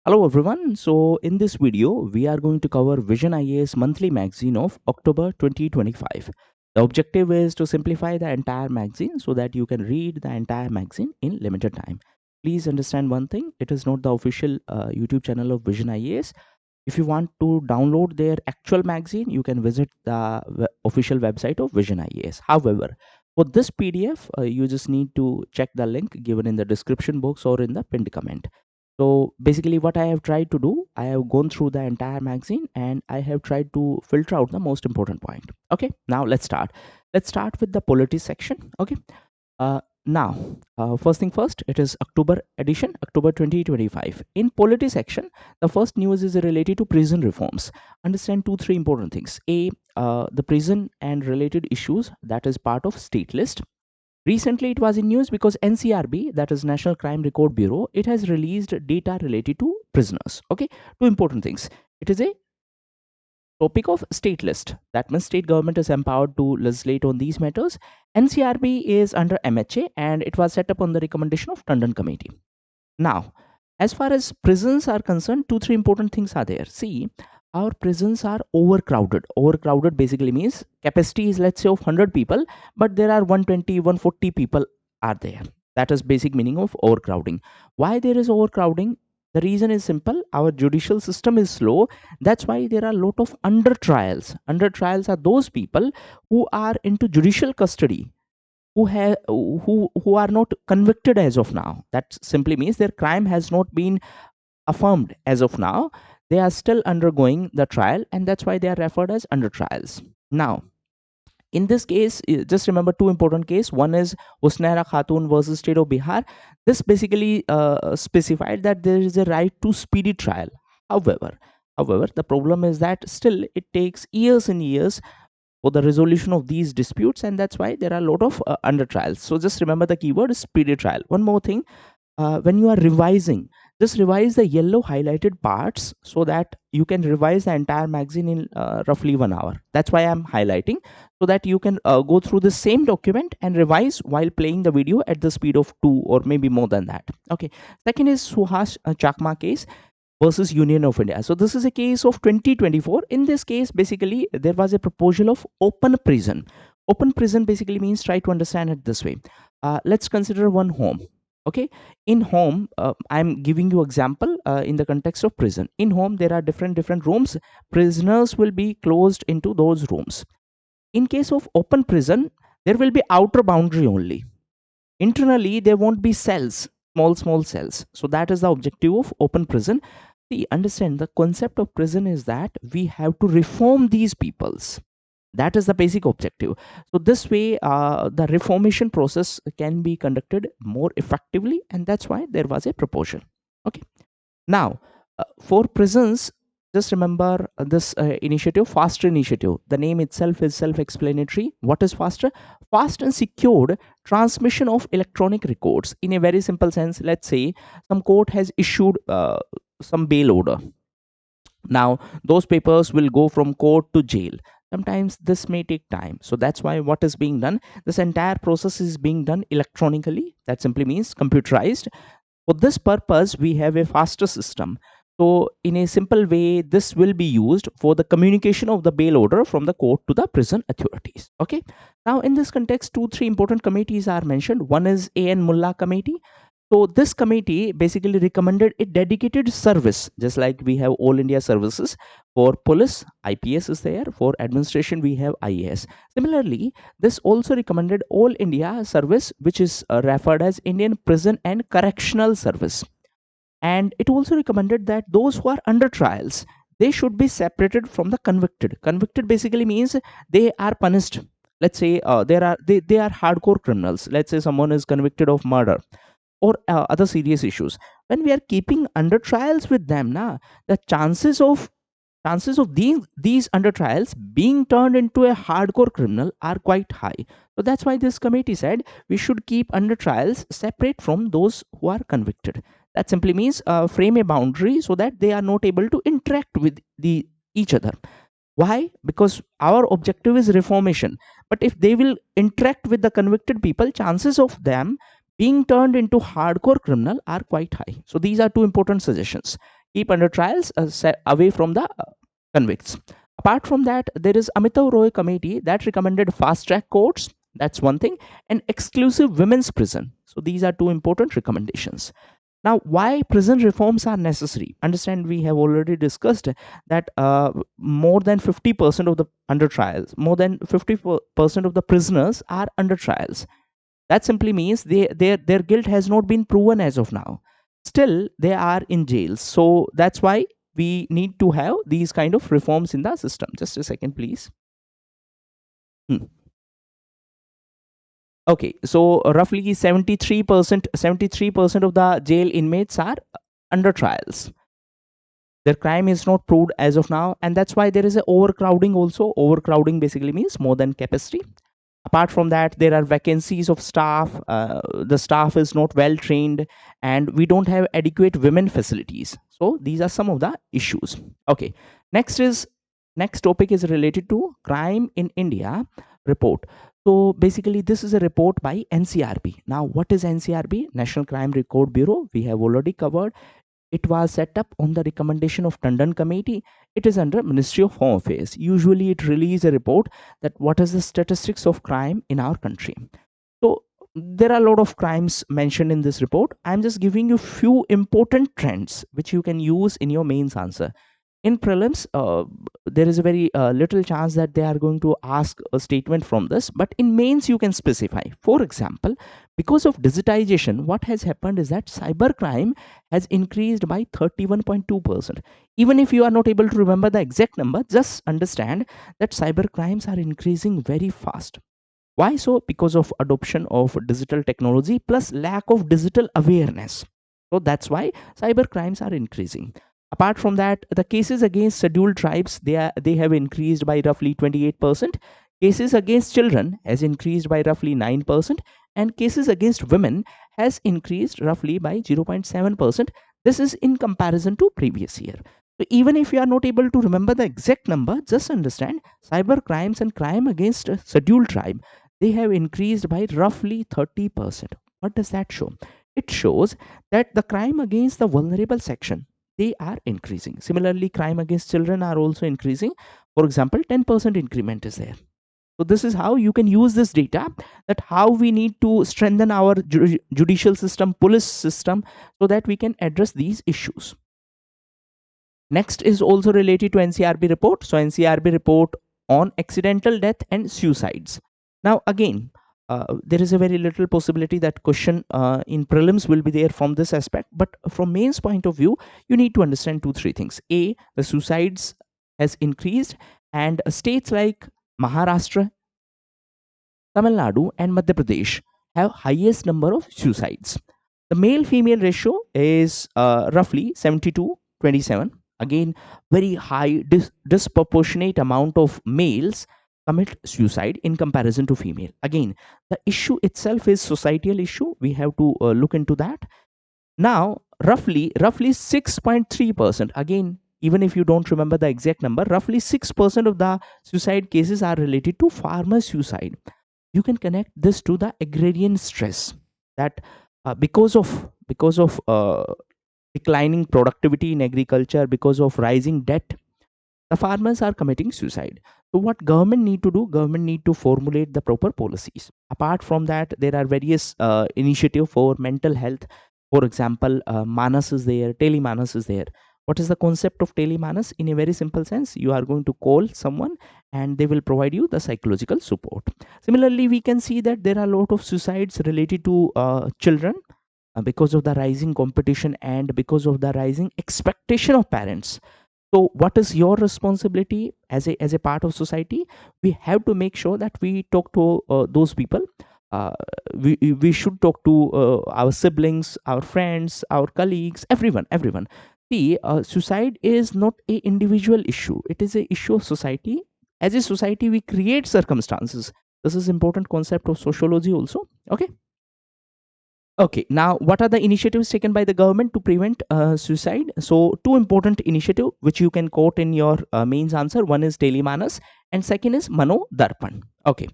Hello everyone. So in this video, we are going to cover Vision IAS Monthly magazine of October 2025. The objective is to simplify the entire magazine so that you can read the entire magazine in limited time. Please understand one thing, it is not the official YouTube channel of Vision IAS. If you want to download their actual magazine, you can visit the official website of Vision IAS. However, for this PDF, you just need to check the link given in the description box or in the pinned comment. So basically what I have tried to do, I have gone through the entire magazine and I have tried to filter out the most important point. Okay, now let's start with the polity section. Okay, now first thing first, it is October edition, October 2025. In polity section, the first news is related to prison reforms. Understand three important things. The prison and related issues, that is part of state list. Recently, it was in news because NCRB, that is National Crime Record Bureau, it has released data related to prisoners. Okay, two important things. It is a topic of state list. That means state government is empowered to legislate on these matters. NCRB is under MHA and it was set up on the recommendation of Tandon Committee. Now, as far as prisons are concerned, three important things are there. See, our prisons are overcrowded. Overcrowded basically means capacity is, let's say, of 100 people, but there are 120, 140 people are there. That is basic meaning of overcrowding. Why there is overcrowding? The reason is simple. Our judicial system is slow. That's why there are a lot of under trials. Under trials are those people who are into judicial custody, who are not convicted as of now. That simply means their crime has not been affirmed as of now. They are still undergoing the trial, and that's why they are referred as under trials. Now, in this case, just remember two important cases. One is Husnaira Khatun versus State of Bihar. This basically specified that there is a right to speedy trial. However, the problem is that still it takes years and years for the resolution of these disputes, and that's why there are a lot of under trials. So just remember the keyword is speedy trial. One more thing, when you are revising, just revise the yellow highlighted parts so that you can revise the entire magazine in roughly 1 hour. That's why I'm highlighting, so that you can go through the same document and revise while playing the video at the speed of 2 or maybe more than that. Okay, second is Suhas Chakma case versus Union of India. So this is a case of 2024. In this case, basically there was a proposal of open prison. Open prison basically means, try to understand it this way. Let's consider one home. Okay, in home, I'm giving you example in the context of prison. In home, there are different rooms. Prisoners will be closed into those rooms. In case of open prison, there will be outer boundary only. Internally, there won't be cells, small cells. So that is the objective of open prison. See, understand the concept of prison is that we have to reform these peoples. That is the basic objective. So this way, the reformation process can be conducted more effectively, and that's why there was a proposal. Okay, now for prisons, just remember this initiative, faster initiative. The name itself is self-explanatory. What is faster? Fast and secured transmission of electronic records. In a very simple sense, let's say some court has issued some bail order. Now those papers will go from court to jail. Sometimes this may take time, so that's why what is being done, this entire process is being done electronically. That simply means computerized. For this purpose, we have a faster system. So in a simple way, this will be used for the communication of the bail order from the court to the prison authorities. Okay, now in this context, three important committees are mentioned. One is AN Mullah committee. So this committee basically recommended a dedicated service, just like we have all India services. For police, IPS is there. For administration, we have IAS. Similarly, this also recommended all India service, which is referred as Indian Prison and Correctional Service. And it also recommended that those who are under trials, they should be separated from the convicted. Convicted basically means they are punished. Let's say they are hardcore criminals. Let's say someone is convicted of murder or other serious issues. When we are keeping under trials with them, the chances of these under trials being turned into a hardcore criminal are quite high. So that's why this committee said we should keep under trials separate from those who are convicted. That simply means frame a boundary so that they are not able to interact with each other. Why? Because our objective is reformation. But if they will interact with the convicted people, chances of them being turned into hardcore criminal are quite high. So these are two important suggestions. keep under trials away from the convicts. Apart from that, there is Amitav Roy committee that recommended fast track courts. That's one thing, and exclusive women's prison. So these are two important recommendations. Now, why prison reforms are necessary? Understand, we have already discussed that more than 50% of the under trials, more than 50% of the prisoners are under trials. That simply means their guilt has not been proven as of now. Still, they are in jails. So that's why we need to have these kind of reforms in the system. Just a second, please. Hmm. Okay, so roughly 73% of the jail inmates are under trials. Their crime is not proved as of now, and that's why there is a overcrowding also. Overcrowding basically means more than capacity. Apart from that, there are vacancies of staff. The staff is not well trained, and we don't have adequate women facilities. So these are some of the issues. Okay, next is next topic is related to crime in India report. So basically, this is a report by NCRB. Now, what is NCRB? National Crime Record Bureau. We have already covered. It was set up on the recommendation of Tandon Committee. It is under Ministry of Home Affairs. Usually, it releases a report that what is the statistics of crime in our country. So there are a lot of crimes mentioned in this report. I'm just giving you few important trends which you can use in your mains answer. In prelims, there is a very little chance that they are going to ask a statement from this, but in mains you can specify. For example, because of digitization, what has happened is that cybercrime has increased by 31.2%. Even if you are not able to remember the exact number, just understand that cybercrimes are increasing very fast. Why so? Because of adoption of digital technology plus lack of digital awareness. So that's why cyber crimes are increasing. Apart from that, the cases against scheduled tribes, they have increased by roughly 28%. Cases against children has increased by roughly 9%, and cases against women has increased roughly by 0.7%. This is in comparison to previous year. So even if you are not able to remember the exact number, just understand cyber crimes and crime against a scheduled tribe, they have increased by roughly 30%. What does that show? It shows that the crime against the vulnerable section, they are increasing. Similarly, crime against children are also increasing. For example, 10% increment is there. So this is how you can use this data, that how we need to strengthen our judicial system, police system, so that we can address these issues. Next is also related to NCRB report. So NCRB report on accidental death and suicides. Now again, there is a very little possibility that question in prelims will be there from this aspect, but from mains point of view, you need to understand two, three things. A, the suicides has increased, and states like Maharashtra, Tamil Nadu, and Madhya Pradesh have highest number of suicides. The male female ratio is roughly 72-27. Again, very high disproportionate amount of males commit suicide in comparison to female. Again, the issue itself is societal issue. We have to look into that. Now, roughly 6.3%. Again, even if you don't remember the exact number, roughly 6% of the suicide cases are related to farmer suicide. You can connect this to the agrarian stress, that because of declining productivity in agriculture, because of rising debt, the farmers are committing suicide. So what government need to do? Government need to formulate the proper policies. Apart from that, there are various initiative for mental health. For example, Manas is there, Telemanas is there. What is the concept of Telemanas? In a very simple sense, you are going to call someone and they will provide you the psychological support. Similarly, we can see that there are a lot of suicides related to children, because of the rising competition and because of the rising expectation of parents. So what is your responsibility as a part of society? We have to make sure that we talk to those people. uh, we should talk to our siblings, our friends, our colleagues, everyone. See, suicide is not a individual issue, it is a issue of society. As a society, we create circumstances. This is important concept of sociology also. Okay. Okay, now what are the initiatives taken by the government to prevent suicide? So, two important initiative which you can quote in your mains answer. One is Telemanas, and second is Mano Darpan. Okay,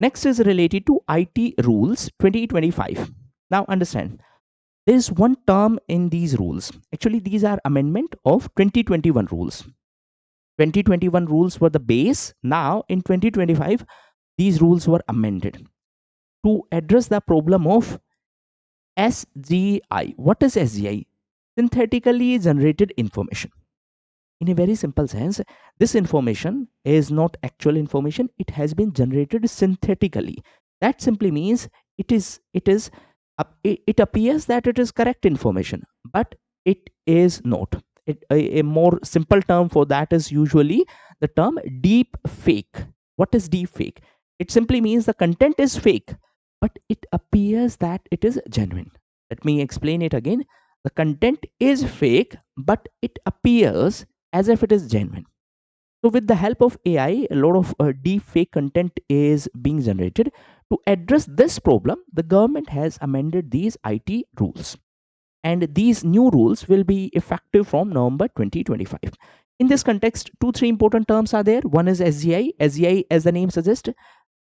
next is related to IT rules 2025. Now, understand, there is one term in these rules. Actually, these are amendment of 2021 rules. 2021 rules were the base. Now in 2025, these rules were amended to address the problem of SGI. What is SGI? Synthetically generated information. In a very simple sense, this information is not actual information. It has been generated synthetically. That simply means it appears that it is correct information, but it is not. A more simple term for that is usually the term deep fake. What is deep fake? It simply means the content is fake, but it appears that it is genuine. Let me explain it again. The content is fake, but it appears as if it is genuine. So, with the help of AI, a lot of deep fake content is being generated. To address this problem, the government has amended these IT rules, and these new rules will be effective from November 2025. In this context, two, three important terms are there. One is SGI. SGI, as the name suggests,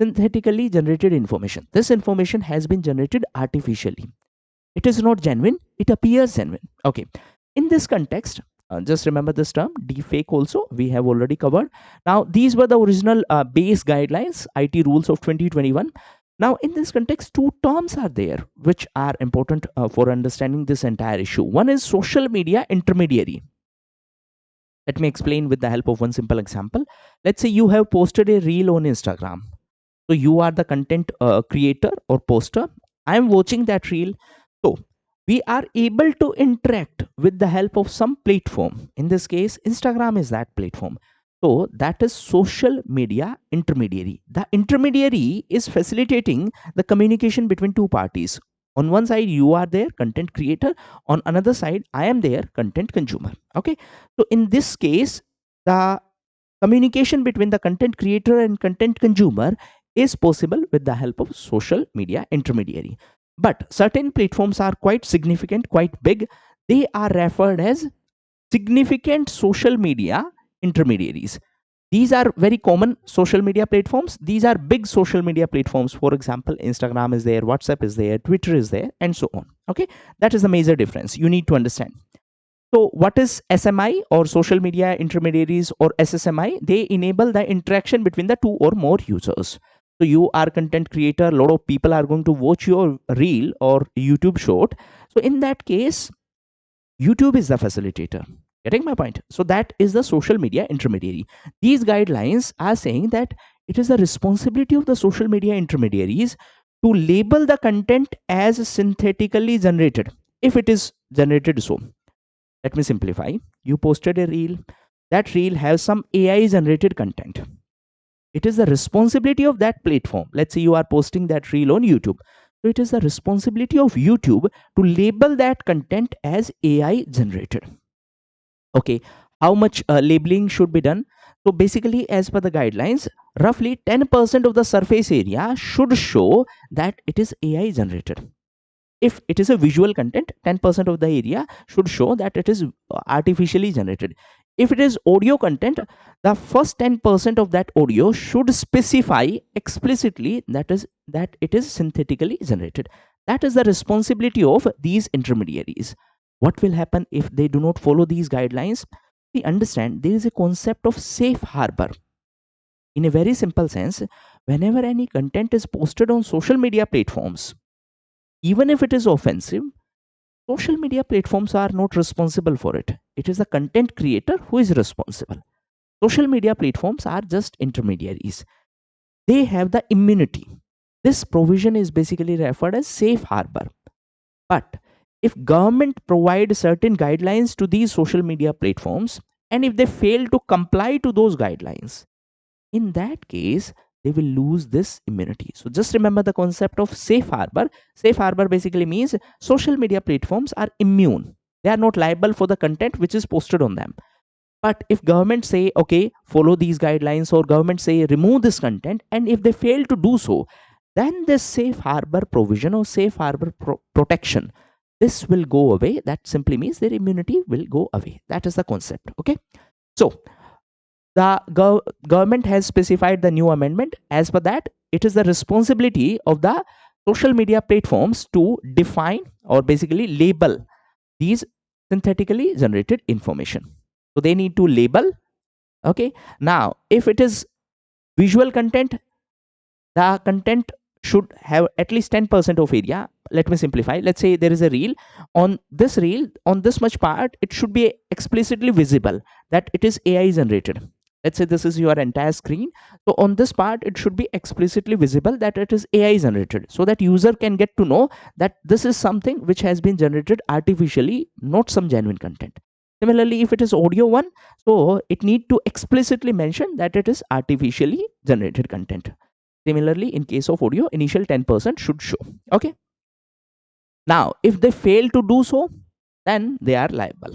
synthetically generated information. This information has been generated artificially. It is not genuine, it appears genuine. Okay. In this context, just remember this term deepfake also we have already covered. Now these were the original base guidelines, IT rules of 2021. Now in this context, two terms are there which are important for understanding this entire issue. One is social media intermediary. Let me explain with the help of one simple example. Let's say you have posted a reel on Instagram. So you are the content creator or poster. I am watching that reel. So we are able to interact with the help of some platform. In this case, Instagram is that platform. So that is social media intermediary. The intermediary is facilitating the communication between two parties. On one side, you are there, content creator. On another side, I am there, content consumer. Okay. So in this case, the communication between the content creator and content consumer is possible with the help of social media intermediary. But certain platforms are quite significant, quite big. They are referred as significant social media intermediaries. These are very common social media platforms. These are big social media platforms. For example, Instagram is there, WhatsApp is there, Twitter is there, and so on. Okay, that is the major difference you need to understand. So, what is SMI or social media intermediaries or SSMI? They enable the interaction between the two or more users. So, you are content creator, a lot of people are going to watch your reel or YouTube short. So, in that case, YouTube is the facilitator. Getting my point? So, that is the social media intermediary. These guidelines are saying that it is the responsibility of the social media intermediaries to label the content as synthetically generated if it is generated so. Let me simplify. You posted a reel. That reel has some AI generated content. It is the responsibility of that platform. Let's say you are posting that reel on YouTube. So it is the responsibility of YouTube to label that content as AI generated. Okay. How much labeling should be done? So basically, as per the guidelines, roughly 10% of the surface area should show that it is AI generated. If it is a visual content, 10% of the area should show that it is artificially generated. If it is audio content, the first 10% of that audio should specify explicitly that it is synthetically generated. That is the responsibility of these intermediaries. What will happen if they do not follow these guidelines? We understand there is a concept of safe harbor. In a very simple sense, whenever any content is posted on social media platforms, even if it is offensive, social media platforms are not responsible for it. It is the content creator who is responsible. Social media platforms are just intermediaries. They have the immunity. This provision is basically referred as safe harbor. But if government provide certain guidelines to these social media platforms, and if they fail to comply to those guidelines, in that case they will lose this immunity. So just remember the concept of safe harbor. Safe harbor basically means social media platforms are immune. They are not liable for the content which is posted on them. But if government say okay, follow these guidelines, or government say remove this content, and if they fail to do so, then this safe harbor provision or safe harbor protection, this will go away. That simply means their immunity will go away. That is the concept. Okay. So the government has specified the new amendment. As per that, it is the responsibility of the social media platforms to define or basically label these synthetically generated information. So they need to label. Okay, now if it is visual content, the content should have at least 10% of area. Let me simplify. Let's say there is a reel, on this much part it should be explicitly visible that it is AI generated. Let's say this is your entire screen, so on this part it should be explicitly visible that it is AI generated, so that user can get to know that this is something which has been generated artificially, not some genuine content. Similarly, if it is audio one, so it need to explicitly mention that it is artificially generated content. Similarly, in case of audio, initial 10% should show. Okay. Now, if they fail to do so, then they are liable.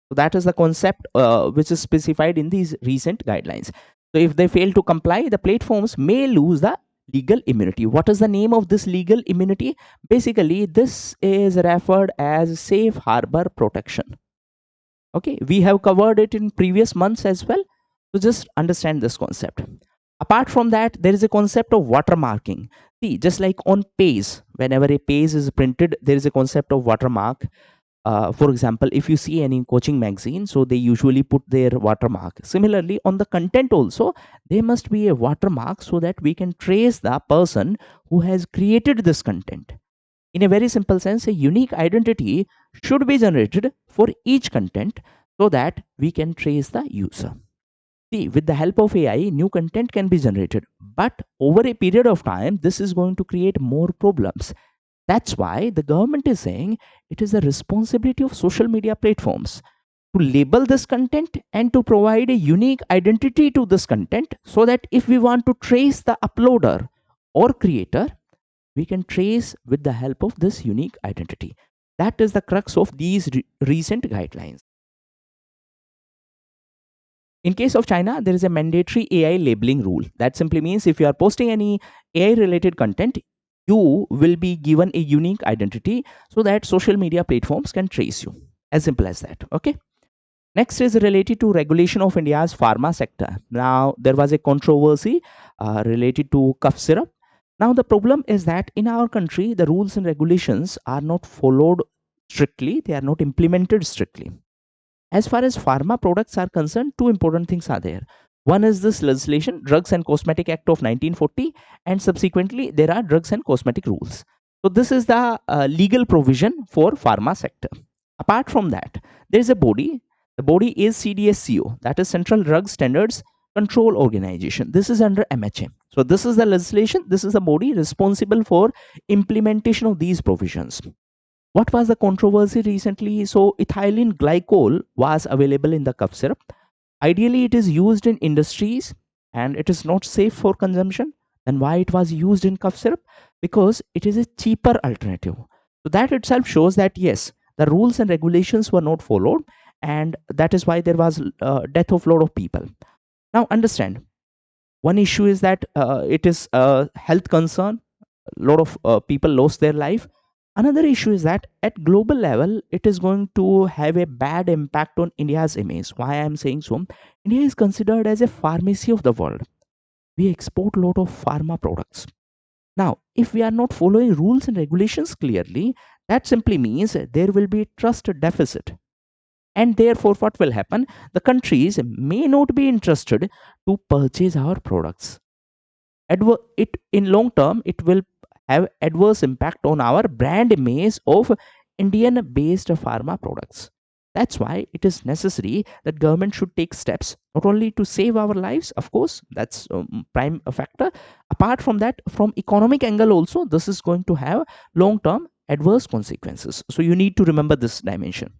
So that is the concept which is specified in these recent guidelines. So if they fail to comply, the platforms may lose the legal immunity. What is the name of this legal immunity? Basically, this is referred as safe harbor protection. Okay, we have covered it in previous months as well. So just understand this concept. Apart from that, there is a concept of watermarking. See, just like on page, whenever a page is printed, there is a concept of watermark. For example, if you see any coaching magazine, so they usually put their watermark. Similarly, on the content also, there must be a watermark so that we can trace the person who has created this content. In a very simple sense, a unique identity should be generated for each content so that we can trace the user. See, with the help of AI, new content can be generated, but over a period of time, this is going to create more problems. That's why the government is saying it is the responsibility of social media platforms to label this content and to provide a unique identity to this content so that if we want to trace the uploader or creator, we can trace with the help of this unique identity. That is the crux of these recent guidelines. In case of China, there is a mandatory AI labeling rule. That simply means if you are posting any AI related content, you will be given a unique identity so that social media platforms can trace you. As simple as that. Okay. Next is related to regulation of India's pharma sector. Now, there was a controversy related to cough syrup. Now, the problem is that in our country, the rules and regulations are not followed strictly, they are not implemented strictly. As far as pharma products are concerned, two important things are there. One is this legislation, Drugs and Cosmetic Act of 1940, and subsequently there are drugs and cosmetic rules. So this is the legal provision for pharma sector. Apart from that, there is a body. The body is CDSCO, that is Central Drug Standards Control Organization. This is under MHA. So this is the legislation. This is the body responsible for implementation of these provisions. What was the controversy recently? So ethylene glycol was available in the cough syrup. Ideally, it is used in industries and it is not safe for consumption. And why it was used in cough syrup? Because it is a cheaper alternative. So that itself shows that yes, the rules and regulations were not followed, and that is why there was death of a lot of people. Now understand, one issue is that it is a health concern. A lot of people lost their life. Another issue is that at global level, it is going to have a bad impact on India's image. Why I am saying so? India is considered as a pharmacy of the world. We export a lot of pharma products. Now, if we are not following rules and regulations clearly, that simply means there will be trust deficit. And therefore, what will happen? The countries may not be interested to purchase our products. It in long term, it will have adverse impact on our brand image of Indian based pharma products. That's why it is necessary that government should take steps not only to save our lives, of course, that's prime factor. Apart from that, from economic angle also, this is going to have long term adverse consequences. So you need to remember this dimension.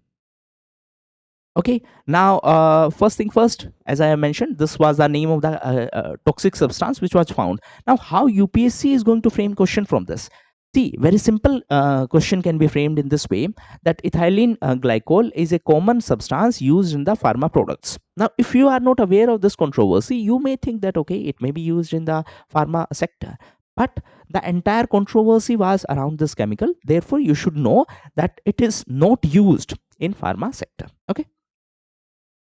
Okay, now first thing first, as I have mentioned, this was the name of the toxic substance which was found. Now how UPSC is going to frame question from this? See, very simple question can be framed in this way, that ethylene glycol is a common substance used in the pharma products. Now if you are not aware of this controversy, you may think that okay, it may be used in the pharma sector, but the entire controversy was around this chemical. Therefore you should know that it is not used in pharma sector. Okay.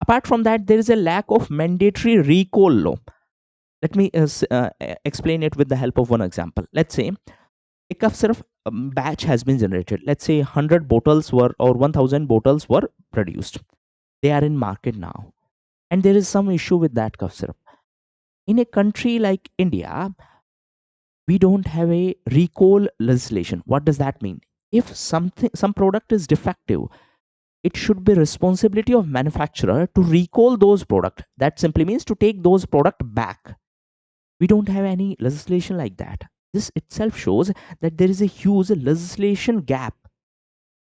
Apart from that, there is a lack of mandatory recall law. Let me explain it with the help of one example. Let's say a cough syrup batch has been generated. Let's say 100 bottles were or 1000 bottles were produced. They are in market now, and there is some issue with that cough syrup. In a country like India, we don't have a recall legislation. What does that mean? If some product is defective, it should be responsibility of manufacturer to recall those product. That simply means to take those product back. We don't have any legislation like that. This itself shows that there is a huge legislation gap,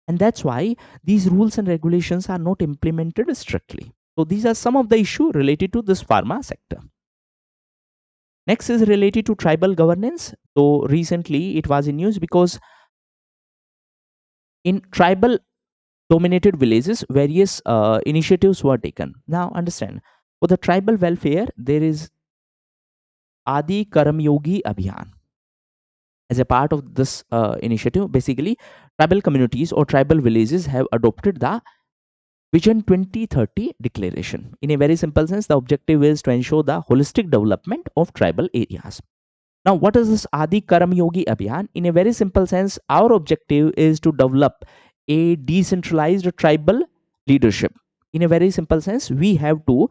and that's why these rules and regulations are not implemented strictly. So these are some of the issue related to this pharma sector. Next is related to tribal governance. So recently it was in news because in tribal dominated villages, various initiatives were taken. Now understand, for the tribal welfare, there is Adi Karam Yogi Abhiyan. As a part of this initiative, basically, tribal communities or tribal villages have adopted the Vision 2030 declaration. In a very simple sense, the objective is to ensure the holistic development of tribal areas. Now, what is this Adi Karam Yogi Abhiyan? In a very simple sense, our objective is to develop a decentralized tribal leadership. In a very simple sense, we have to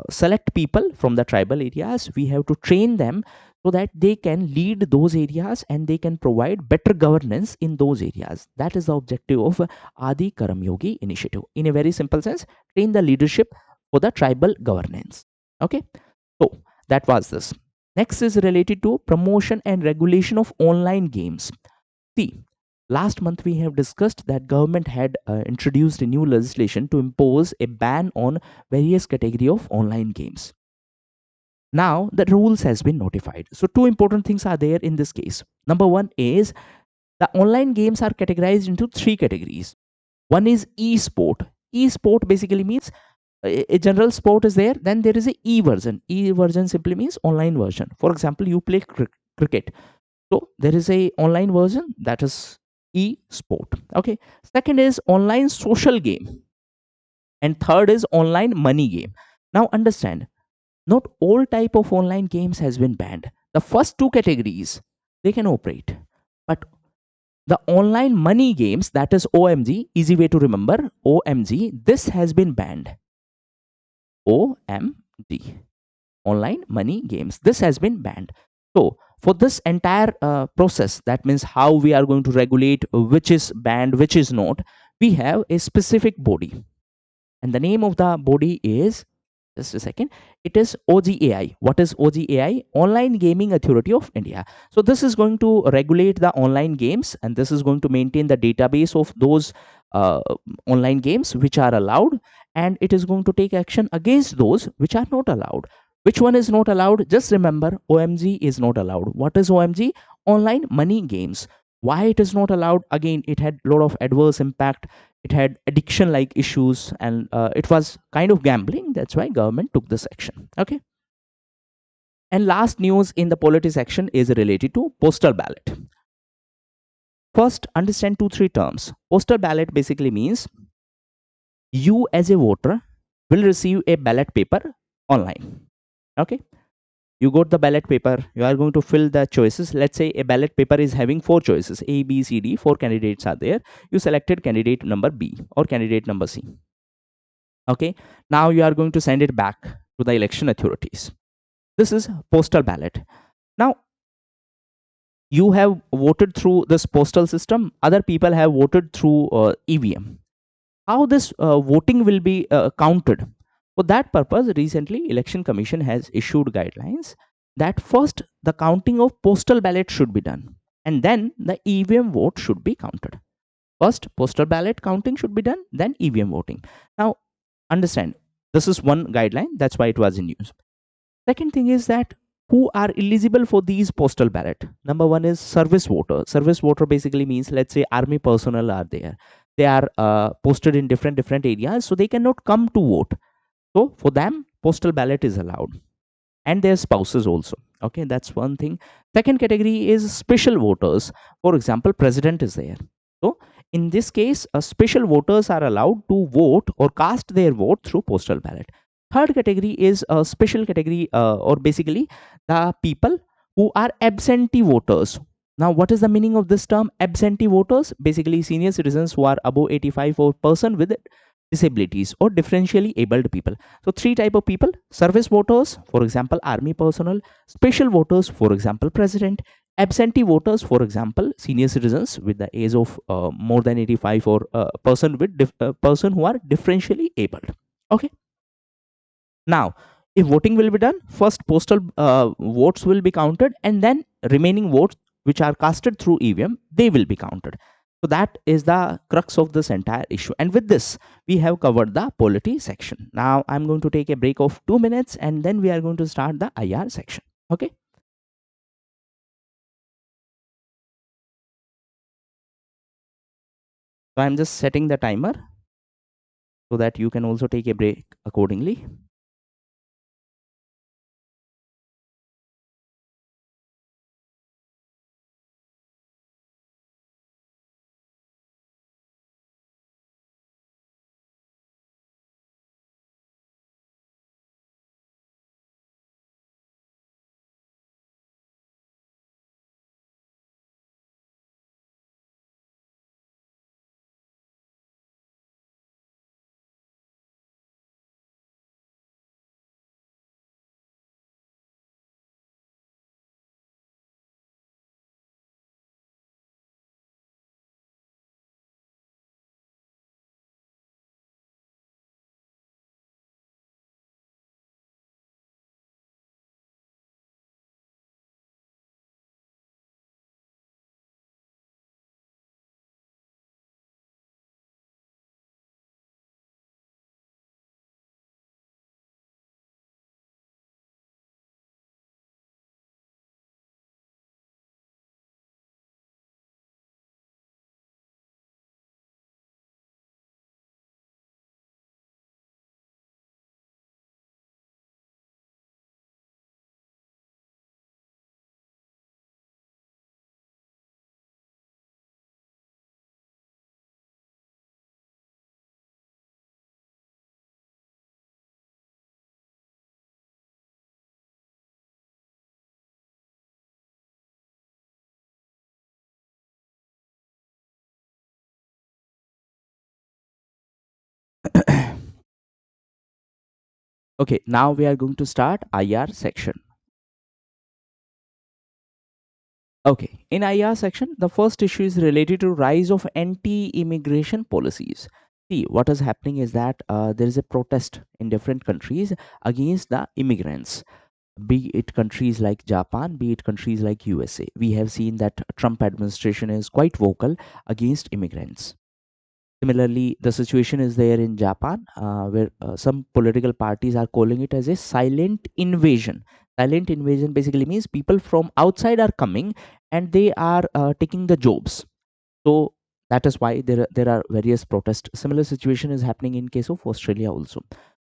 select people from the tribal areas, we have to train them so that they can lead those areas and they can provide better governance in those areas. That is the objective of Adi Karam Yogi initiative. In a very simple sense, train the leadership for the tribal governance. Okay, so that was this. Next is related to promotion and regulation of online games. See, last month we have discussed that government had introduced a new legislation to impose a ban on various category of online games. Now the rules has been notified. So two important things are there in this case. Number one is the online games are categorized into three categories. One is e-sport. E-sport basically means a general sport is there, then there is a e version. E version simply means online version. For example, you play cricket, so there is a online version, that is e sport. Okay, second is online social game, and third is online money game. Now understand, not all type of online games has been banned. The first two categories, they can operate, but the online money games, that is OMG, easy way to remember, OMG, this has been banned. OMG, online money games, this has been banned. So for this entire process, that means how we are going to regulate which is banned, which is not, we have a specific body, and the name of the body is, just a second, it is OGAI. What is OGAI? Online Gaming Authority of India. So this is going to regulate the online games, and this is going to maintain the database of those uh, online games which are allowed, and it is going to take action against those which are not allowed. Which one is not allowed? Just remember, OMG is not allowed. What is OMG? Online money games. Why it is not allowed? Again, it had a lot of adverse impact, it had addiction like issues, and it was kind of gambling. That's why government took this action. Okay, and last news in the polity section is related to postal ballot. First, understand two three terms. Postal ballot basically means you as a voter will receive a ballot paper online. Okay, you got the ballot paper, you are going to fill the choices. Let's say a ballot paper is having four choices, A, B, C, D, four candidates are there. You selected candidate number B or candidate number C. Okay, now you are going to send it back to the election authorities. This is postal ballot. Now you have voted through this postal system, other people have voted through EVM. How this voting will be counted? For that purpose, recently election commission has issued guidelines that first the counting of postal ballot should be done, and then the EVM vote should be counted. First postal ballot counting should be done, then EVM voting. Now understand, this is one guideline, that's why it was in news. Second thing is that who are eligible for these postal ballot. Number one is service voter. Service voter basically means, let's say army personnel are there, they are posted in different areas, so they cannot come to vote. So for them postal ballot is allowed, and their spouses also. Okay, that's one thing. Second category is special voters. For example, president is there, so in this case special voters are allowed to vote or cast their vote through postal ballot. Third category is a special category, or basically the people who are absentee voters. Now, what is the meaning of this term absentee voters? Basically, senior citizens who are above 85 or person with disabilities or differentially abled people. So, three type of people: service voters, for example, army personnel; special voters, for example, president; absentee voters, for example, senior citizens with the age of more than 85 or person who are differentially abled. Okay. Now, if voting will be done, first postal votes will be counted, and then remaining votes which are casted through EVM, they will be counted. So that is the crux of this entire issue. And with this, we have covered the polity section. Now I'm going to take a break of 2 minutes, and then we are going to start the IR section. Okay. So I'm just setting the timer so that you can also take a break accordingly. Okay, now we are going to start IR section. Okay, in IR section, the first issue is related to rise of anti-immigration policies. See, what is happening is that there is a protest in different countries against the immigrants, be it countries like Japan, be it countries like USA. We have seen that Trump administration is quite vocal against immigrants. Similarly, the situation is there in Japan, where some political parties are calling it as a silent invasion. Silent invasion basically means people from outside are coming and they are taking the jobs. So that is why there are various protests. Similar situation is happening in case of Australia also.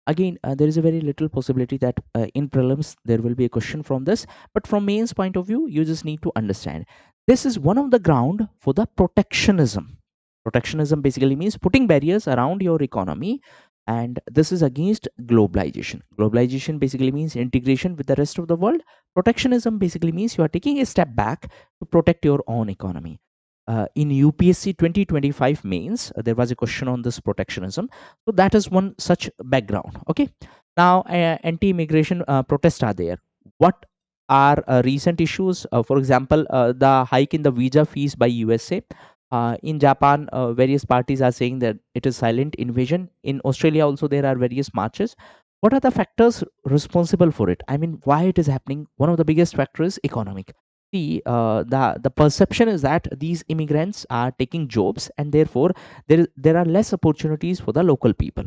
Again, there is a very little possibility that in prelims there will be a question from this, but from mains point of view, you just need to understand this is one of the ground for the protectionism. Protectionism basically means putting barriers around your economy, and this is against globalization. Globalization basically means integration with the rest of the world. Protectionism basically means you are taking a step back to protect your own economy. In UPSC 2025 mains, there was a question on this protectionism. So that is one such background. Okay. Now, anti-immigration protests are there. What are recent issues? For example, the hike in the visa fees by USA. In Japan, various parties are saying that it is silent invasion. In Australia, also there are various marches. What are the factors responsible for it? I mean, why it is happening? One of the biggest factors is economic. See, the perception is that these immigrants are taking jobs, and therefore there are less opportunities for the local people.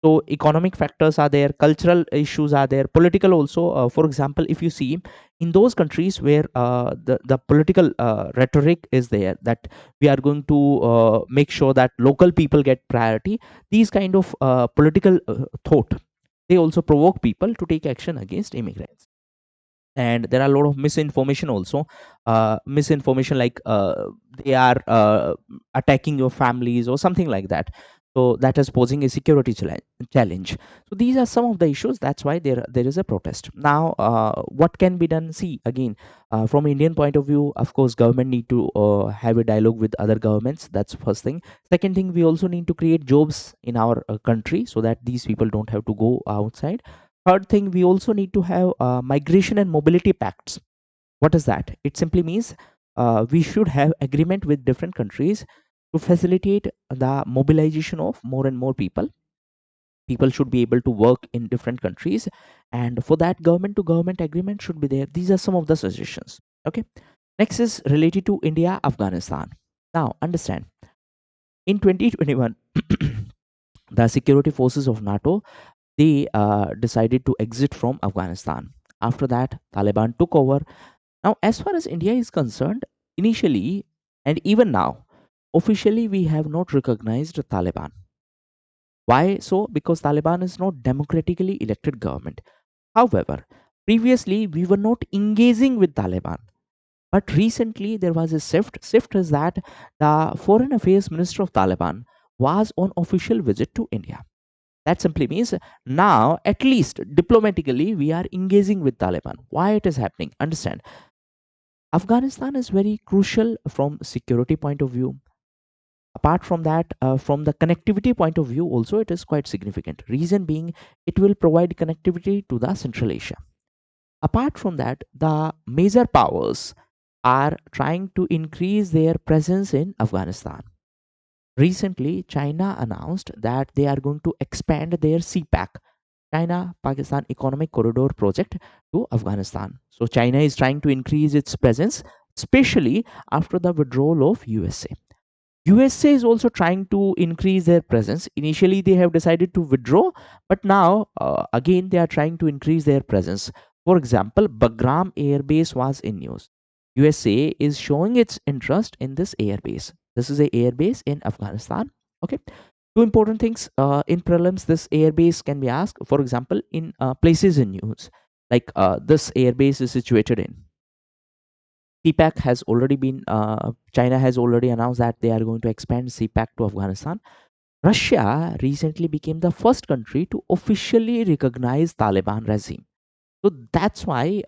So economic factors are there, cultural issues are there, political also. For example, if you see in those countries where the political rhetoric is there that we are going to make sure that local people get priority, these kind of political thought, they also provoke people to take action against immigrants. And there are a lot of misinformation also. Misinformation like they are attacking your families or something like that. So that is posing a security challenge. So these are some of the issues. That's why there is a protest now. What can be done? See, again, from Indian point of view, of course, government need to have a dialogue with other governments. That's first thing. Second thing, we also need to create jobs in our country so that these people don't have to go outside. Third thing, we also need to have migration and mobility pacts. What is that? It simply means we should have agreement with different countries to facilitate the mobilization of more and more people. People should be able to work in different countries, and for that, government to government agreement should be there. These are some of the suggestions. Okay. Next is related to India, Afghanistan. Now, understand, in 2021, the security forces of NATO, they decided to exit from Afghanistan. After that, Taliban took over. Now, as far as India is concerned, initially and even now, officially we have not recognized the Taliban. Why so? Because Taliban is not democratically elected government. However, previously we were not engaging with Taliban. But recently there was a shift. Shift is that the Foreign Affairs Minister of Taliban was on official visit to India. That simply means now, at least diplomatically, we are engaging with Taliban. Why it is happening? Understand, Afghanistan is very crucial from security point of view. Apart from that, from the connectivity point of view also, it is quite significant. Reason being, it will provide connectivity to the Central Asia. Apart from that, the major powers are trying to increase their presence in Afghanistan. Recently, China announced that they are going to expand their CPAC, China Pakistan Economic Corridor project, to Afghanistan. So China is trying to increase its presence, especially after the withdrawal of USA. USA is also trying to increase their presence. Initially, they have decided to withdraw, but now again they are trying to increase their presence. For example, Bagram Air Base was in news. USA is showing its interest in this airbase. This is a airbase in Afghanistan. Okay. Two important things in prelims. This airbase can be asked. For example, in places in news, like this airbase is situated in. CPAC has already been, China has already announced that they are going to expand CPAC to Afghanistan. Russia recently became the first country to officially recognize Taliban regime. So that's why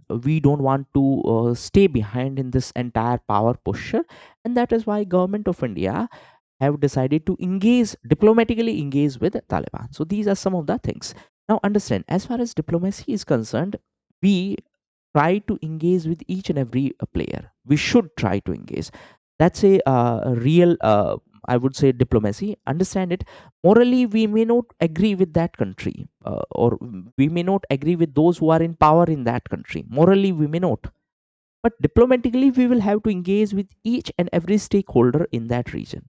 we don't want to stay behind in this entire power posture, and that is why government of India have decided to engage diplomatically engage with Taliban. So these are some of the things. Now understand, as far as diplomacy is concerned, we try to engage with each and every player. We should try to engage. That's a real, I would say, diplomacy. Understand it. Morally, we may not agree with that country, or we may not agree with those who are in power in that country. Morally, we may not. But diplomatically, we will have to engage with each and every stakeholder in that region.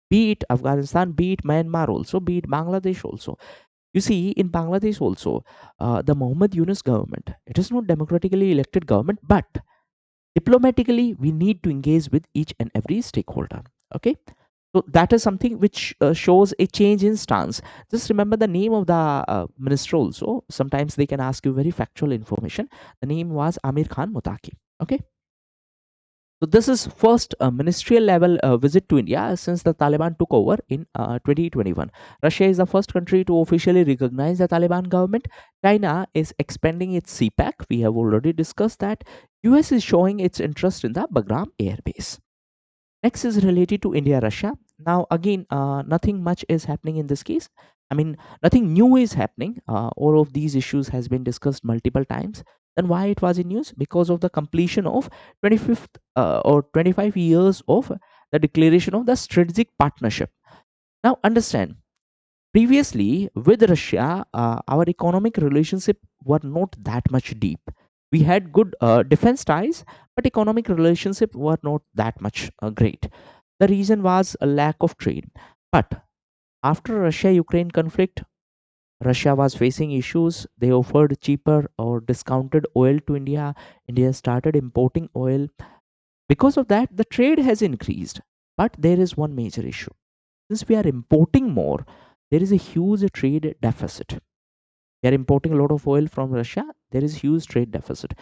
Be it Afghanistan, be it Myanmar also, be it Bangladesh also. You see, in Bangladesh also, the Muhammad Yunus government, it is not democratically elected government, but diplomatically, we need to engage with each and every stakeholder. Okay. So that is something which shows a change in stance. Just remember the name of the minister also. Sometimes they can ask you very factual information. The name was Amir Khan Mutaki. Okay. So this is first ministerial level visit to India since the Taliban took over in 2021. Russia is the first country to officially recognize the Taliban government. China is expanding its CPAC. We have already discussed that. US is showing its interest in the Bagram Air Base. Next is related to India Russia. Now, again, nothing much is happening in this case. I mean, nothing new is happening. All of these issues has been discussed multiple times. Then why it was in news? Because of the completion of 25th or 25 years of the declaration of the strategic partnership. Now, understand, previously with Russia, our economic relationship were not that much deep. We had good defense ties, but economic relationship were not that much great. The reason was a lack of trade. But after Russia-Ukraine conflict, Russia was facing issues. They offered cheaper or discounted oil to India. India started importing oil. Because of that, the trade has increased. But there is one major issue. Since we are importing more, there is a huge trade deficit. We are importing a lot of oil from Russia. There is huge trade deficit.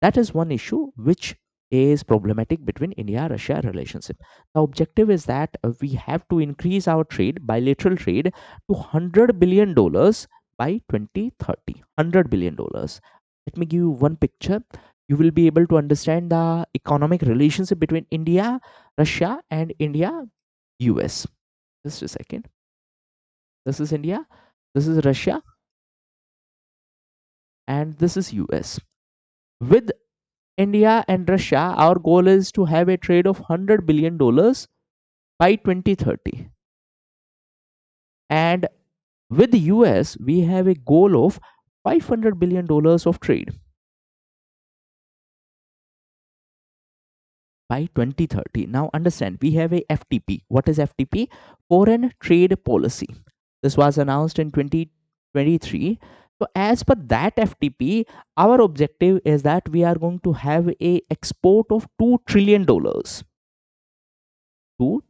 That is one issue which is problematic between India-Russia relationship. The objective is that we have to increase our trade, bilateral trade, to $100 billion by 2030. $100 billion. Let me give you one picture. You will be able to understand the economic relationship between India, Russia, and India, US. Just a second. This is India, this is Russia, and this is US. With India and Russia, our goal is to have a trade of $100 billion by 2030. And with the US, we have a goal of $500 billion of trade by 2030. Now understand, we have a FTP. What is FTP? Foreign Trade Policy. This was announced in 2023. So as per that FTP, our objective is that we are going to have a export of $2 trillion. $2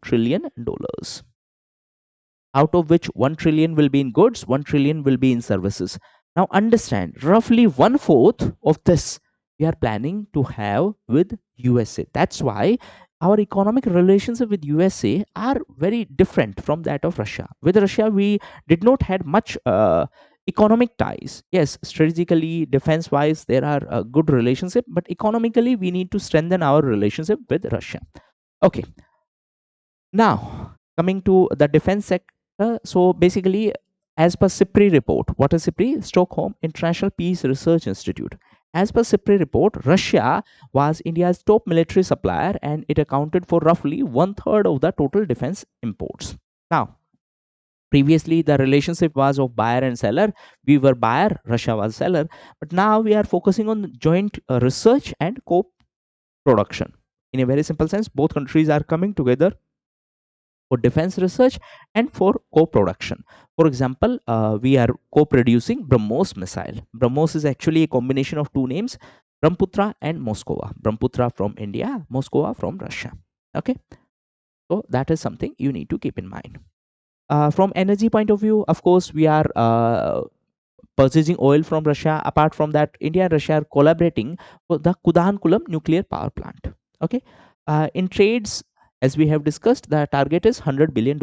trillion, out of which 1 trillion will be in goods, 1 trillion will be in services. Now understand, roughly one fourth of this we are planning to have with USA. That's why our economic relationship with USA are very different from that of Russia. With Russia, we did not had much economic ties. Yes, strategically, defense wise, there are a good relationship, but economically, we need to strengthen our relationship with Russia. Okay, now, coming to the defense sector, so basically, as per SIPRI report, what is SIPRI? Stockholm International Peace Research Institute. As per SIPRI report, Russia was India's top military supplier and it accounted for roughly one third of the total defense imports. Now, previously the relationship was of buyer and seller. We were buyer, Russia was seller, but now we are focusing on joint research and co-production. In a very simple sense, both countries are coming together for defense research and for co-production. For example, we are co-producing BrahMos missile. BrahMos is actually a combination of two names, Brahmaputra and Moskova. Brahmaputra from India, Moskova from Russia. Okay, so that is something you need to keep in mind. From energy point of view, of course, we are purchasing oil from Russia. Apart from that, India and Russia are collaborating for the Kudankulam nuclear power plant. Okay, in trades, as we have discussed, the target is $100 billion.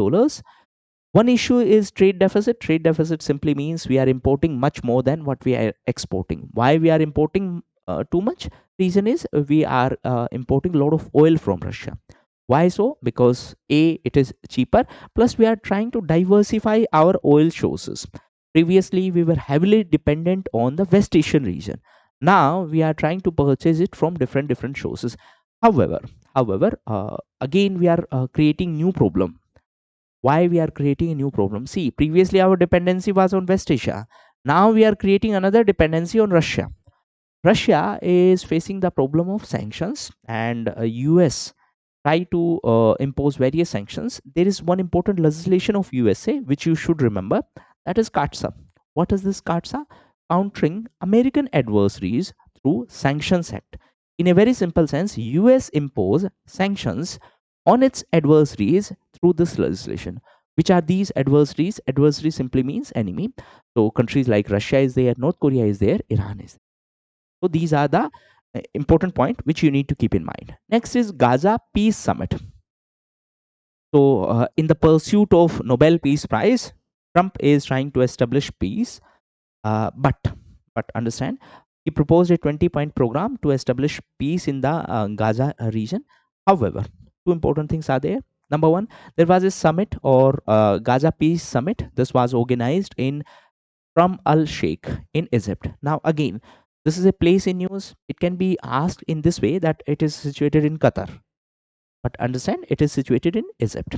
One issue is trade deficit. Trade deficit simply means we are importing much more than what we are exporting. Why we are importing too much? Reason is we are importing a lot of oil from Russia. Why so? Because A, it is cheaper, plus we are trying to diversify our oil sources. Previously, we were heavily dependent on the West Asian region. Now we are trying to purchase it from different sources. However, again we are creating new problem. Why we are creating a new problem? See, previously our dependency was on West Asia. Now we are creating another dependency on Russia. Russia is facing the problem of sanctions, and US try to impose various sanctions. There is one important legislation of USA which you should remember, that is CATSA. What is this CATSA? Countering American adversaries through Sanctions Act. In a very simple sense, US impose sanctions on its adversaries through this legislation. Which are these adversaries? Adversary simply means enemy. So countries like Russia is there, North Korea is there, Iran is there. So these are the important point which you need to keep in mind. Next is Gaza Peace Summit. So in the pursuit of Nobel Peace Prize, Trump is trying to establish peace, but understand, he proposed a 20-point program to establish peace in the Gaza region. However, two important things are there. Number one, there was a summit or Gaza Peace Summit. This was organized in Sharm el Sheikh in Egypt. Now again, this is a place in news. It can be asked in this way that it is situated in Qatar. But understand, it is situated in Egypt.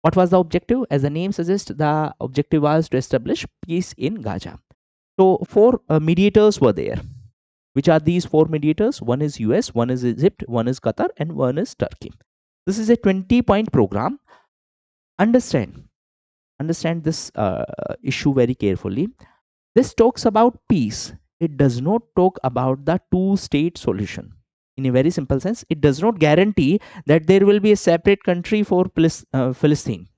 What was the objective? As the name suggests, the objective was to establish peace in Gaza. So four mediators were there. Which are these four mediators? One is US, one is Egypt, one is Qatar, and one is Turkey. This is a 20-point program. Understand this issue very carefully. This talks about peace. It does not talk about the two-state solution. In a very simple sense, it does not guarantee that there will be a separate country for Palestine.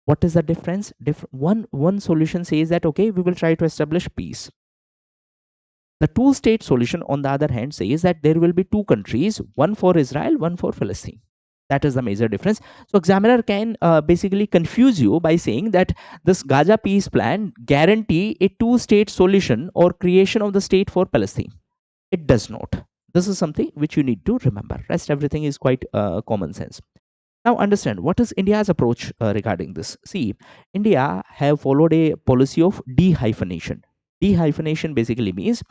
What is the difference? One solution says that okay, we will try to establish peace. The two-state solution, on the other hand, says that there will be two countries, one for Israel, one for Palestine. That is the major difference. So examiner can basically confuse you by saying that this Gaza peace plan guarantee a two-state solution or creation of the state for Palestine. It does not. This is something which you need to remember. Rest everything is quite common sense. Now understand what is India's approach regarding this. See, India have followed a policy of de-hyphenation. De-hyphenation basically means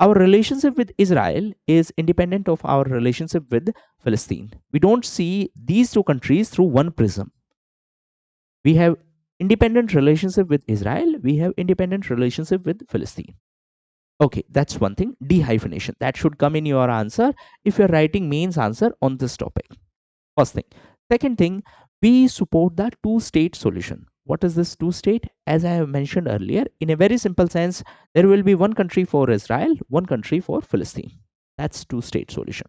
our relationship with Israel is independent of our relationship with Palestine. We don't see these two countries through one prism. We have independent relationship with Israel. We have independent relationship with Palestine. Okay, that's one thing. De-hyphenation. That should come in your answer if you're writing mains answer on this topic. First thing. Second thing, we support the two-state solution. What is this two-state? As I have mentioned earlier, in a very simple sense, there will be one country for Israel, one country for Palestine. That's two-state solution.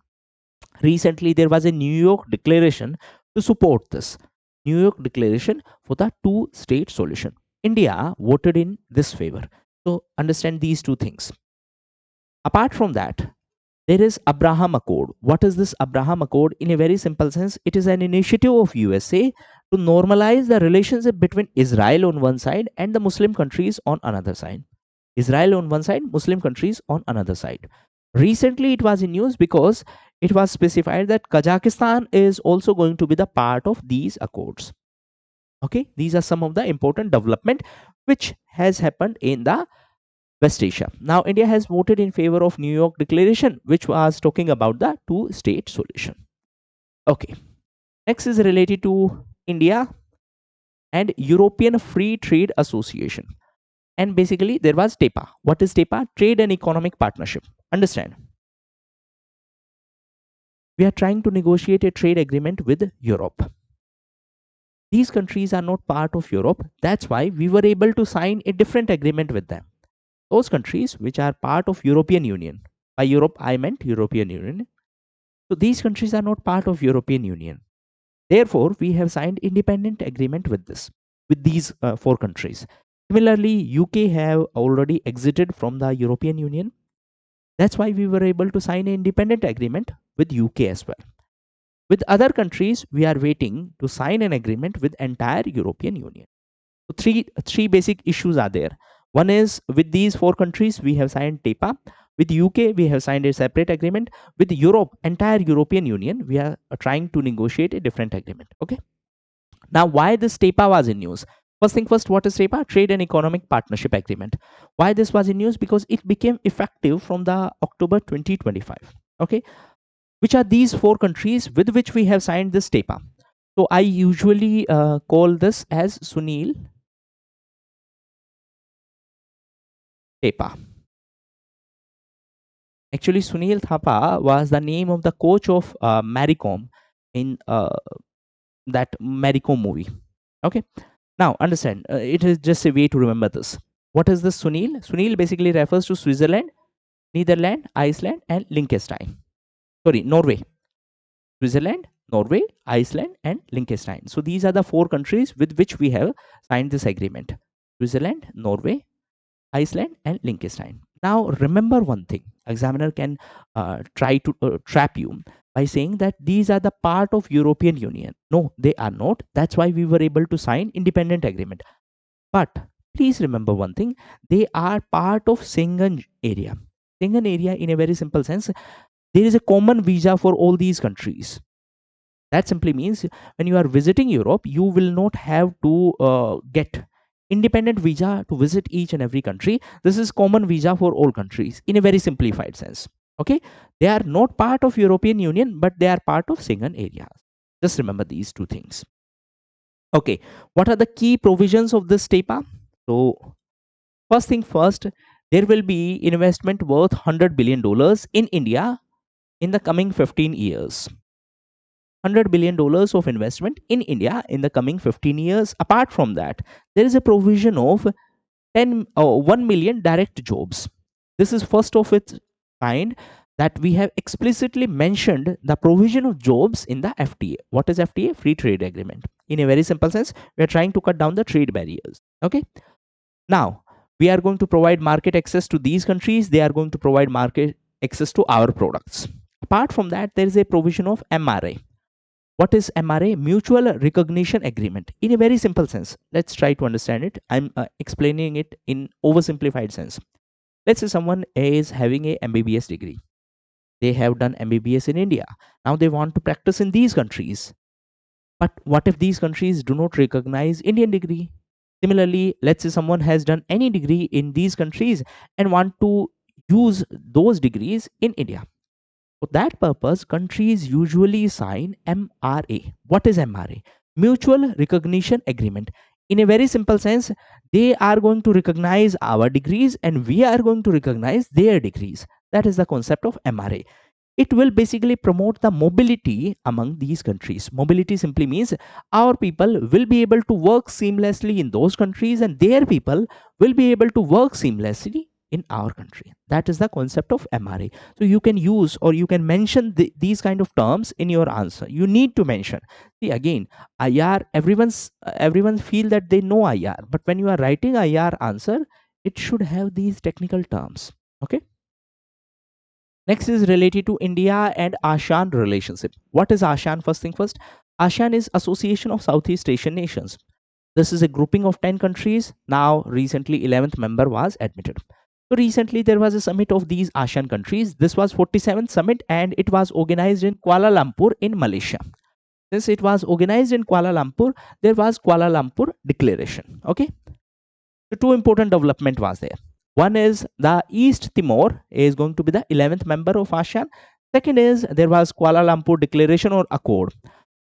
Recently, there was a New York declaration to support this. New York declaration for the two-state solution. India voted in this favor. So understand these two things. Apart from that, there is Abraham Accord. What is this Abraham Accord? In a very simple sense, it is an initiative of USA to normalize the relationship between Israel on one side and the Muslim countries on another side. Israel on one side, Muslim countries on another side. Recently, it was in news because it was specified that Kazakhstan is also going to be the part of these accords. Okay, these are some of the important development which has happened in the West Asia. Now, India has voted in favor of New York Declaration, which was talking about the two-state solution. Okay. Next is related to India and European Free Trade Association. And basically, there was TEPA. What is TEPA? Trade and Economic Partnership. Understand? We are trying to negotiate a trade agreement with Europe. These countries are not part of Europe. That's why we were able to sign a different agreement with them. Those countries which are part of European Union. By Europe, I meant European Union. So these countries are not part of European Union. Therefore, we have signed independent agreement with these four countries. Similarly, UK have already exited from the European Union. That's why we were able to sign an independent agreement with UK as well. With other countries, we are waiting to sign an agreement with entire European Union. So three basic issues are there. One is with these four countries, we have signed TEPA. With UK, we have signed a separate agreement. With Europe, entire European Union, we are trying to negotiate a different agreement. Okay. Now, why this TEPA was in news? First thing first, what is TEPA? Trade and Economic Partnership Agreement. Why this was in news? Because it became effective from the October 2025. Okay. Which are these four countries with which we have signed this TEPA? So I usually call this as Sunil TEPA. Actually, Sunil Thapa was the name of the coach of Maricom in that Maricom movie. Okay. Now, understand, it is just a way to remember this. What is this Sunil? Sunil basically refers to Switzerland, Netherlands, Iceland, and Liechtenstein. Sorry, Norway. Switzerland, Norway, Iceland, and Liechtenstein. So these are the four countries with which we have signed this agreement. Switzerland, Norway, Iceland, and Liechtenstein. Now remember one thing, examiner can try to trap you by saying that these are the part of European Union. No, they are not. That's why we were able to sign independent agreement. But please remember one thing, they are part of Schengen area. Schengen area, in a very simple sense, there is a common visa for all these countries. That simply means when you are visiting Europe, you will not have to get independent visa to visit each and every country. This is common visa for all countries in a very simplified sense. Okay, they are not part of European Union, but they are part of Schengen area. Just remember these two things. Okay, what are the key provisions of this TEPA? So first thing first, there will be investment worth $100 billion in India in the coming 15 years. $100 billion of investment in India in the coming 15 years. Apart from that, there is a provision of 1 million direct jobs. This is first of its kind that we have explicitly mentioned the provision of jobs in the FTA. What is FTA? Free trade agreement. In a very simple sense, we are trying to cut down the trade barriers. Okay. Now, We are going to provide market access to these countries. They are going to provide market access to our products. Apart from that, there is a provision of MRA. What is MRA? Mutual Recognition Agreement. In a very simple sense, let's try to understand it. I'm explaining it in oversimplified sense. Let's say someone is having a MBBS degree. They have done MBBS in India. Now they want to practice in these countries. But what if these countries do not recognize Indian degree? Similarly, let's say someone has done any degree in these countries and want to use those degrees in India. For that purpose, countries usually sign MRA. What is MRA? Mutual Recognition Agreement. In a very simple sense, they are going to recognize our degrees and we are going to recognize their degrees. That is the concept of MRA. It will basically promote the mobility among these countries. Mobility simply means our people will be able to work seamlessly in those countries and their people will be able to work seamlessly in our country. That is the concept of MRA. So you can use or you can mention these kind of terms in your answer. You need to mention. See again, IR, everyone feel that they know IR, but when you are writing IR answer, it should have these technical terms. Okay. Next is related to India and ASEAN relationship. What is ASEAN? First thing first, ASEAN is Association of Southeast Asian Nations. This is a grouping of 10 countries. Now, recently, 11th member was admitted. So, recently, there was a summit of these ASEAN countries. This was 47th summit and it was organized in Kuala Lumpur in Malaysia. Since it was organized in Kuala Lumpur, there was Kuala Lumpur Declaration. Okay. So, two important development was there. One is the East Timor is going to be the 11th member of ASEAN. Second is there was Kuala Lumpur Declaration or Accord.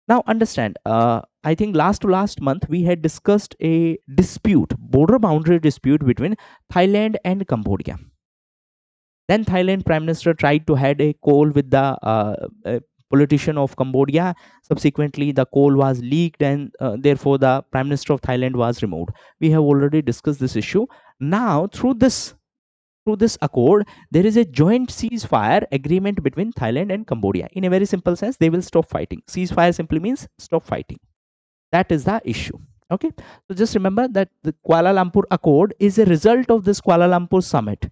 Now understand, I think last to last month we had discussed a dispute, border boundary dispute between Thailand and Cambodia. Then Thailand Prime Minister tried to had a call with the politician of Cambodia. Subsequently, the call was leaked and therefore the Prime Minister of Thailand was removed. We have already discussed this issue. Now, through this accord, there is a joint ceasefire agreement between Thailand and Cambodia. In a very simple sense, they will stop fighting. Ceasefire simply means stop fighting. That is the issue. Okay. So just remember that the Kuala Lumpur Accord is a result of this Kuala Lumpur summit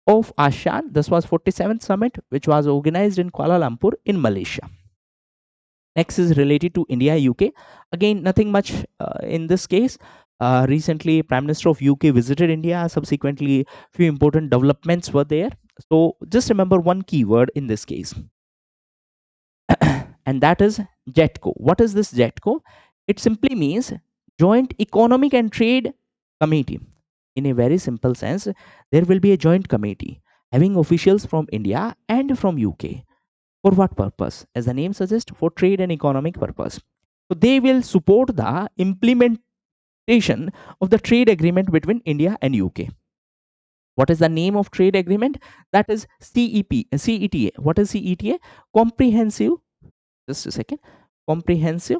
of ASEAN. This was 47th summit, which was organized in Kuala Lumpur in Malaysia. Next is related to India, UK. Again, nothing much in this case. Recently, Prime Minister of UK visited India. Subsequently, few important developments were there. So just remember one keyword in this case, and that is JETCO. What is this JETCO? It simply means Joint Economic and Trade Committee. In a very simple sense, there will be a joint committee having officials from India and from UK. For what purpose? As the name suggests, for trade and economic purpose. So they will support the implementation of the trade agreement between India and UK. What is the name of trade agreement? That is CETA. What is CETA? Comprehensive, just a second, Comprehensive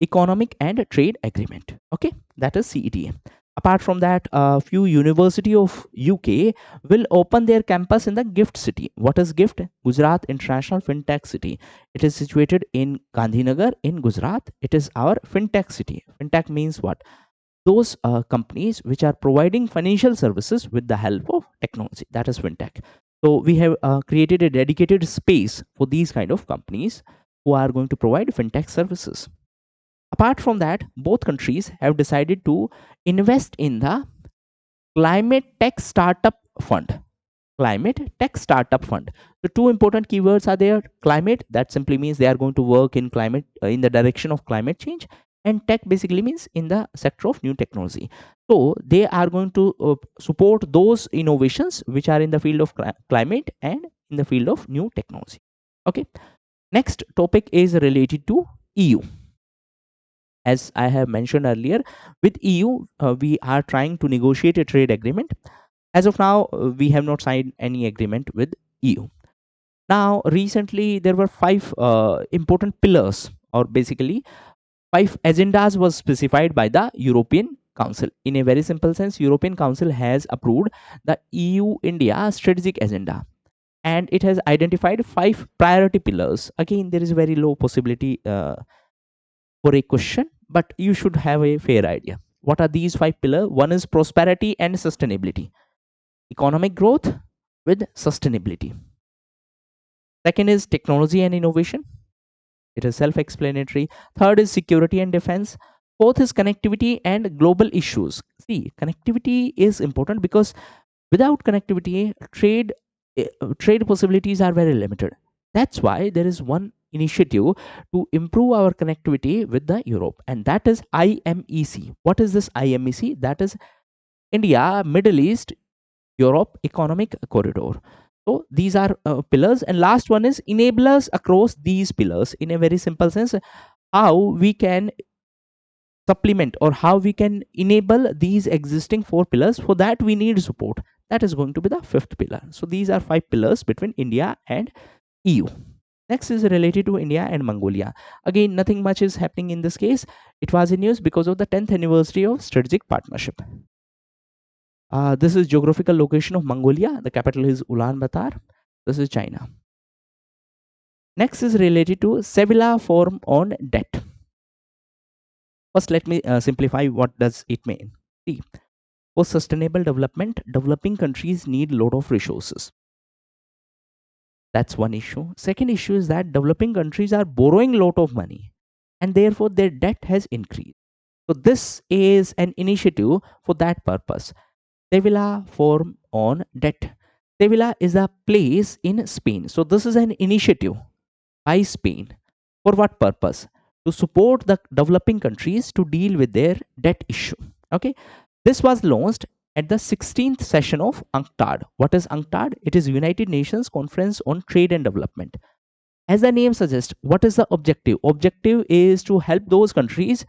Economic and Trade Agreement. Okay, that is CETA. Apart from that, a few university of UK will open their campus in the GIFT city. What is GIFT? Gujarat International Fintech City. It is situated in Gandhinagar in Gujarat. It is our fintech city. Fintech means what? Those companies which are providing financial services with the help of technology. That is fintech. So we have created a dedicated space for these kind of companies who are going to provide fintech services. Apart from that, both countries have decided to invest in the Climate Tech Startup Fund. Climate Tech Startup Fund. The two important keywords are there. Climate, that simply means they are going to work in climate, in the direction of climate change, and tech basically means in the sector of new technology. So they are going to support those innovations which are in the field of climate and in the field of new technology. Okay. Next topic is related to EU. As I have mentioned earlier, with EU, we are trying to negotiate a trade agreement. As of now, we have not signed any agreement with EU. Now, recently, there were 5 important pillars, or basically 5 agendas was specified by the European Council. In a very simple sense, European Council has approved the EU-India strategic agenda. And it has identified 5 priority pillars. Again, there is a very low possibility for a question, but you should have a fair idea. What are these 5 pillars? One is prosperity and sustainability, economic growth with sustainability. Second is technology and innovation. It is self explanatory. Third is security and defense. Fourth is connectivity and global issues. See, connectivity is important because without connectivity, trade possibilities are very limited. That's why there is one initiative to improve our connectivity with the Europe, and that is IMEC. What is this IMEC? That is India, Middle East, Europe Economic Corridor. So these are pillars, and last one is enablers across these pillars. In a very simple sense, how we can supplement or how we can enable these existing 4 pillars. For that we need support. That is going to be the 5th pillar. So these are 5 pillars between India and EU. Next is related to India and Mongolia. Again, nothing much is happening in this case. It was in news because of the 10th anniversary of strategic partnership. This is geographical location of Mongolia. The capital is Ulaanbaatar. This is China. Next is related to Sevilla Forum on debt. First, let me simplify what does it mean. See, for sustainable development, developing countries need a lot of resources. That's one issue. Second issue is that developing countries are borrowing a lot of money and therefore their debt has increased. So this is an initiative for that purpose. Sevilla Forum on Debt. Sevilla is a place in Spain. So this is an initiative by Spain. For what purpose? To support the developing countries to deal with their debt issue. Okay. This was launched at the 16th session of UNCTAD. What is UNCTAD? It is United Nations Conference on Trade and Development. As the name suggests, what is the objective? Objective is to help those countries,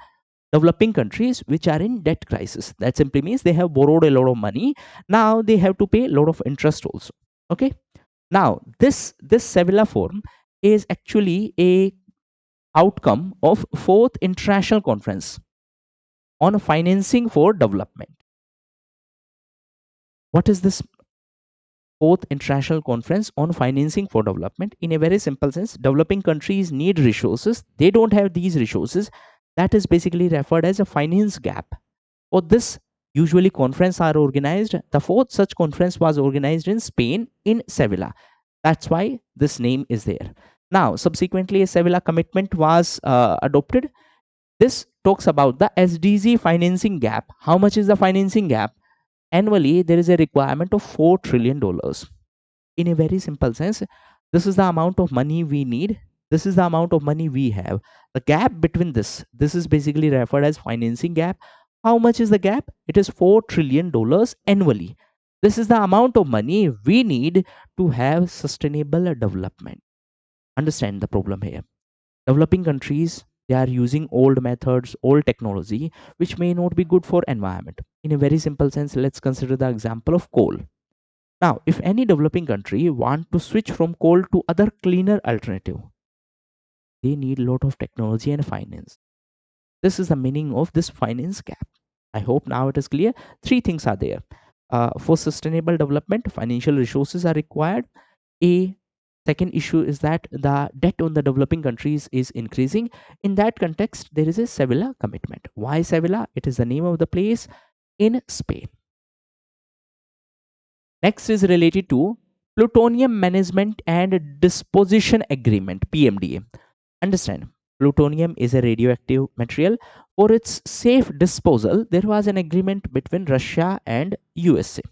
developing countries, which are in debt crisis. That simply means they have borrowed a lot of money. Now they have to pay a lot of interest also. Okay. Now this Sevilla Forum is actually a outcome of 4th International Conference on Financing for Development. What is this 4th International Conference on Financing for Development? In a very simple sense, developing countries need resources. They don't have these resources. That is basically referred as a finance gap. For this, usually conference are organized. The 4th such conference was organized in Spain in Sevilla. That's why this name is there. Now, subsequently, a Sevilla commitment was adopted. This talks about the SDG financing gap. How much is the financing gap? Annually, there is a requirement of $4 trillion. In a very simple sense, this is the amount of money we need. This is the amount of money we have. The gap between this is basically referred as financing gap. How much is the gap? It is $4 trillion annually. This is the amount of money we need to have sustainable development. Understand the problem here. Developing countries, they are using old methods, old technology, which may not be good for environment. In a very simple sense, let's consider the example of coal. Now, if any developing country want to switch from coal to other cleaner alternative, they need a lot of technology and finance. This is the meaning of this finance gap. I hope now it is clear. 3 things are there. For sustainable development, financial resources are required. A second issue is that the debt on the developing countries is increasing. In that context, there is a Sevilla commitment. Why Sevilla? It is the name of the place in Spain. Next is related to Plutonium Management and Disposition Agreement, PMDA. Understand, plutonium is a radioactive material. For its safe disposal, there was an agreement between Russia and USA.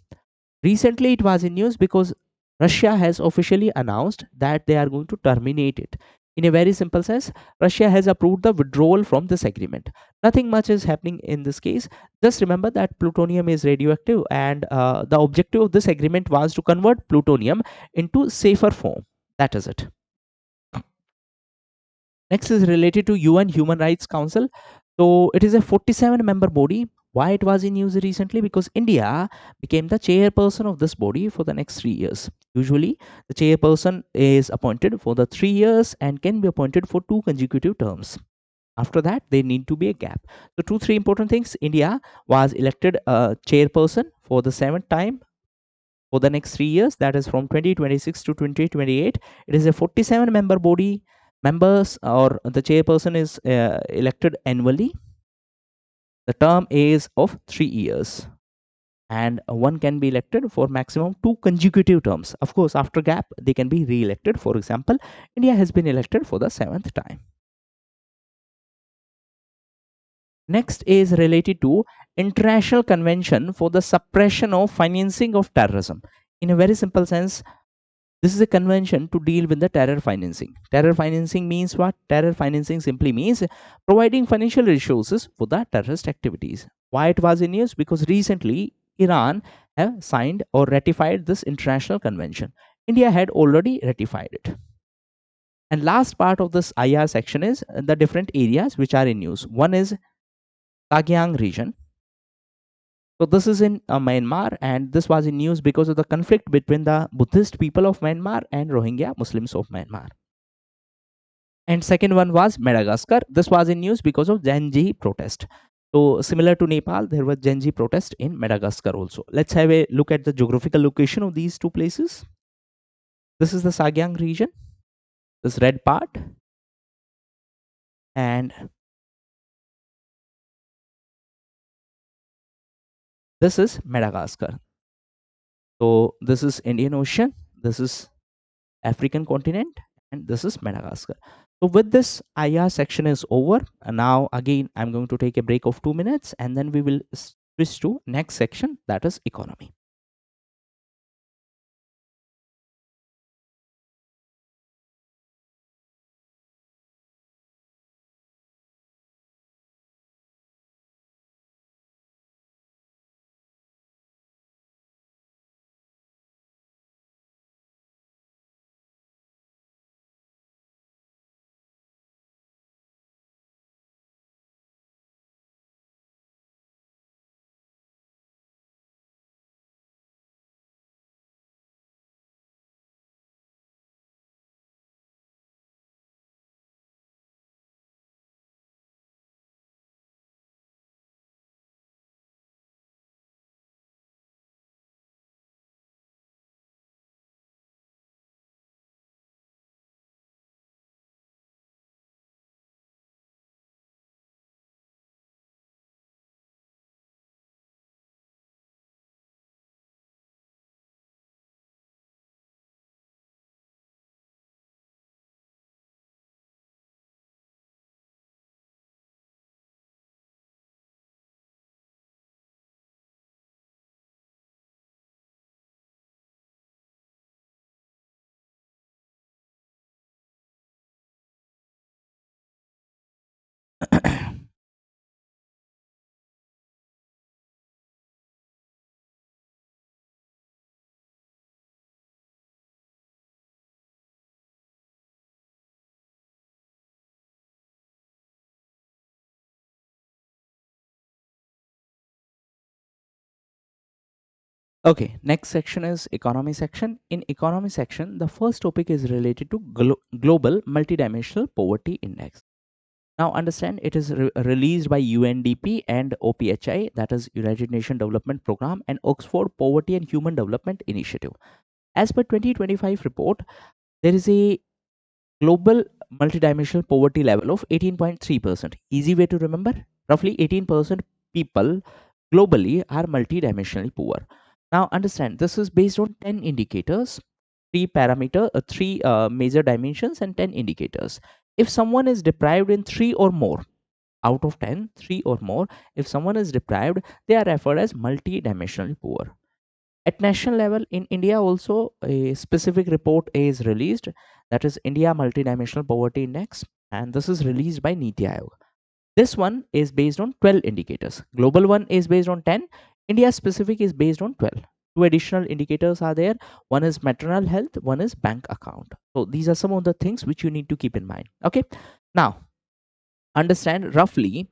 Recently, it was in news because Russia has officially announced that they are going to terminate it. In a very simple sense, Russia has approved the withdrawal from this agreement. Nothing much is happening in this case. Just remember that plutonium is radioactive, and the objective of this agreement was to convert plutonium into safer form. That is it. Next is related to UN Human Rights Council. So it is a 47-member body. Why it was in news recently? Because India became the chairperson of this body for the next 3 years. Usually, the chairperson is appointed for the 3 years and can be appointed for 2 consecutive terms. After that, there need to be a gap. So 2-3 important things. India was elected a chairperson for the 7th time for the next 3 years. That is from 2026 to 2028. It is a 47-member body. Members or the chairperson is elected annually. The term is of 3 years, and one can be elected for maximum two consecutive terms. Of course, after gap, they can be re-elected. For example, India has been elected for the seventh time. Next is related to International Convention for the Suppression of Financing of Terrorism. In a very simple sense, this is a convention to deal with the terror financing. Terror financing means what? Terror financing simply means providing financial resources for the terrorist activities. Why it was in news? Because recently Iran have signed or ratified this international convention. India had already ratified it. And last part of this IR section is the different areas which are in news. One is Kagyang region. So this is in Myanmar, and this was in news because of the conflict between the Buddhist people of Myanmar and Rohingya Muslims of Myanmar. And second one was Madagascar. This was in news because of Genji protest. So similar to Nepal, there was Genji protest in Madagascar also. Let's have a look at the geographical location of these two places. This is the Sagyang region, this red part, and this is Madagascar. So this is Indian Ocean, this is African continent, and this is Madagascar. So with this, IR section is over. And now again, I'm going to take a break of 2 minutes, and then we will switch to next section, that is economy. Okay, next section is economy section. In economy section, the first topic is related to global multidimensional poverty index. Now understand, it is released by UNDP and OPHI, that is United Nations Development Program, and Oxford Poverty and Human Development Initiative. As per 2025 report, there is a global multidimensional poverty level of 18.3%. Easy way to remember, roughly 18% people globally are multidimensionally poor. Now understand, this is based on 10 indicators, three major dimensions and 10 indicators. If someone is deprived in 3 or more out of 10, 3 or more, if someone is deprived, they are referred as multidimensionally poor. At national level, in India also, a specific report is released, that is India Multidimensional Poverty Index, and this is released by Niti Aayog. This one is based on 12 indicators. Global one is based on 10. India specific is based on 12. Two additional indicators are there. One is maternal health, one is bank account. So these are some of the things which you need to keep in mind. Okay. Now, understand, roughly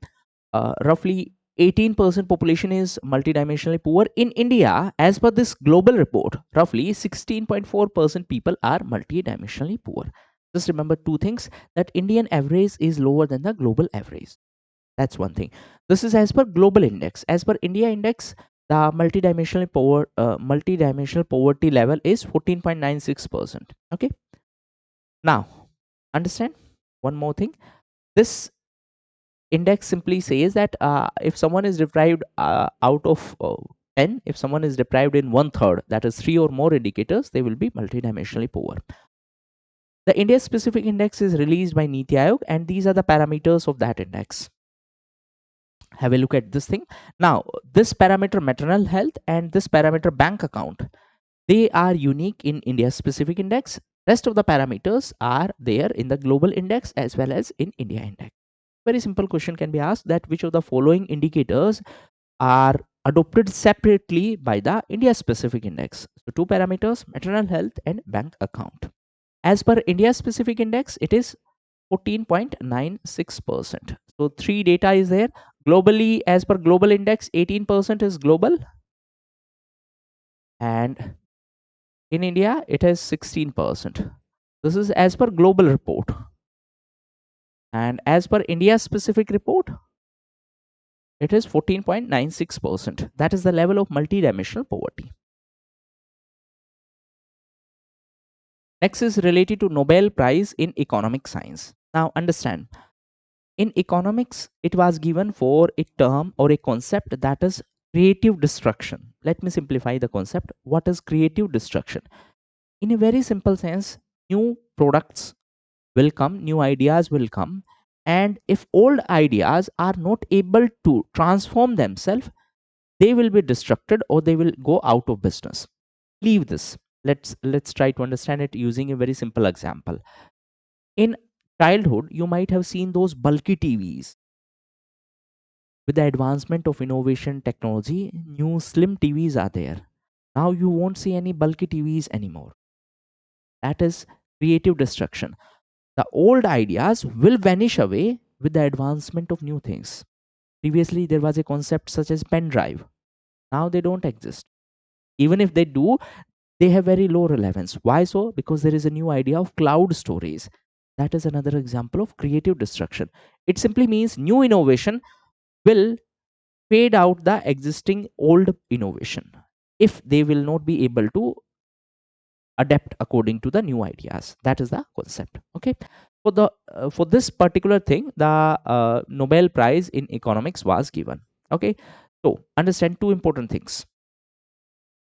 18% population is multidimensionally poor in India. As per this global report, roughly 16.4% people are multidimensionally poor. Just remember two things, that Indian average is lower than the global average. That's one thing. This is as per global index. As per India index, the multidimensional poverty level is 14.96%. Okay. Now, understand one more thing. This index simply says that if someone is deprived out of 10, if someone is deprived in one third, that is three or more indicators, they will be multidimensionally poor. The India specific index is released by Niti Aayog, and these are the parameters of that index. Have a look at this thing. Now, this parameter maternal health and this parameter bank account, they are unique in India specific index. Rest of the parameters are there in the global index as well as in India index. Very simple question can be asked, that which of the following indicators are adopted separately by the India specific index. So two parameters, maternal health and bank account. As per India specific index, it is 14.96%. So three data is there. Globally, as per global index, 18% is global, and in India, it is 16%. This is as per global report. And as per India specific report, it is 14.96%. That is the level of multidimensional poverty. Next is related to Nobel Prize in Economic Science. Now understand, in economics, it was given for a term or a concept that is creative destruction. Let me simplify the concept. What is creative destruction? In a very simple sense, new products will come, new ideas will come, and if old ideas are not able to transform themselves, they will be destructed or they will go out of business. Leave this. Let's try to understand it using a very simple example. In childhood, you might have seen those bulky TVs. With the advancement of innovation technology, new slim TVs are there. Now you won't see any bulky TVs anymore. That is creative destruction. The old ideas will vanish away with the advancement of new things. Previously, there was a concept such as pen drive. Now they don't exist. Even if they do, they have very low relevance. Why so? Because there is a new idea of cloud storage. That is another example of creative destruction. It simply means new innovation will fade out the existing old innovation if they will not be able to adapt according to the new ideas. That is the concept. Okay, for this particular thing, the Nobel Prize in economics was given. Okay, so understand two important things.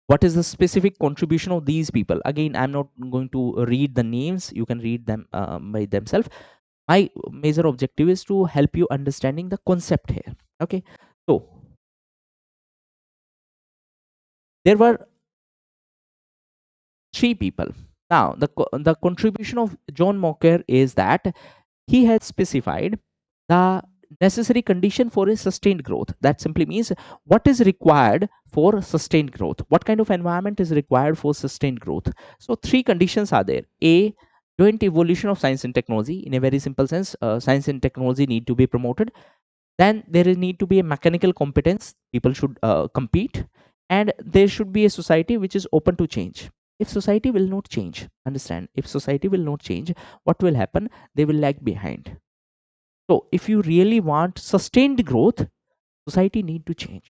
What is the specific contribution of these people? Again, I'm not going to read the names, you can read them by themselves. My major objective is to help you understanding the concept here. Okay, so there were three people. Now, the contribution of John Mocker is that he has specified the necessary condition for a sustained growth. That simply means what is required for sustained growth. What kind of environment is required for sustained growth? So, three conditions are there. A, joint evolution of science and technology. In a very simple sense, science and technology need to be promoted. Then there is need to be a mechanical competence. People should compete, and there should be a society which is open to change. If society will not change, understand, if society will not change, what will happen? They will lag behind. So if you really want sustained growth, society need to change.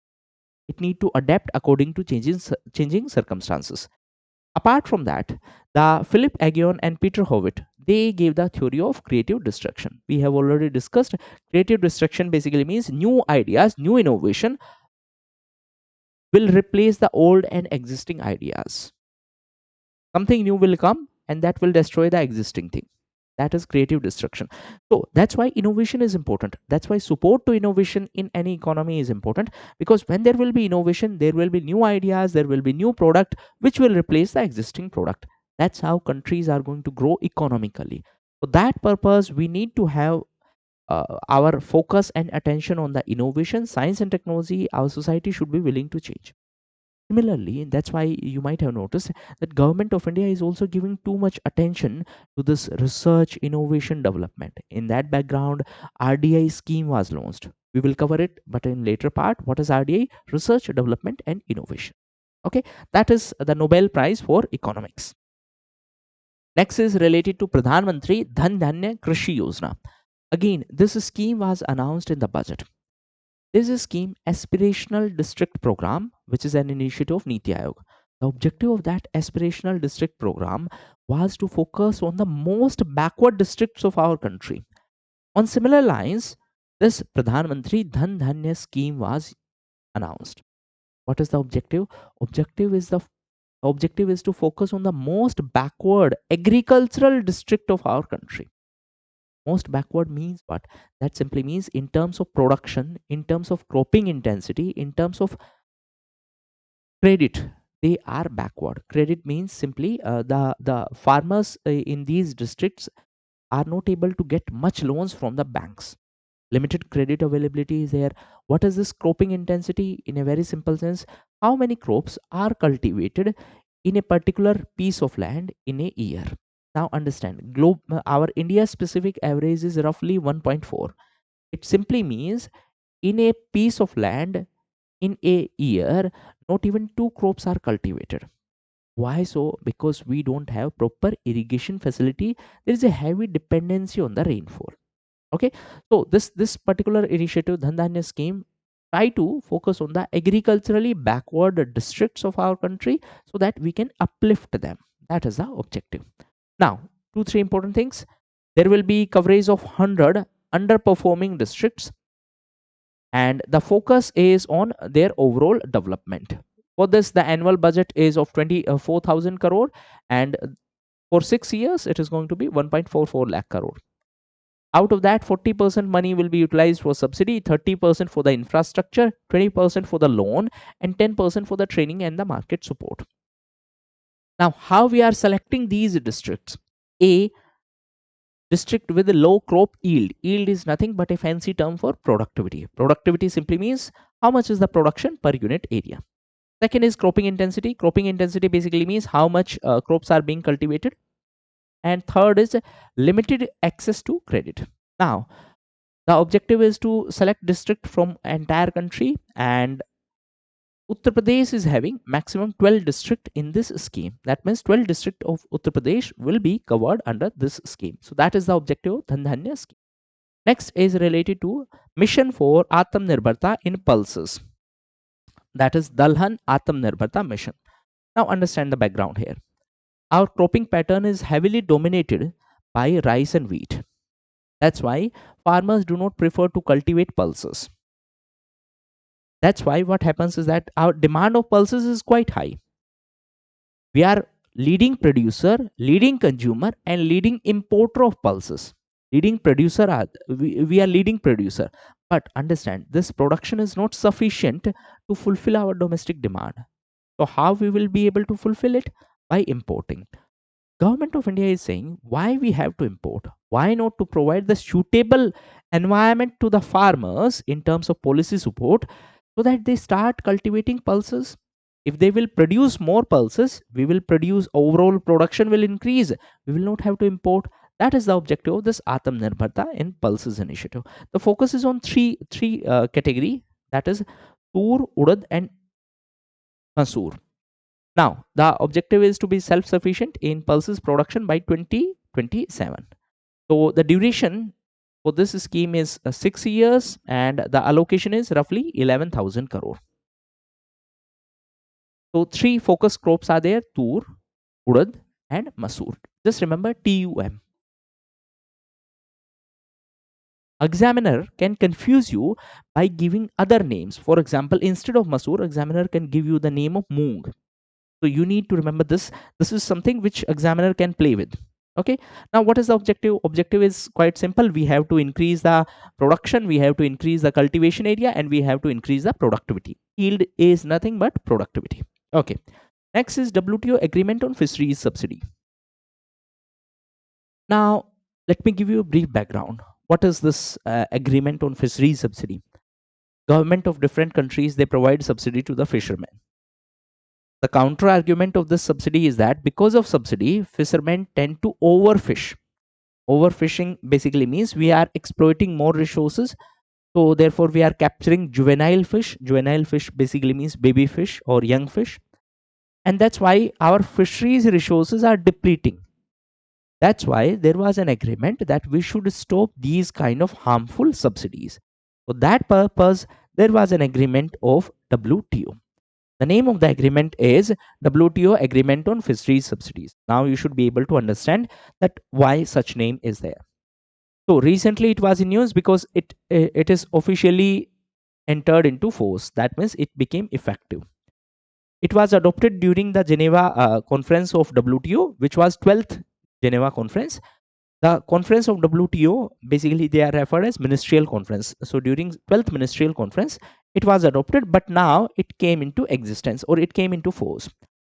It need to adapt according to changing circumstances. Apart from that, the Philip Aghion and Peter Howitt, they gave the theory of creative destruction. We have already discussed creative destruction basically means new ideas, new innovation will replace the old and existing ideas. Something new will come and that will destroy the existing thing. That is creative destruction. So that's why innovation is important. That's why support to innovation in any economy is important, because when there will be innovation, there will be new ideas, there will be new product which will replace the existing product. That's how countries are going to grow economically. For that purpose, we need to have our focus and attention on the innovation, science and technology. Our society should be willing to change. Similarly, that's why you might have noticed that government of India is also giving too much attention to this research, innovation, development. In that background, RDI scheme was launched. We will cover it, but in later part, what is RDI? Research, development, and innovation. Okay, that is the Nobel Prize for economics. Next is related to Pradhan Mantri Dhan Dhanya Krishi Yojana. Again, this scheme was announced in the budget. There is a scheme, Aspirational District Program, which is an initiative of Niti Aayog. The objective of that Aspirational District Program was to focus on the most backward districts of our country. On similar lines, this Pradhan Mantri Dhan Dhanya scheme was announced. What is the objective? Objective is the objective is to focus on the most backward agricultural district of our country. Most backward means what? That simply means in terms of production, in terms of cropping intensity, in terms of credit, they are backward. Credit means simply the farmers in these districts are not able to get much loans from the banks. Limited credit availability is there. What is this cropping intensity? In a very simple sense, how many crops are cultivated in a particular piece of land in a year. Now understand, our India specific average is roughly 1.4. It simply means in a piece of land in a year, not even two crops are cultivated. Why so? Because we don't have proper irrigation facility. There is a heavy dependency on the rainfall. Okay, so this particular initiative Dhandanya scheme try to focus on the agriculturally backward districts of our country so that we can uplift them. That is the objective. Now, two three important things. There will be coverage of 100 underperforming districts, and the focus is on their overall development. For this, the annual budget is of 24,000 crore, and for 6 years it is going to be 1.44 lakh crore. Out of that, 40% money will be utilized for subsidy, 30% for the infrastructure, 20% for the loan, and 10% for the training and the market support. Now, how we are selecting these districts? A district with a low crop yield. Yield is nothing but a fancy term for productivity. Productivity simply means how much is the production per unit area. Second is cropping intensity. Cropping intensity basically means how much crops are being cultivated. And third is limited access to credit. Now, the objective is to select district from entire country, and Uttar Pradesh is having maximum 12 district in this scheme. That means 12 district of Uttar Pradesh will be covered under this scheme. So that is the objective of Dhandanya scheme. Next is related to mission for Atmanirbharta in pulses. That is Dalhan Atmanirbharta mission. Now understand the background here. Our cropping pattern is heavily dominated by rice and wheat. That's why farmers do not prefer to cultivate pulses. That's why what happens is that our demand of pulses is quite high. We are leading producer, leading consumer, and leading importer of pulses. Leading producer are we are leading producer. But understand, this production is not sufficient to fulfill our domestic demand. So how we will be able to fulfill it? By importing. Government of India is saying why we have to import. Why not to provide the suitable environment to the farmers in terms of policy support so that they start cultivating pulses. If they will produce more pulses, we will produce, overall production will increase. We will not have to import. That is the objective of this Atmanirbharta in Pulses initiative. The focus is on three category, that is Tur, Urad, and Masoor. Now, the objective is to be self-sufficient in pulses production by 2027. So the duration for this scheme is 6 years, and the allocation is roughly 11,000 crore. So three focus crops are there: Tur, Urad, and Masoor. Just remember TUM. Examiner can confuse you by giving other names. For example, instead of Masoor, examiner can give you the name of Moong. So you need to remember this. This is something which examiner can play with. Okay. Now, what is the objective? Objective is quite simple. We have to increase the production, we have to increase the cultivation area, and we have to increase the productivity. Yield is nothing but productivity. Okay. Next is WTO agreement on fisheries subsidy. Now, let me give you a brief background. What is this agreement on fisheries subsidy? Government of different countries, they provide subsidy to the fishermen. The counter argument of this subsidy is that because of subsidy, fishermen tend to overfish. Overfishing basically means we are exploiting more resources. So therefore, we are capturing juvenile fish. Juvenile fish basically means baby fish or young fish. And that's why our fisheries resources are depleting. That's why there was an agreement that we should stop these kind of harmful subsidies. For that purpose, there was an agreement of WTO. The name of the agreement is WTO Agreement on Fisheries Subsidies. Now you should be able to understand that why such name is there. So recently it was in news because it is officially entered into force. That means it became effective. It was adopted during the Geneva conference of WTO, which was 12th Geneva conference. The conference of WTO, basically they are referred as ministerial conference. So during 12th ministerial conference, it was adopted, but now it came into existence or it came into force.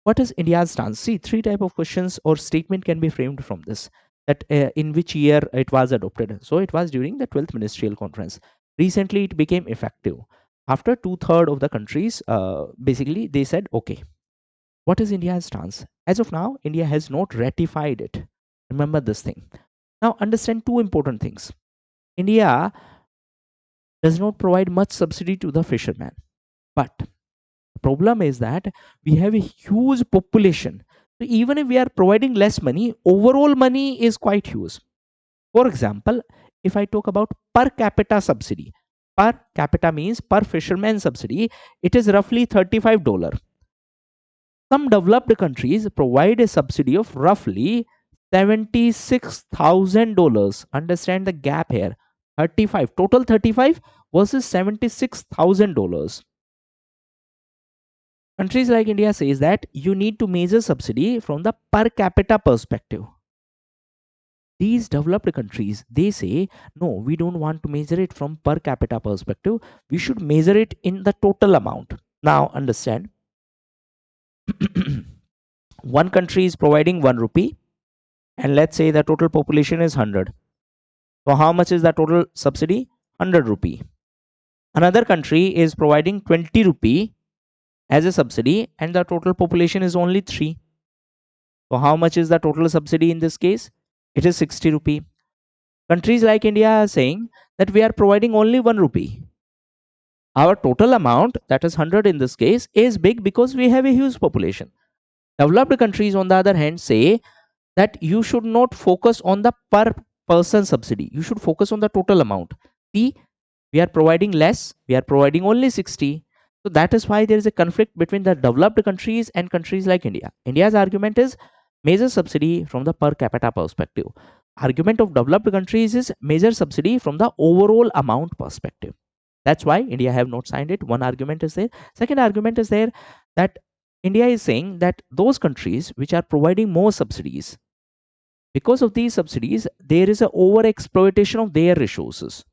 What is India's stance? See, three type of questions or statement can be framed from this. That in which year it was adopted. So it was during the 12th ministerial conference. Recently, it became effective. After two-thirds of the countries, basically they said, okay, what is India's stance? As of now, India has not ratified it. Remember this thing. Now, understand two important things. India does not provide much subsidy to the fishermen, but the problem is that we have a huge population. So even if we are providing less money, overall money is quite huge. For example, if I talk about per capita subsidy, per capita means per fisherman subsidy, it is roughly $35. Some developed countries provide a subsidy of roughly $76,000. Understand the gap here. 35, total 35 versus $76,000. Countries like India says that you need to measure subsidy from the per capita perspective. These developed countries, they say, no, we don't want to measure it from per capita perspective. We should measure it in the total amount. Now understand, one country is providing 1 rupee and let's say the total population is 100. So how much is the total subsidy? 100 rupee. Another country is providing 20 rupee as a subsidy and the total population is only 3. So how much is the total subsidy in this case? It is 60 rupee. Countries like India are saying that we are providing only 1 rupee. Our total amount, that is 100 in this case, is big because we have a huge population. Developed countries, on the other hand, say that you should not focus on the per person subsidy. You should focus on the total amount. See, we are providing less, we are providing only 60. So that is why there is a conflict between the developed countries and countries like India. India's argument is measure subsidy from the per capita perspective. Argument of developed countries is measure subsidy from the overall amount perspective. That's why India have not signed it. One argument is there. Second argument is there that India is saying that those countries which are providing more subsidies, because of these subsidies, there is an over exploitation of their resources.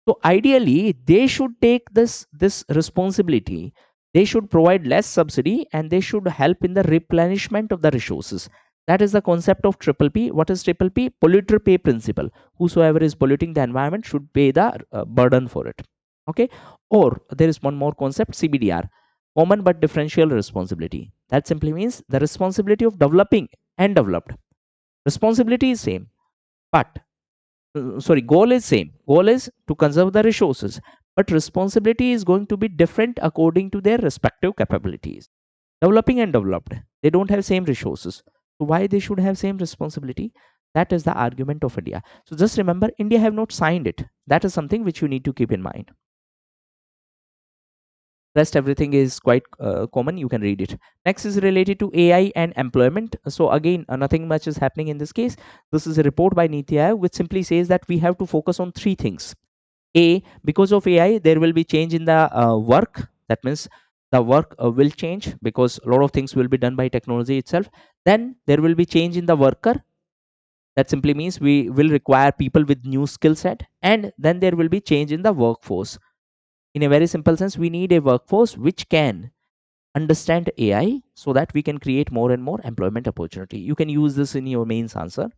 So ideally, they should take this responsibility. They should provide less subsidy and they should help in the replenishment of the resources. That is the concept of triple P. What is triple P? Polluter pay principle. Whosoever is polluting the environment should pay the burden for it. Okay. Or there is one more concept, CBDR, common but differential responsibility. That simply means the responsibility of developing and developed. Responsibility is same, but goal is same. Goal is to conserve the resources, but responsibility is going to be different according to their respective capabilities. Developing and developed, they don't have same resources, so why they should have same responsibility? That is the argument of India. So just remember, India have not signed it. That is something which you need to keep in mind. Rest everything is quite common, you can read it. Next is related to AI and employment. So again, nothing much is happening in this case. This is a report by Niti Aayog which simply says that we have to focus on three things. A, because of AI there will be change in the work. That means the work will change because a lot of things will be done by technology itself. Then there will be change in the worker. That simply means we will require people with new skill set, and then there will be change in the workforce. In a very simple sense, we need a workforce which can understand AI so that we can create more and more employment opportunity. You can use this in your mains answer.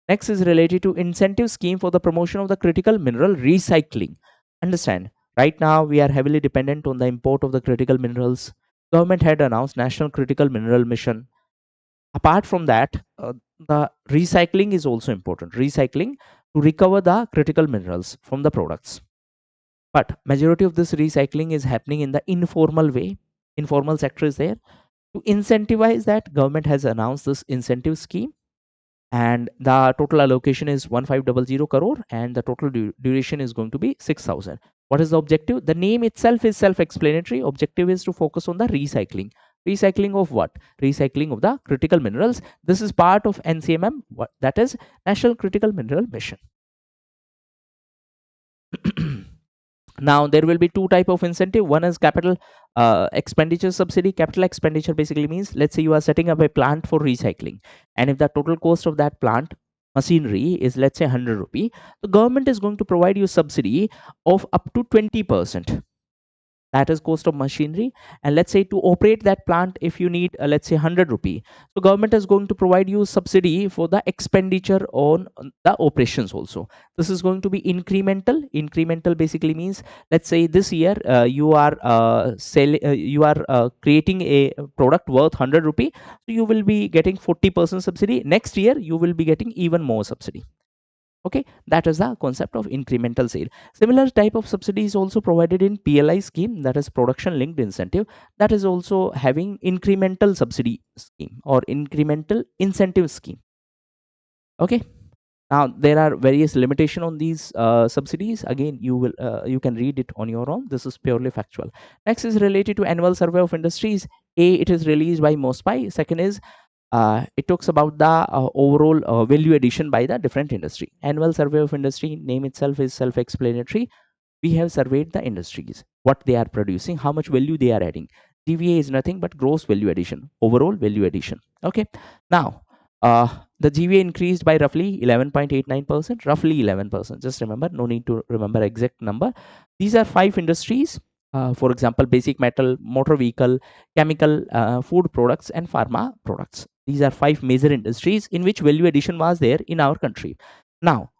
Next is related to incentive scheme for the promotion of the critical mineral recycling. Understand, right now we are heavily dependent on the import of the critical minerals. Government had announced National Critical Mineral Mission. Apart from that, the recycling is also important. Recycling to recover the critical minerals from the products. But majority of this recycling is happening in the informal way. Informal sector is there. To incentivize that, government has announced this incentive scheme, and the total allocation is 1500 crore and the total duration is going to be 6000. What is the objective? The name itself is self-explanatory. Objective is to focus on the recycling. Recycling of what? Recycling of the critical minerals. This is part of NCMM, that is National Critical Mineral Mission. Now there will be two type of incentive. One is capital expenditure subsidy. Capital expenditure basically means, let's say you are setting up a plant for recycling, and if the total cost of that plant machinery is, let's say, 100 rupee, the government is going to provide you subsidy of up to 20%. That is cost of machinery. And let's say to operate that plant, if you need, let's say, 100 rupee, so government is going to provide you subsidy for the expenditure on the operations also. This is going to be incremental. Incremental basically means, let's say this year you are creating a product worth 100 rupee, so you will be getting 40% subsidy. Next year you will be getting even more subsidy. Okay, that is the concept of incremental sale. Similar type of subsidy is also provided in PLI scheme, that is production linked incentive, that is also having incremental subsidy scheme or incremental incentive scheme. Okay, now there are various limitation on these subsidies. Again, you can read it on your own. This is purely factual. Next is related to annual survey of industries. It is released by MOSPI. Second is it talks about the overall value addition by the different industry. Annual survey of industry, name itself is self-explanatory. We have surveyed the industries, what they are producing, how much value they are adding. GVA is nothing but gross value addition, overall value addition. Okay, now the GVA increased by roughly 11.89%, roughly 11%. Just remember, no need to remember exact number. These are 5 industries. For example, basic metal, motor vehicle, chemical, food products, and pharma products. These are 5 major industries in which value addition was there in our country. Now,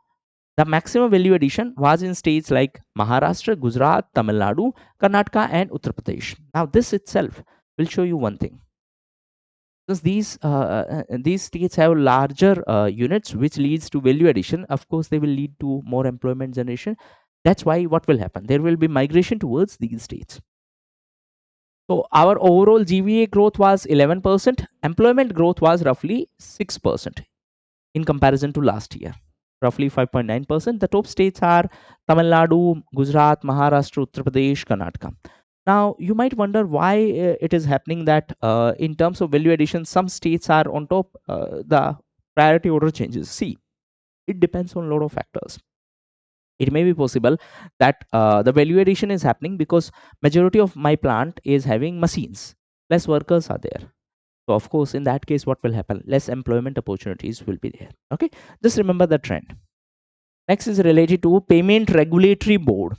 the maximum value addition was in states like Maharashtra, Gujarat, Tamil Nadu, Karnataka, and Uttar Pradesh. Now, this itself will show you one thing. Because these states have larger units, which leads to value addition. Of course, they will lead to more employment generation. That's why what will happen? There will be migration towards these states. So our overall GVA growth was 11%. Employment growth was roughly 6% in comparison to last year, roughly 5.9%. The top states are Tamil Nadu, Gujarat, Maharashtra, Uttar Pradesh, Karnataka. Now, you might wonder why it is happening that in terms of value addition, some states are on top, the priority order changes. See, it depends on a lot of factors. It may be possible that the value addition is happening because majority of my plant is having machines, less workers are there. So of course, in that case, what will happen? Less employment opportunities will be there. Okay, just remember the trend. Next is related to Payment Regulatory Board.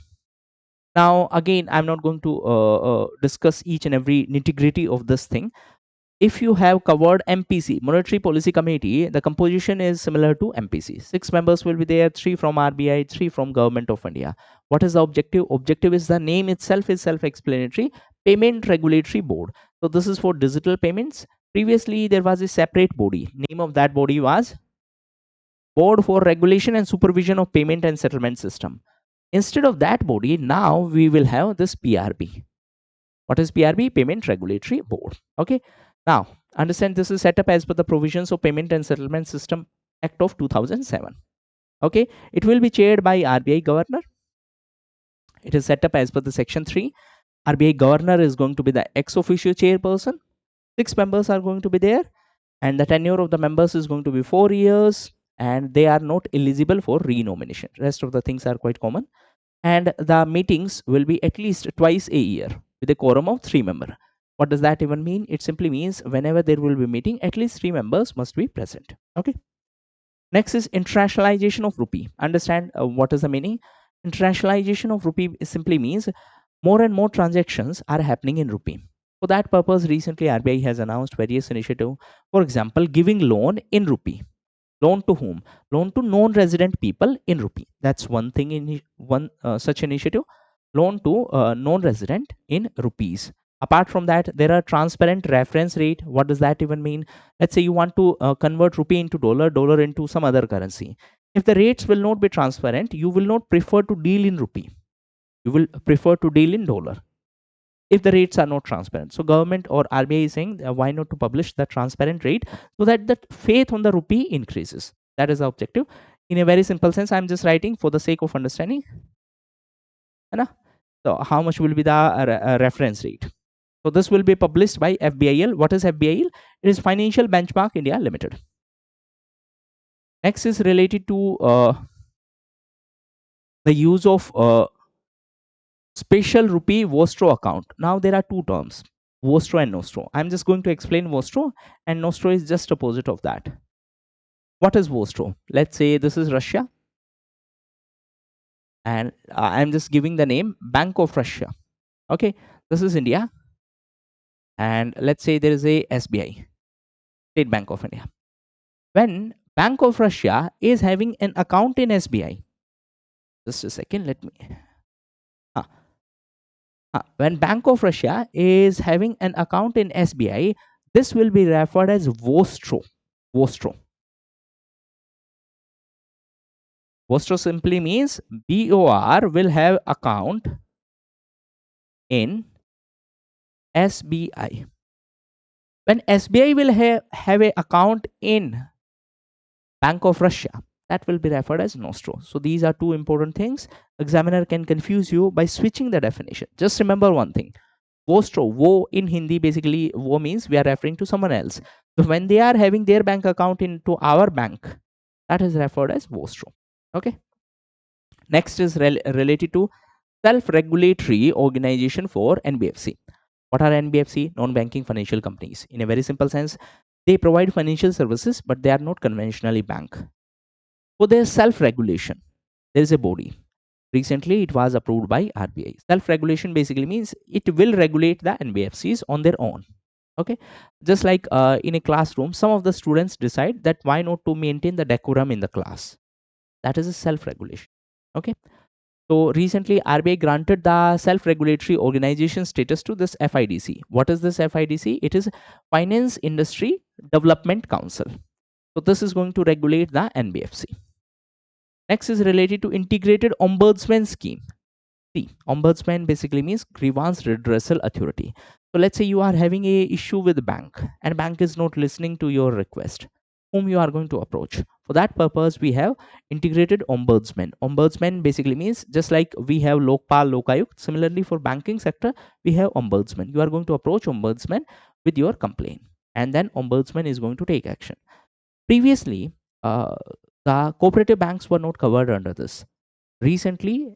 Now, again, I'm not going to discuss each and every nitty-gritty of this thing. If you have covered MPC, Monetary Policy Committee, the composition is similar to MPC. 6 members will be there, 3 from RBI, 3 from Government of India. What is the objective? Objective is, the name itself is self-explanatory, Payment Regulatory Board. So this is for digital payments. Previously, there was a separate body. Name of that body was Board for Regulation and Supervision of Payment and Settlement System. Instead of that body, now we will have this PRB. What is PRB? Payment Regulatory Board. Okay. Now, understand this is set up as per the provisions of Payment and Settlement System Act of 2007. Okay. It will be chaired by RBI Governor. It is set up as per the Section 3. RBI Governor is going to be the ex officio chairperson. 6 members are going to be there, and the tenure of the members is going to be 4 years, and they are not eligible for renomination. Rest of the things are quite common. And the meetings will be at least twice a year with a quorum of 3 members. What does that even mean? It simply means whenever there will be meeting, at least 3 members must be present. Okay. Next is internationalization of rupee. Understand what is the meaning? Internationalization of rupee simply means more and more transactions are happening in rupee. For that purpose, recently RBI has announced various initiatives. For example, giving loan in rupee. Loan to whom? Loan to non-resident people in rupee. That's one thing in such initiative. Loan to non-resident in rupees. Apart from that, there are transparent reference rate. What does that even mean? Let's say you want to convert rupee into dollar, dollar into some other currency. If the rates will not be transparent, you will not prefer to deal in rupee. You will prefer to deal in dollar if the rates are not transparent. So government or RBI is saying why not to publish the transparent rate so that the faith on the rupee increases. That is the objective. In a very simple sense, I'm just writing for the sake of understanding. So how much will be the reference rate? So this will be published by FBIL. What is FBIL? It is Financial Benchmark India Limited. Next is related to the use of special rupee Vostro account. Now there are two terms, Vostro and Nostro. I'm just going to explain Vostro, and Nostro is just opposite of that. What is Vostro? Let's say this is Russia, and I'm just giving the name Bank of Russia. Okay, this is India, and let's say there is a SBI, State Bank of India. When Bank of Russia is having an account in SBI, just a second, let me. When Bank of Russia is having an account in SBI, this will be referred as Vostro. Vostro. Vostro simply means BOR will have account in SBI. When SBI will have a account in Bank of Russia, that will be referred as Nostro. So these are two important things. Examiner can confuse you by switching the definition. Just remember one thing. Vostro, wo in Hindi, basically wo means we are referring to someone else. So when they are having their bank account into our bank, that is referred as Vostro. Okay. Next is related to self-regulatory organization for NBFC. What are NBFC? Non-banking financial companies. In a very simple sense, they provide financial services, but they are not conventionally bank. For their self-regulation, there is a body. Recently, it was approved by RBI. Self-regulation basically means it will regulate the NBFCs on their own. Okay, just like in a classroom, some of the students decide that why not to maintain the decorum in the class. That is a self-regulation. Okay, so recently RBI granted the self-regulatory organization status to this FIDC. What is this FIDC? It is Finance Industry Development Council. So this is going to regulate the NBFC. Next is related to Integrated Ombudsman Scheme. See, ombudsman basically means grievance redressal authority. So let's say you are having a issue with the bank and bank is not listening to your request. Whom you are going to approach? For that purpose, we have integrated ombudsman. Ombudsman basically means just like we have Lokpal, Lokayukt. Similarly, for banking sector, we have ombudsman. You are going to approach ombudsman with your complaint, and then ombudsman is going to take action. Previously, the cooperative banks were not covered under this. Recently,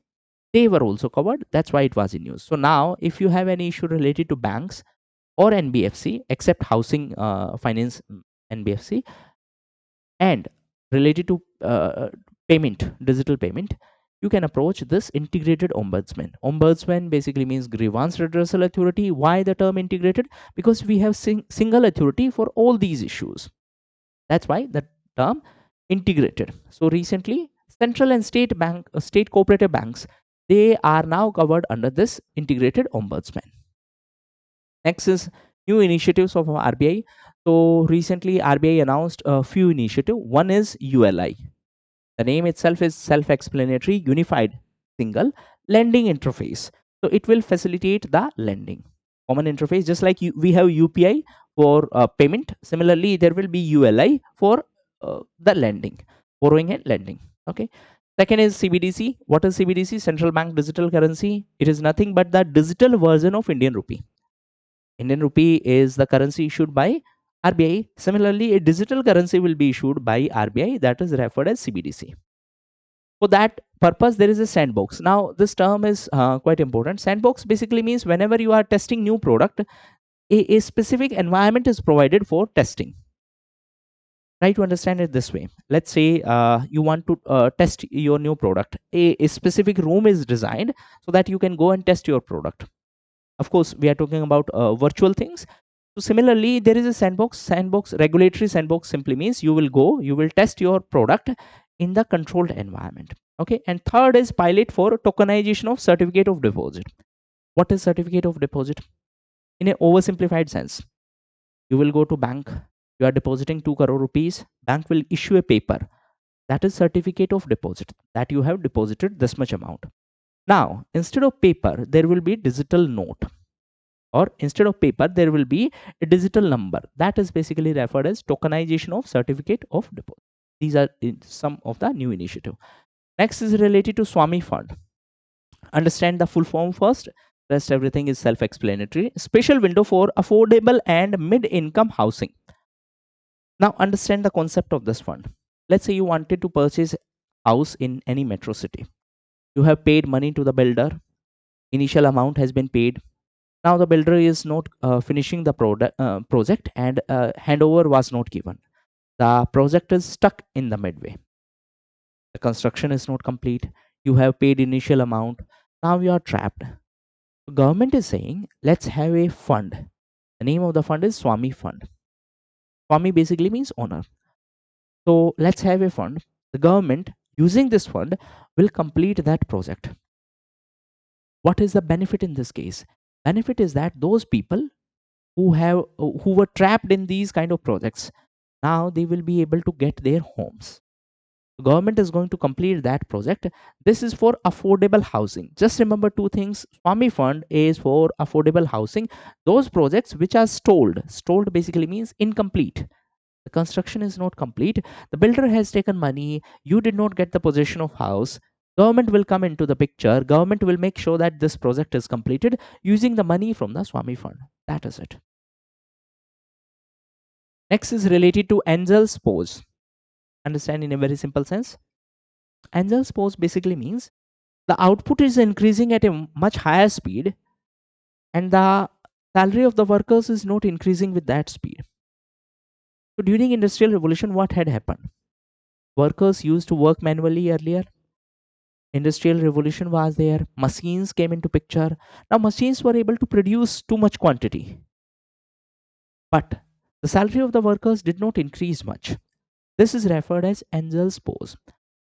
they were also covered. That's why it was in news. So now, if you have any issue related to banks or NBFC, except housing finance NBFC, and related to payment, digital payment, you can approach this integrated ombudsman. Ombudsman basically means grievance redressal authority. Why the term integrated? Because we have single authority for all these issues. That's why the term integrated. So recently, central and state cooperative banks, they are now covered under this integrated ombudsman. Next is new initiatives of RBI. So recently RBI announced a few initiatives. One is ULI. The name itself is self-explanatory, unified single lending interface. So it will facilitate the lending. Common interface, just like we have UPI for payment. Similarly, there will be ULI for the lending, borrowing and lending. Okay. Second is CBDC. What is CBDC? Central Bank Digital Currency. It is nothing but the digital version of Indian rupee. Indian rupee is the currency issued by RBI. Similarly, a digital currency will be issued by RBI, that is referred as CBDC. For that purpose, there is a sandbox. Now, this term is quite important. Sandbox basically means whenever you are testing new product, a specific environment is provided for testing. Try to understand it this way. Let's say you want to test your new product. A specific room is designed so that you can go and test your product. Of course, we are talking about virtual things. So similarly, there is a sandbox. Regulatory sandbox simply means you will test your product in the controlled environment. Okay. And third is pilot for tokenization of certificate of deposit. What is certificate of deposit? In an oversimplified sense, you will go to bank, you are depositing 2 crore rupees, bank will issue a paper, that is certificate of deposit, that you have deposited this much amount. Now, instead of paper, there will be digital note, or instead of paper, there will be a digital number. That is basically referred as tokenization of certificate of deposit. These are some of the new initiative. Next is related to Swami Fund. Understand the full form first. Rest everything is self-explanatory. Special window for affordable and mid-income housing. Now understand the concept of this fund. Let's say you wanted to purchase house in any metro city. You have paid money to the builder. Initial amount has been paid. Now the builder is not finishing the project, and handover was not given. The project is stuck in the midway. The construction is not complete. You have paid initial amount. Now you are trapped. The government is saying, let's have a fund. The name of the fund is Swami Fund. Swami basically means owner. So let's have a fund. The government, using this fund, will complete that project. What is the benefit in this case? Benefit is that those people who were trapped in these kind of projects, now they will be able to get their homes. The government is going to complete that project. This is for affordable housing. Just remember two things. Swami Fund is for affordable housing. Those projects which are stalled basically means incomplete. The construction is not complete. The builder has taken money. You did not get the possession of house. Government will come into the picture. Government will make sure that this project is completed using the money from the Swami Fund. That is it. Next is related to Angel's pose. Understand in a very simple sense. Angel's pose basically means the output is increasing at a much higher speed, and the salary of the workers is not increasing with that speed. So during industrial revolution, what had happened? Workers used to work manually earlier. Industrial revolution was there. Machines came into picture. Now machines were able to produce too much quantity, but the salary of the workers did not increase much. This is referred as Angel's pose.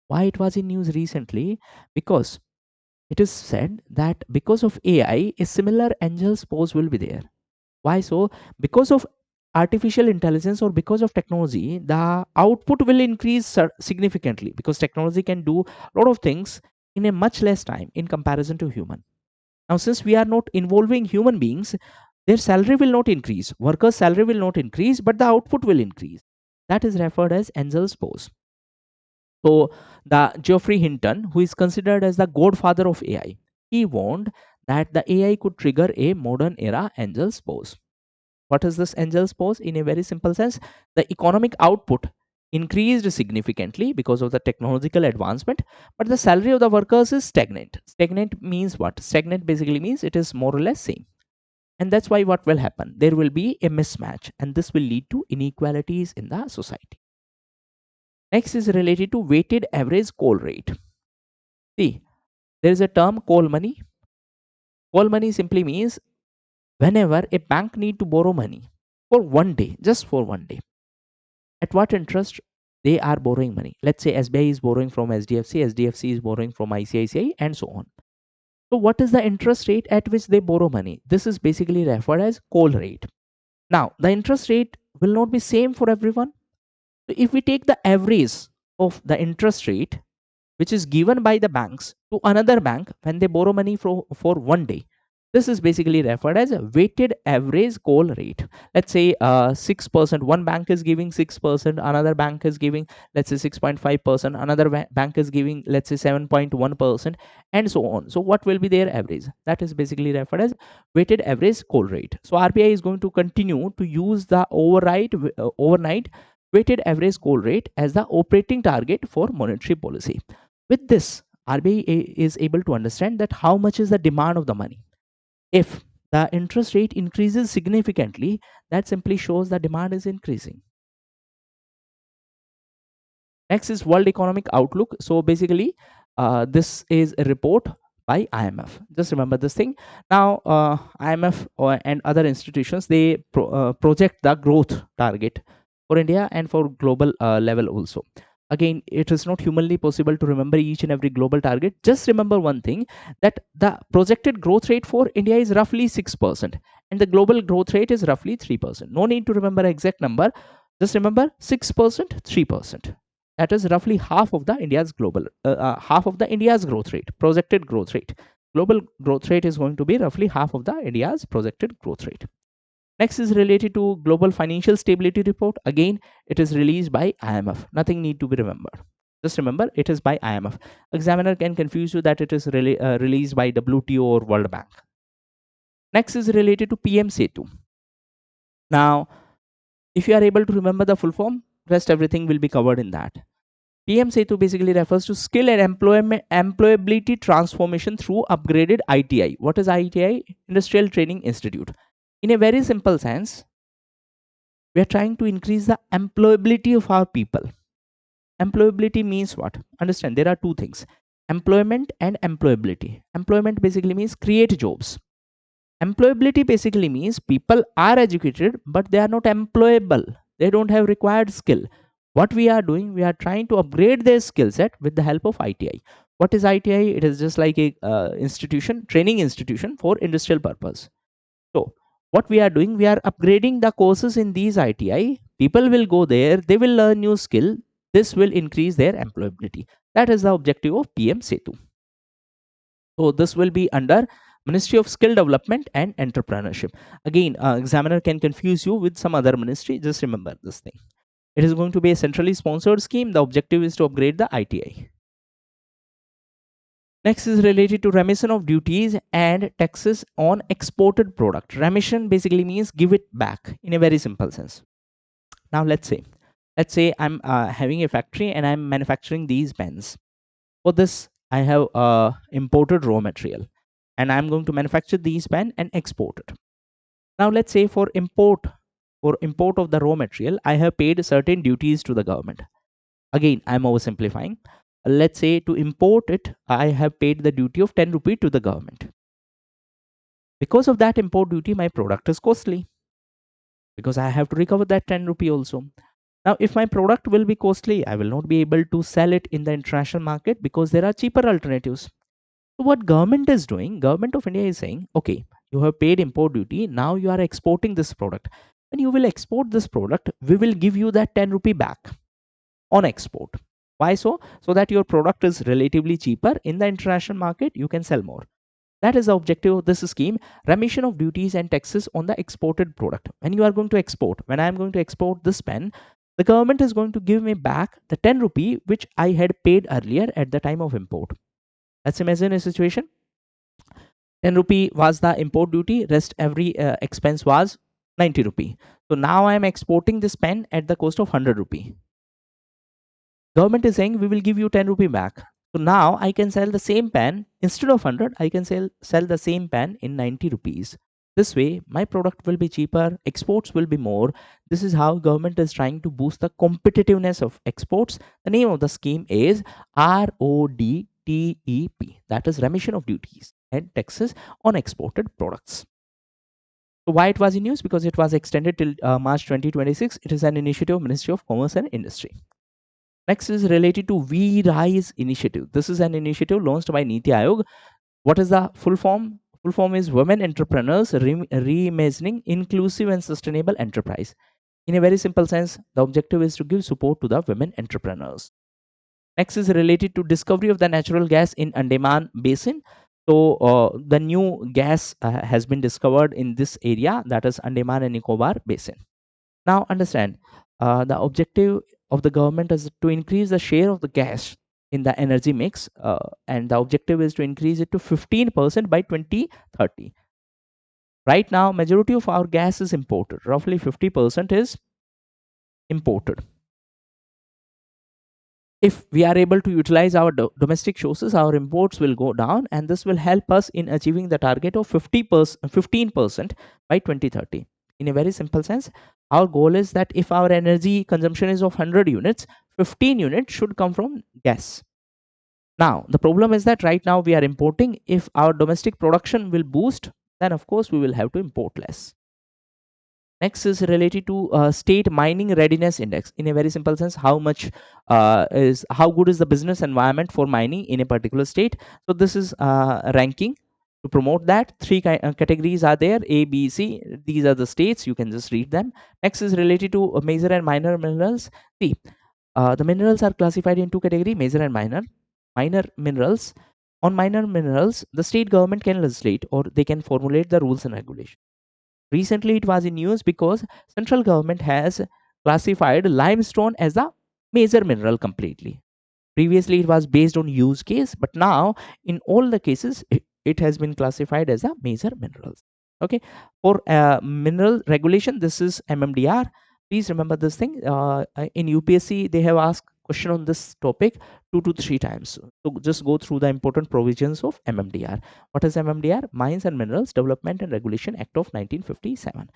Why it was in news recently? Because it is said that because of AI, a similar Angel's pose will be there. Why so? Because of artificial intelligence or because of technology, the output will increase significantly, because technology can do a lot of things in a much less time in comparison to human. Now, since we are not involving human beings, their salary will not increase. Workers' salary will not increase, but the output will increase. That is referred as Angel's pose. So, the Geoffrey Hinton, who is considered as the godfather of AI, he warned that the AI could trigger a modern era Angel's pose. What is this Angel's pose? In a very simple sense, the economic output increased significantly because of the technological advancement, but the salary of the workers is stagnant. Stagnant means what? Stagnant basically means it is more or less same. And that's why what will happen? There will be a mismatch, and this will lead to inequalities in the society. Next is related to weighted average call rate. See, there is a term call money. Call money simply means whenever a bank need to borrow money for one day, just for one day, at what interest they are borrowing money. Let's say SBI is borrowing from SDFC, SDFC is borrowing from ICICI, and so on. So what is the interest rate at which they borrow money? This is basically referred as call rate. Now, the interest rate will not be same for everyone. So if we take the average of the interest rate which is given by the banks to another bank when they borrow money for one day, this is basically referred as a weighted average call rate. Let's say 6%. One bank is giving 6%, another bank is giving, let's say, 6.5%, another bank is giving, let's say, 7.1%, and so on. So what will be their average? That is basically referred as weighted average call rate. So RBI is going to continue to use the overnight weighted average call rate as the operating target for monetary policy. With this, RBI is able to understand that how much is the demand of the money. If the interest rate increases significantly, that simply shows the demand is increasing. Next is World Economic Outlook. So basically, this is a report by IMF. Just remember this thing. Now, IMF and other institutions, they project the growth target for India and for global level also. Again, it is not humanly possible to remember each and every global target. Just remember one thing, that the projected growth rate for India is roughly 6%, and the global growth rate is roughly 3%. No need to remember exact number. Just remember 6%, 3%. That is roughly half of the India's growth rate, projected growth rate. Global growth rate is going to be roughly half of the India's projected growth rate. Next is related to Global Financial Stability Report. Again, it is released by IMF. Nothing need to be remembered. Just remember, it is by IMF. Examiner can confuse you that it is released by WTO or World Bank. Next is related to PM Setu. Now, if you are able to remember the full form, rest everything will be covered in that. PM Setu basically refers to skill and employability transformation through upgraded ITI. What is ITI? Industrial Training Institute. In a very simple sense, we are trying to increase the employability of our people. Employability means what? Understand, there are two things: employment and employability. Employment basically means create jobs. Employability basically means people are educated but they are not employable. They don't have required skill. What we are doing, we are trying to upgrade their skill set with the help of ITI. What is ITI? It is just like a institution, training institution for industrial purpose. So what we are doing, we are upgrading the courses in these ITI. People will go there, they will learn new skill. This will increase their employability. That is the objective of PM Setu. So this will be under Ministry of Skill Development and Entrepreneurship. Again, examiner can confuse you with some other ministry. Just remember this thing. It is going to be a centrally sponsored scheme. The objective is to upgrade the ITI. Next is related to remission of duties and taxes on exported product. Remission basically means give it back in a very simple sense. Now let's say I'm having a factory and I'm manufacturing these pens. For this, I have imported raw material and I'm going to manufacture these pen and export it. Now let's say for import of the raw material, I have paid certain duties to the government. Again, I'm oversimplifying. Let's say to import it, I have paid the duty of 10 rupee to the government. Because of that import duty, my product is costly because I have to recover that 10 rupee also. Now, if my product will be costly, I will not be able to sell it in the international market because there are cheaper alternatives. So what government is doing, government of India is saying, okay, you have paid import duty, now you are exporting this product. When you will export this product, we will give you that 10 rupee back on export. Why so? So that your product is relatively cheaper in the international market, you can sell more. That is the objective of this scheme: remission of duties and taxes on the exported product. When you are going to export, when I am going to export this pen, the government is going to give me back the 10 rupee which I had paid earlier at the time of import. Let's imagine a situation: 10 rupee was the import duty, rest every expense was 90 rupee. So now I am exporting this pen at the cost of 100 rupee. Government is saying we will give you 10 rupee back. So now I can sell the same pen instead of 100. I can sell the same pen in 90 rupees. This way, my product will be cheaper, exports will be more. This is how government is trying to boost the competitiveness of exports. The name of the scheme is RODTEP, that is remission of duties and taxes on exported products. So why it was in news? Because it was extended till March 2026. It is an initiative of Ministry of Commerce and Industry. Next is related to We Rise initiative. This is an initiative launched by Niti Aayog. What is the full form? Full form is Women Entrepreneurs Reimagining Inclusive and Sustainable Enterprise. In a very simple sense, the objective is to give support to the women entrepreneurs. Next is related to discovery of the natural gas in Andaman Basin. So the new gas has been discovered in this area, that is Andaman and Nicobar Basin. Now understand, the objective of the government is to increase the share of the gas in the energy mix, and the objective is to increase it to 15% by 2030. Right now, majority of our gas is imported. Roughly 50% is imported. If we are able to utilize our domestic sources, our imports will go down, and this will help us in achieving the target of 15% by 2030. In a very simple sense, our goal is that if our energy consumption is of 100 units, 15 units should come from gas. Now, the problem is that right now we are importing. If our domestic production will boost, then of course we will have to import less. Next is related to state mining readiness index. In a very simple sense, how good is the business environment for mining in a particular state. So this is ranking to promote that. Three categories are there: A, B, C. These are the states. You can just read them. Next is related to major and minor minerals. See, the minerals are classified in two categories: major and minor. Minor minerals. On minor minerals, the state government can legislate or they can formulate the rules and regulations. Recently, it was in news because central government has classified limestone as a major mineral completely. Previously, it was based on use case, but now in all the cases, it has been classified as a major mineral. Okay, for mineral regulation, this is mmdr. Please remember this thing. In UPSC they have asked question on this topic 2 to 3 times, so just go through the important provisions of mmdr. What is mmdr? Mines and Minerals Development and Regulation Act of 1957.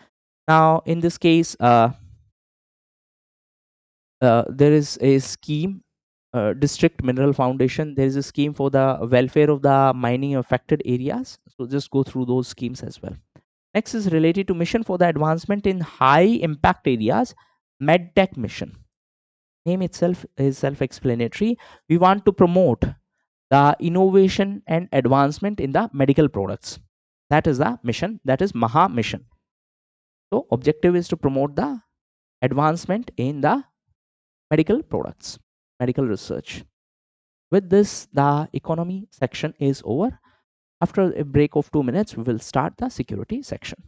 Now in this case, there is a scheme, district mineral foundation. There is a scheme for the welfare of the mining affected areas, so just go through those schemes as well. Next is related to mission for the advancement in high impact areas, medtech mission. Name itself is self explanatory. We want to promote the innovation and advancement in the medical products. That is the mission, that is maha mission. So objective is to promote the advancement in the medical products, medical research. With this, the economy section is over. After a break of 2 minutes, we will start the security section.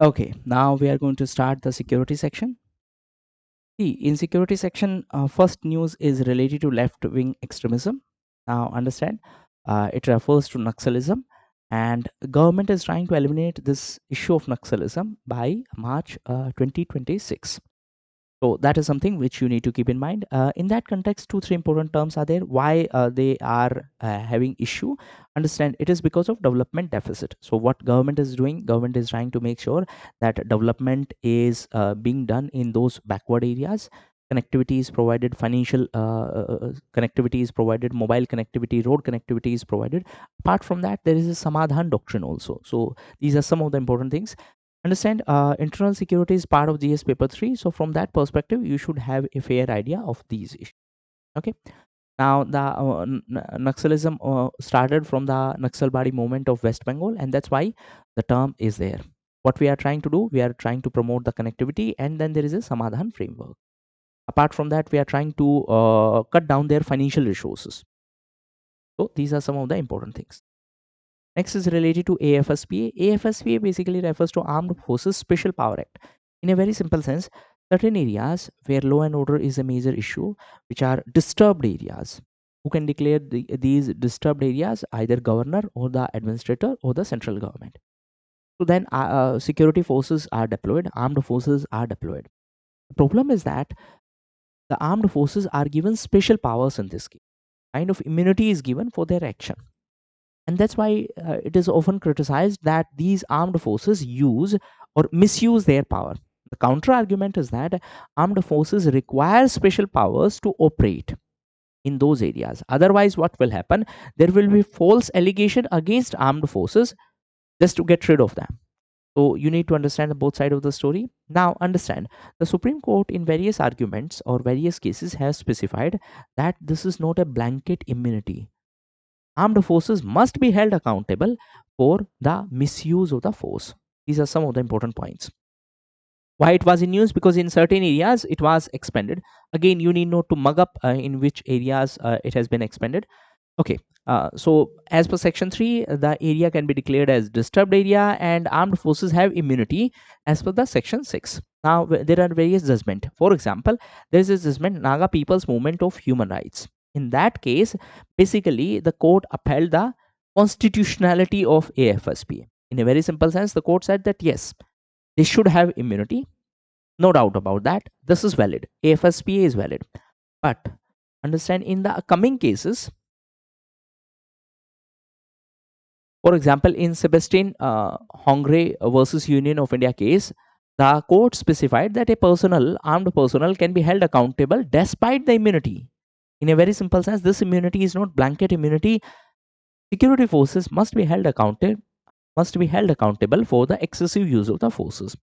Okay, now we are going to start the security section. See, in security section, first news is related to left-wing extremism. Now, understand, it refers to Naxalism, and government is trying to eliminate this issue of Naxalism by March 2026. So that is something which you need to keep in mind. In that context, 2 3 important terms are there. Why they are having issue? Understand, it is because of development deficit. So what government is doing? Government is trying to make sure that development is being done in those backward areas. Connectivity is provided, financial connectivity is provided, mobile connectivity, road connectivity is provided. Apart from that, there is a samadhan doctrine also. So these are some of the important things. Understand, internal security is part of GS paper 3, so from that perspective you should have a fair idea of these issues. Okay, now the Naxalism started from the Naxalbari movement of West Bengal, and that's why the term is there. What we are trying to do, we are trying to promote the connectivity, and then there is a samadhan framework. Apart from that, we are trying to cut down their financial resources. So these are some of the important things. Next is related to AFSPA. AFSPA basically refers to Armed Forces Special Power Act. In a very simple sense, certain areas where law and order is a major issue, which are disturbed areas. Who can declare these disturbed areas? Either governor or the administrator or the central government. So then security forces are deployed, armed forces are deployed. The problem is that the armed forces are given special powers in this case. Kind of immunity is given for their action, and that's why it is often criticized that these armed forces use or misuse their power. The counter argument is that armed forces require special powers to operate in those areas. Otherwise, what will happen? There will be false allegation against armed forces just to get rid of them. So you need to understand the both side of the story. Now understand, the Supreme Court in various arguments or various cases has specified that this is not a blanket immunity. Armed forces must be held accountable for the misuse of the force. These are some of the important points. Why it was in news? Because in certain areas it was expended. Again, you need not to mug up in which areas it has been expended. Okay. So as per section 3, the area can be declared as disturbed area and armed forces have immunity as per the section 6. Now there are various judgment. For example, there is a judgment Naga People's Movement of Human Rights. In that case, basically the court upheld the constitutionality of AFSP. In a very simple sense, the court said that yes, they should have immunity. No doubt about that. This is valid. AFSPA is valid. But understand, in the coming cases, for example, in Sebastian Hongre versus Union of India case, the court specified that a armed personnel can be held accountable despite the immunity. In a very simple sense, this immunity is not blanket immunity. Security forces must be held accountable for the excessive use of the forces.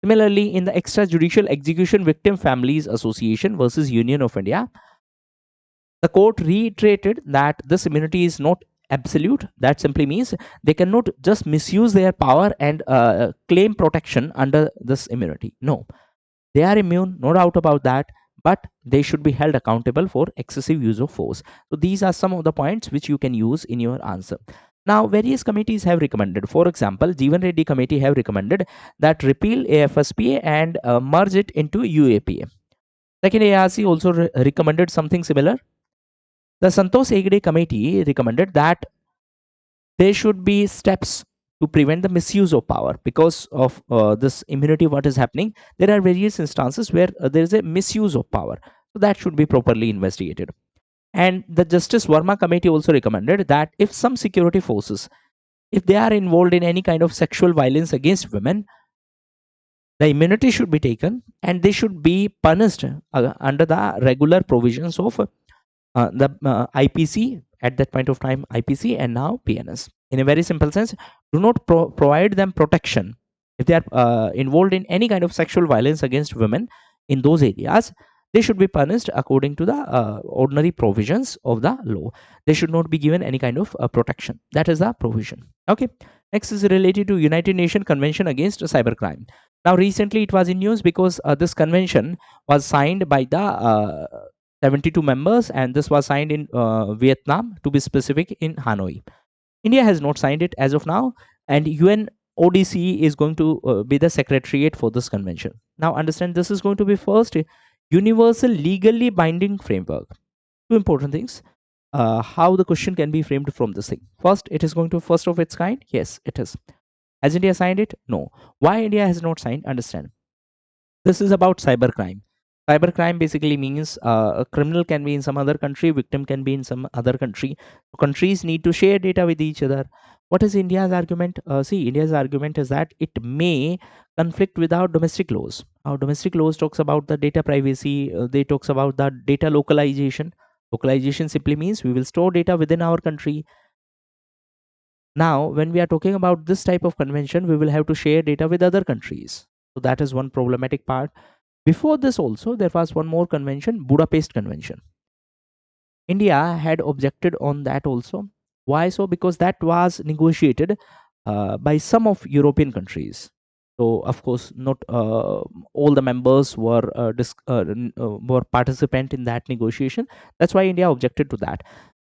Similarly, in the Extrajudicial Execution Victim Families Association versus Union of India, the court reiterated that this immunity is not absolute. That simply means they cannot just misuse their power and claim protection under this immunity. No, they are immune, no doubt about that, but they should be held accountable for excessive use of force. So these are some of the points which you can use in your answer. Now, various committees have recommended. For example, Jeevan Reddy committee have recommended that repeal AFSPA and merge it into UAPA. Second, ARC also recommended something similar. The Santosh Hegde committee recommended that there should be steps to prevent the misuse of power because of this immunity. What is happening? There are various instances where there is a misuse of power. So that should be properly investigated. And the Justice Verma committee also recommended that if some security forces, if they are involved in any kind of sexual violence against women, the immunity should be taken and they should be punished under the regular provisions of the IPC at that point of time, IPC and now PNS. In a very simple sense, do not provide them protection if they are involved in any kind of sexual violence against women in those areas. They should be punished according to the ordinary provisions of the law. They should not be given any kind of protection. That is the provision. Okay. Next is related to United Nations Convention Against Cybercrime. Now, recently it was in news because this convention was signed by the 72 members, and this was signed in Vietnam, to be specific, in Hanoi. India has not signed it as of now, and UNODC is going to be the secretariat for this convention. Now, understand, this is going to be first universal legally binding framework. Two important things. How the question can be framed from this thing. First, it is going to first of its kind. Yes, it is. Has India signed it? No. Why India has not signed? Understand. This is about cybercrime. Cybercrime basically means a criminal can be in some other country, victim can be in some other country. Countries need to share data with each other. What is India's argument? See, India's argument is that it may conflict with our domestic laws. Our domestic laws talks about the data privacy. They talks about the data localization. Localization simply means we will store data within our country. Now, when we are talking about this type of convention, we will have to share data with other countries. So that is one problematic part. Before this also, there was one more convention, Budapest Convention. India had objected on that also. Why so? Because that was negotiated by some of European countries. So of course, not all the members were participant in that negotiation. That's why India objected to that.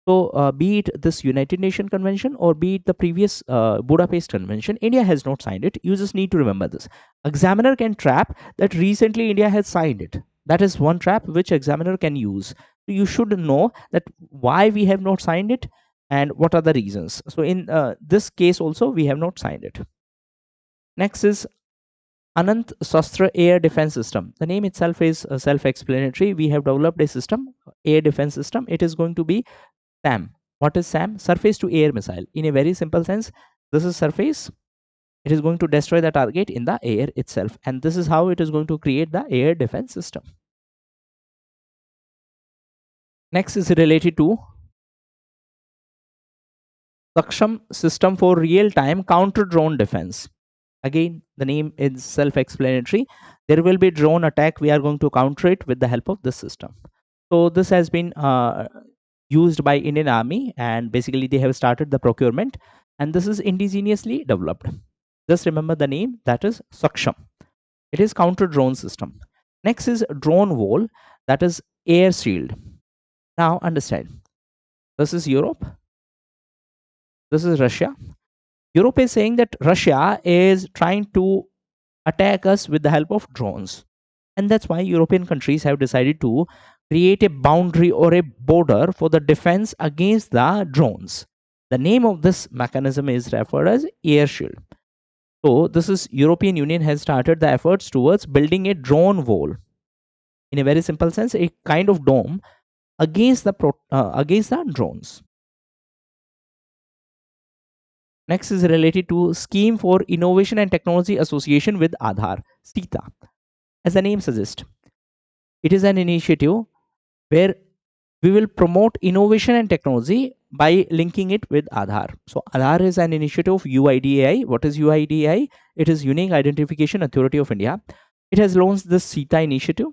So be it this United Nations Convention or be it the previous Budapest Convention, India has not signed it. You just need to remember this. Examiner can trap that recently India has signed it. That is one trap which examiner can use. So you should know that why we have not signed it and what are the reasons. So in this case also, we have not signed it. Next is Anant Shastra Air Defense System. The name itself is self-explanatory. We have developed a system, air defense system. It is going to be SAM. What is SAM? Surface to air missile. In a very simple sense, this is surface. It is going to destroy the target in the air itself. And this is how it is going to create the air defense system. Next is related to Saksham System for Real-Time Counter-Drone Defense. Again, the name is self-explanatory. There will be drone attack. We are going to counter it with the help of this system. So this has been used by Indian Army, and basically they have started the procurement, and this is indigenously developed. Just remember the name, that is Saksham. It is counter drone system. Next is drone wall, that is air shield. Now understand, This is Europe. This is Russia. Europe is saying that Russia is trying to attack us with the help of drones. And that's why European countries have decided to create a boundary or a border for the defense against the drones. The name of this mechanism is referred as air shield. So this is European Union has started the efforts towards building a drone wall. In a very simple sense, a kind of dome against the drones. Next is related to Scheme for Innovation and Technology Association with Aadhaar, SITA. As the name suggests, it is an initiative where we will promote innovation and technology by linking it with Aadhaar. So Aadhaar is an initiative of UIDAI. What is UIDAI? It is Unique Identification Authority of India. It has launched this SITA initiative.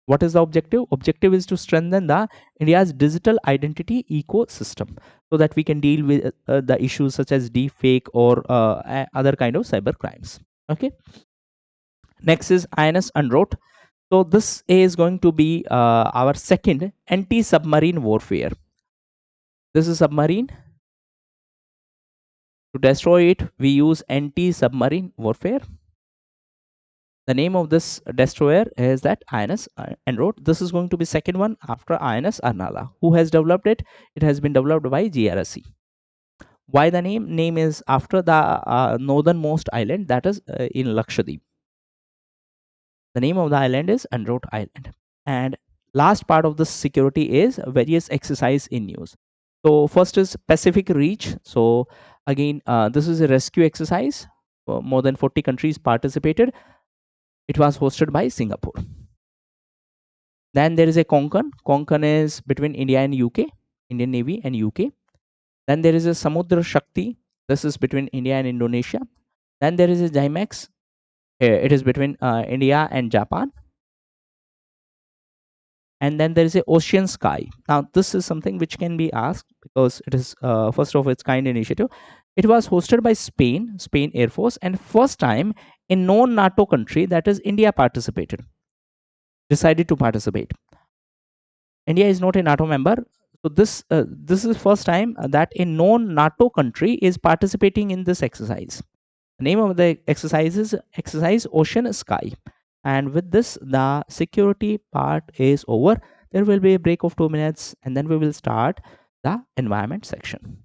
What is the objective? Objective is to strengthen the India's digital identity ecosystem so that we can deal with the issues such as deepfake or other kind of cyber crimes. Okay. Next is INS Unwrote. So this is going to be our second anti-submarine warfare. This is submarine. To destroy it, we use anti-submarine warfare. The name of this destroyer is that INS Enroute. This is going to be second one after INS Arnala. Who has developed it? It has been developed by GRSC. Why the name? Name is after the northernmost island, that is in Lakshadweep. The name of the island is Enroute Island. And last part of the security is various exercise in use. So first is Pacific Reach. So again, this is a rescue exercise. More than 40 countries participated. It was hosted by Singapore. Then there is a Konkan. Konkan is between India and UK, Indian Navy and UK. Then there is a Samudra Shakti. This is between India and Indonesia. Then there is a Jimex. It is between India and Japan. And then there is a Ocean Sky. Now this is something which can be asked because it is first of its kind initiative. It was hosted by Spain Air Force, and first time a non-NATO country, that is India, decided to participate. India is not a NATO member, so this is first time that a non-NATO country is participating in this exercise. The name of the exercise is Exercise Ocean Sky. And with this, the security part is over. There will be a break of 2 minutes, and then we will start the environment section.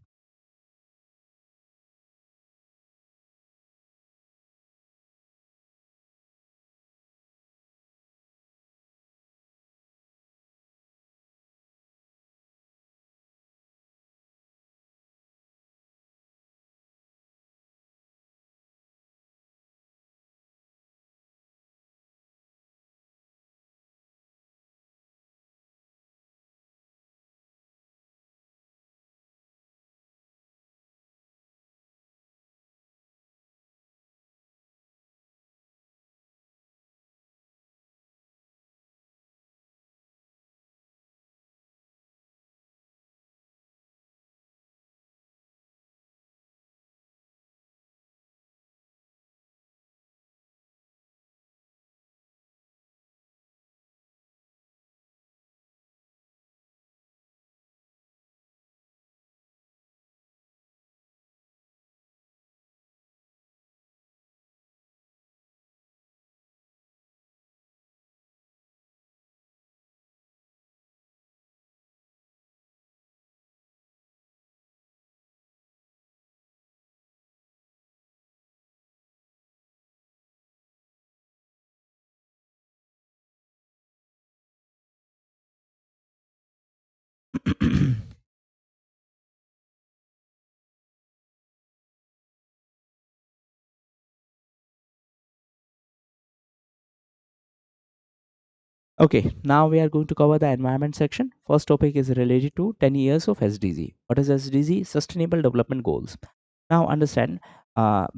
Okay, now we are going to cover the environment section. First topic is related to 10 years of SDG. What is SDG? Sustainable Development Goals. Now understand,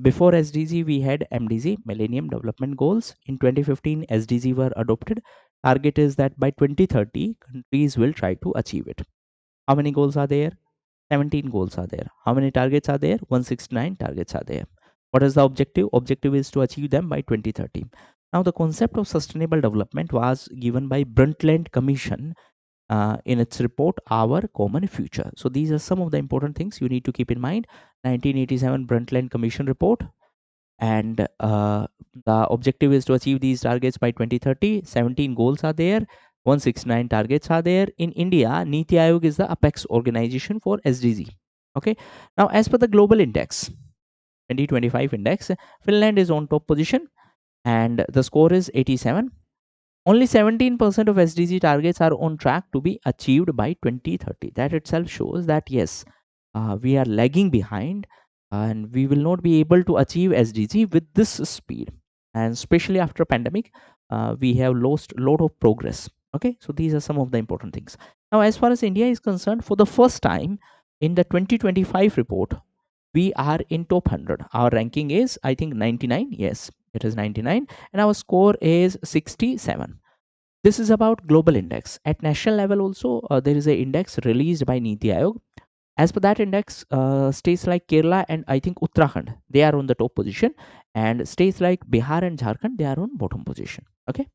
before SDG we had MDG, Millennium Development Goals. In 2015, SDG were adopted. Target is that by 2030, countries will try to achieve it. How many goals are there? 17 goals are there. How many targets are there? 169 targets are there. What is the objective? Objective is to achieve them by 2030. Now, the concept of sustainable development was given by Brundtland Commission in its report Our Common Future. So these are some of the important things you need to keep in mind. 1987 Brundtland Commission report, and the objective is to achieve these targets by 2030. 17 goals are there, 169 targets are there. In India, Niti Aayog is the apex organization for SDG. Okay, now as per the global index 2025 index, Finland is on top position and the score is 87. Only 17% of SDG targets are on track to be achieved by 2030. That itself shows that yes, we are lagging behind and we will not be able to achieve SDG with this speed. And especially after pandemic, we have lost a lot of progress. Okay, so these are some of the important things. Now, as far as India is concerned, for the first time in the 2025 report, we are in top 100. Our ranking is, I think, 99. Yes, it is 99, and our score is 67. This is about global index. At national level also, there is a index released by Niti Aayog. As per that index, states like Kerala and I think Uttarakhand, they are on the top position, and states like Bihar and Jharkhand, they are on bottom position. Okay,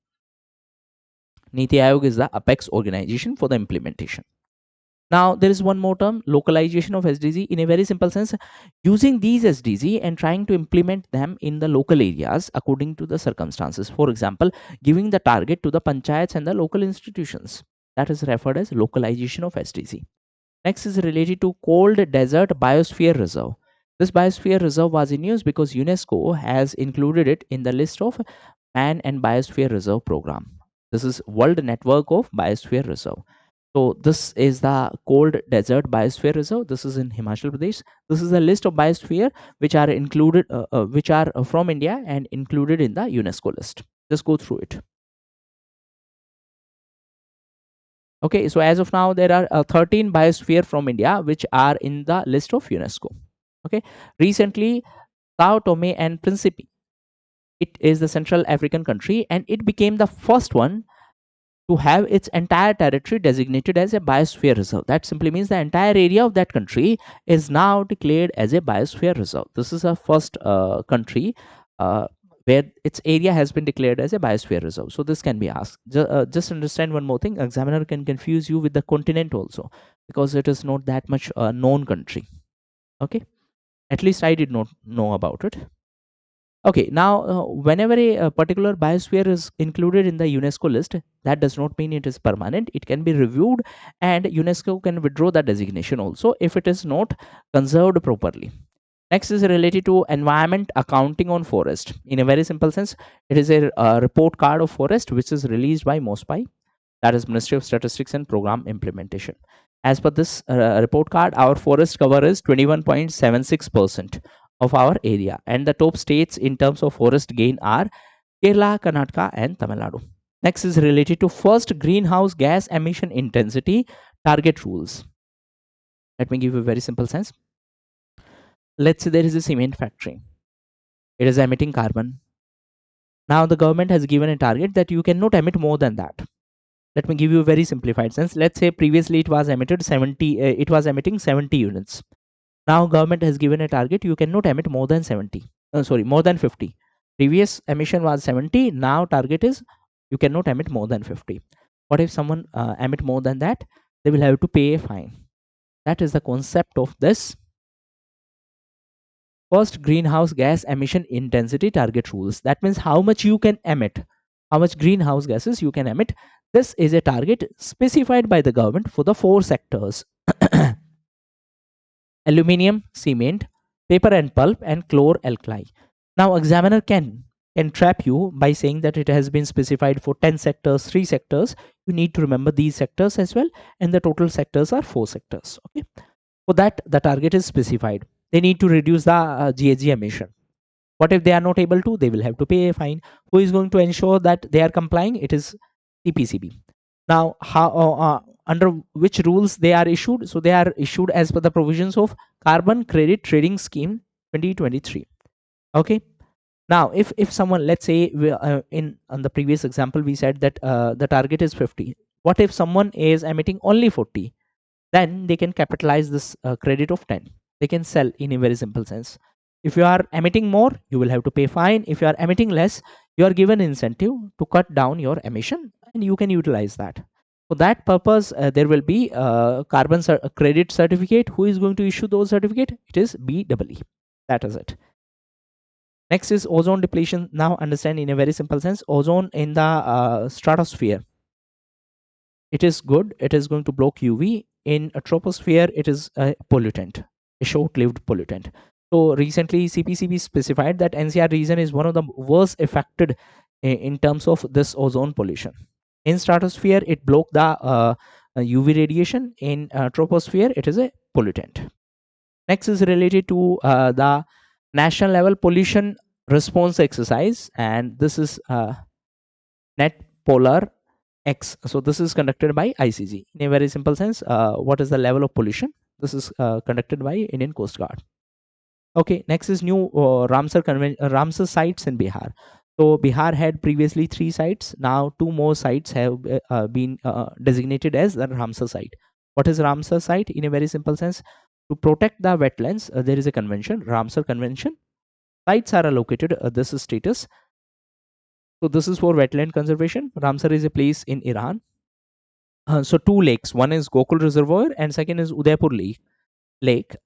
Niti Aayog is the apex organization for the implementation. Now, there is one more term, localization of SDG, in a very simple sense, using these SDG and trying to implement them in the local areas according to the circumstances. For example, giving the target to the panchayats and the local institutions. That is referred as localization of SDG. Next is related to Cold Desert Biosphere Reserve. This biosphere reserve was in news because UNESCO has included it in the list of Man and Biosphere Reserve program. This is World Network of Biosphere Reserve. So this is the Cold Desert Biosphere Reserve. This is in Himachal Pradesh. This is a list of biosphere which are included, which are from India and included in the UNESCO list. Just go through it. Okay, so as of now, there are 13 biosphere from India which are in the list of UNESCO. Okay, recently, Sao Tome and Principe, it is the Central African country, and it became the first one to have its entire territory designated as a biosphere reserve. That simply means the entire area of that country is now declared as a biosphere reserve. This is a first country where its area has been declared as a biosphere reserve. So this can be asked. Just understand one more thing. Examiner can confuse you with the continent also, because it is not that much a known country. Okay, at least I did not know about it. Okay, now whenever a particular biosphere is included in the UNESCO list, that does not mean it is permanent. It can be reviewed, and UNESCO can withdraw the designation also if it is not conserved properly. Next is related to environment accounting on forest. In a very simple sense, it is a report card of forest which is released by MOSPI, that is Ministry of Statistics and Program Implementation. As per this report card, our forest cover is 21.76% of our area, and the top states in terms of forest gain are Kerala, Karnataka, and Tamil Nadu. Next is related to first greenhouse gas emission intensity target rules. Let me give you a very simple sense. Let's say there is a cement factory. It is emitting carbon. Now the government has given a target that you cannot emit more than that. Let me give you a very simplified sense. Let's say previously it was emitted 70. It was emitting 70 units. Now government has given a target. You cannot emit more than 70. More than 50. Previous emission was 70. Now target is you cannot emit more than 50. What if someone emit more than that? They will have to pay a fine. That is the concept of this first greenhouse gas emission intensity target rules. That means how much you can emit, how much greenhouse gases you can emit. This is a target specified by the government for the 4 sectors: aluminium, cement, paper and pulp, and chlor-alkali. Now examiner can entrap you by saying that it has been specified for 10 sectors, 3 sectors. You need to remember these sectors as well, and the total sectors are 4 sectors. Okay, for that the target is specified. They need to reduce the GHG emission. What if they are not able to? They will have to pay a fine. Who is going to ensure that they are complying? It is TPCB. Now, how under which rules they are issued? So they are issued as per the provisions of Carbon Credit Trading Scheme 2023. Okay. Now, if someone, let's say in on the previous example we said that the target is 50. What if someone is emitting only 40? Then they can capitalize this credit of 10. They can sell in a very simple sense. If you are emitting more, you will have to pay fine. If you are emitting less, you are given incentive to cut down your emission, and you can utilize that. For that purpose, there will be credit certificate. Who is going to issue those certificate? It is BEE. That is it. Next is ozone depletion. Now understand in a very simple sense, ozone in the stratosphere, it is good. It is going to block UV. In a troposphere, it is a pollutant, a short-lived pollutant. So recently, CPCB specified that NCR region is one of the worst affected in terms of this ozone pollution. In stratosphere, it block the UV radiation. In troposphere, it is a pollutant. Next is related to the national level pollution response exercise, and this is net polar X. So this is conducted by ICG. In a very simple sense, what is the level of pollution? This is conducted by Indian Coast Guard. Okay, next is new Ramsar sites in Bihar. So Bihar had previously 3 sites. Now 2 more sites have been designated as the Ramsar site. What is Ramsar site? In a very simple sense, to protect the wetlands, there is a convention, Ramsar Convention. Sites are allocated. This is status. So this is for wetland conservation. Ramsar is a place in Iran. So 2 lakes. One is Gokul Reservoir and second is Udaipur Lake.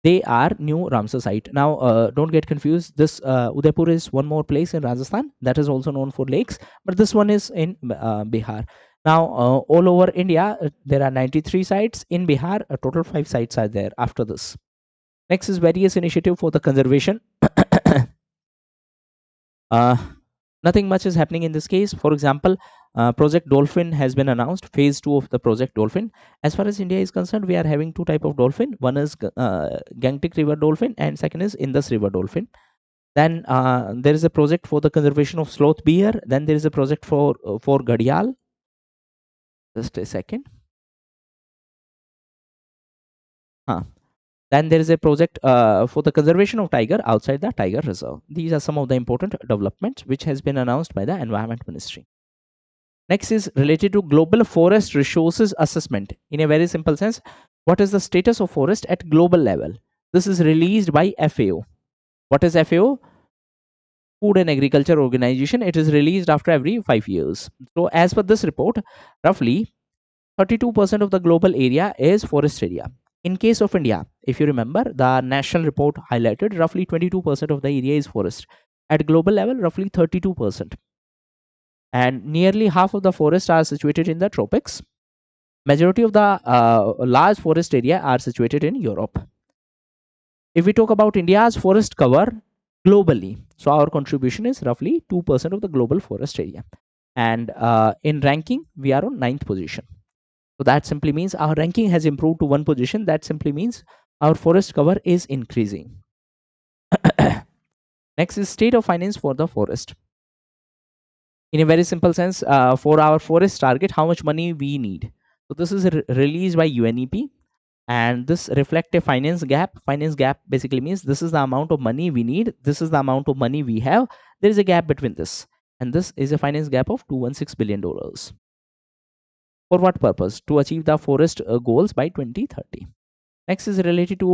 They are new Ramsar site. Now, don't get confused. This Udaipur is one more place in Rajasthan that is also known for lakes, but this one is in Bihar. Now, all over India, there are 93 sites. In Bihar, a total 5 sites are there after this. Next is various initiative for the conservation. Nothing much is happening in this case. For example, Project Dolphin has been announced, phase 2 of the Project Dolphin. As far as India is concerned, we are having 2 type of dolphin. One is Gangtik River dolphin and second is Indus River dolphin. Then there is a project for the conservation of sloth bear. Then there is a project for Gadial. Just a second. Then there is a project for the conservation of tiger outside the tiger reserve. These are some of the important developments which has been announced by the Environment Ministry. Next is related to global forest resources assessment. In a very simple sense, what is the status of forest at global level? This is released by FAO. What is FAO? Food and Agriculture Organization. It is released after every 5 years. So as per this report, roughly 32% of the global area is forest area. In case of India, if you remember, the national report highlighted roughly 22% of the area is forest. At global level, roughly 32%. And nearly half of the forests are situated in the tropics. Majority of the large forest area are situated in Europe. If we talk about India's forest cover globally, so our contribution is roughly 2% of the global forest area. And in ranking, we are on 9th position. So that simply means our ranking has improved to 1 position. That simply means our forest cover is increasing. Next is state of finance for the forest. In a very simple sense, for our forest target, how much money we need. So this is released by UNEP, and this reflect a finance gap. Finance gap basically means this is the amount of money we need, this is the amount of money we have, there is a gap between this, and this is a finance gap of $216 billion. For what purpose? To achieve the forest goals by 2030. Next is related to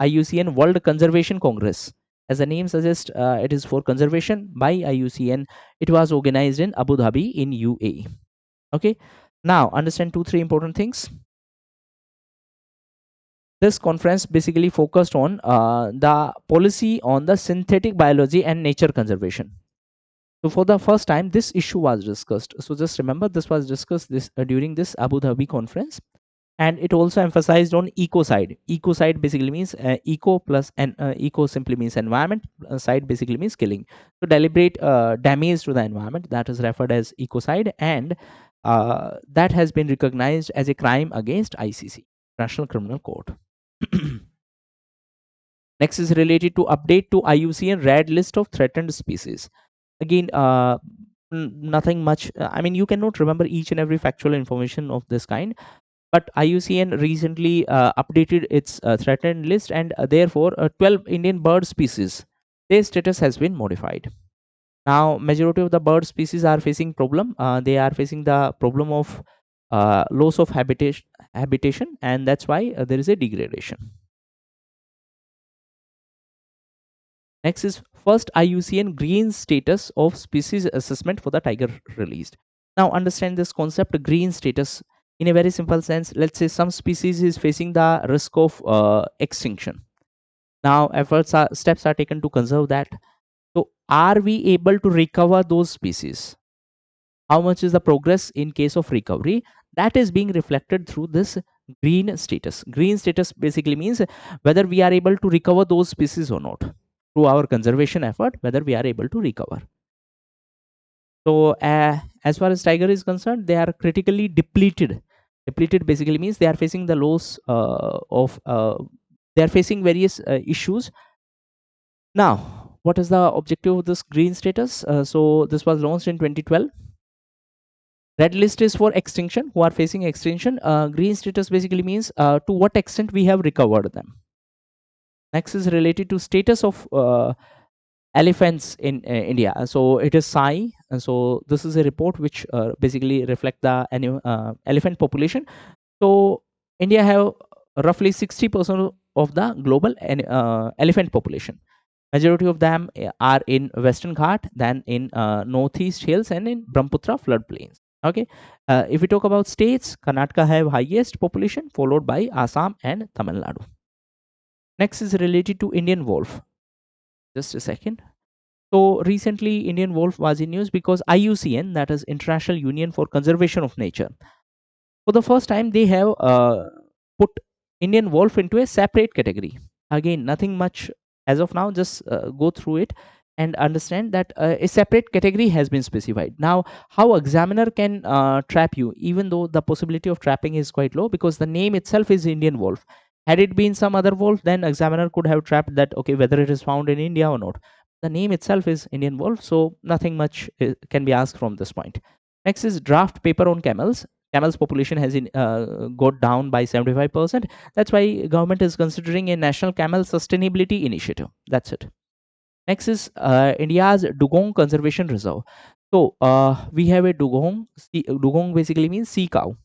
IUCN World Conservation Congress. As the name suggests, it is for conservation by IUCN. It was organized in Abu Dhabi in UAE. Okay. Now understand 2-3 important things. This conference basically focused on the policy on the synthetic biology and nature conservation. So for the first time, this issue was discussed. So just remember, this was discussed during this Abu Dhabi conference. And it also emphasized on ecocide. Ecocide basically means eco plus, and eco simply means environment, side basically means killing. So deliberate damage to the environment, that is referred as ecocide, and that has been recognized as a crime against ICC, National Criminal Court. Next is related to update to IUCN red list of threatened species. Again, nothing much. I mean, you cannot remember each and every factual information of this kind, but IUCN recently updated its threatened list, and therefore 12 Indian bird species, their status has been modified. Now majority of the bird species are facing problem. They are facing the problem of loss of habitation, and that's why there is a degradation. Next is first IUCN green status of species assessment for the tiger released. Now understand this concept green status in a very simple sense. Let's say some species is facing the risk of extinction. Now steps are taken to conserve that. So are we able to recover those species? How much is the progress in case of recovery? That is being reflected through this green status. Green status basically means whether we are able to recover those species or not. Through our conservation effort, whether we are able to recover. So as far as tiger is concerned, they are critically depleted. Depleted basically means they are facing the loss of they are facing various issues. Now what is the objective of this green status? So this was launched in 2012. Red list is for extinction, who are facing extinction. Green status basically means to what extent we have recovered them. Next is related to status of elephants in India. So it is Sai. So this is a report which basically reflect the elephant population. So India have roughly 60% of the global elephant population. Majority of them are in Western Ghat, then in Northeast Hills, and in Brahmaputra floodplains. Okay, if we talk about states, Karnataka have highest population, followed by Assam and Tamil Nadu. Next is related to Indian wolf. Just a second. So recently, Indian wolf was in news because IUCN, that is International Union for Conservation of Nature, for the first time they have put Indian wolf into a separate category. Again, nothing much as of now. Just go through it and understand that a separate category has been specified. Now, how examiner can trap you, even though the possibility of trapping is quite low because the name itself is Indian wolf. Had it been some other wolf, then examiner could have trapped that, okay, whether it is found in India or not. The name itself is Indian wolf, so nothing much can be asked from this point. Next is draft paper on camels. Camels population has got down by 75%. That's why government is considering a national camel sustainability initiative. That's it. Next is India's dugong conservation reserve. So we have a dugong. Dugong basically means sea cow.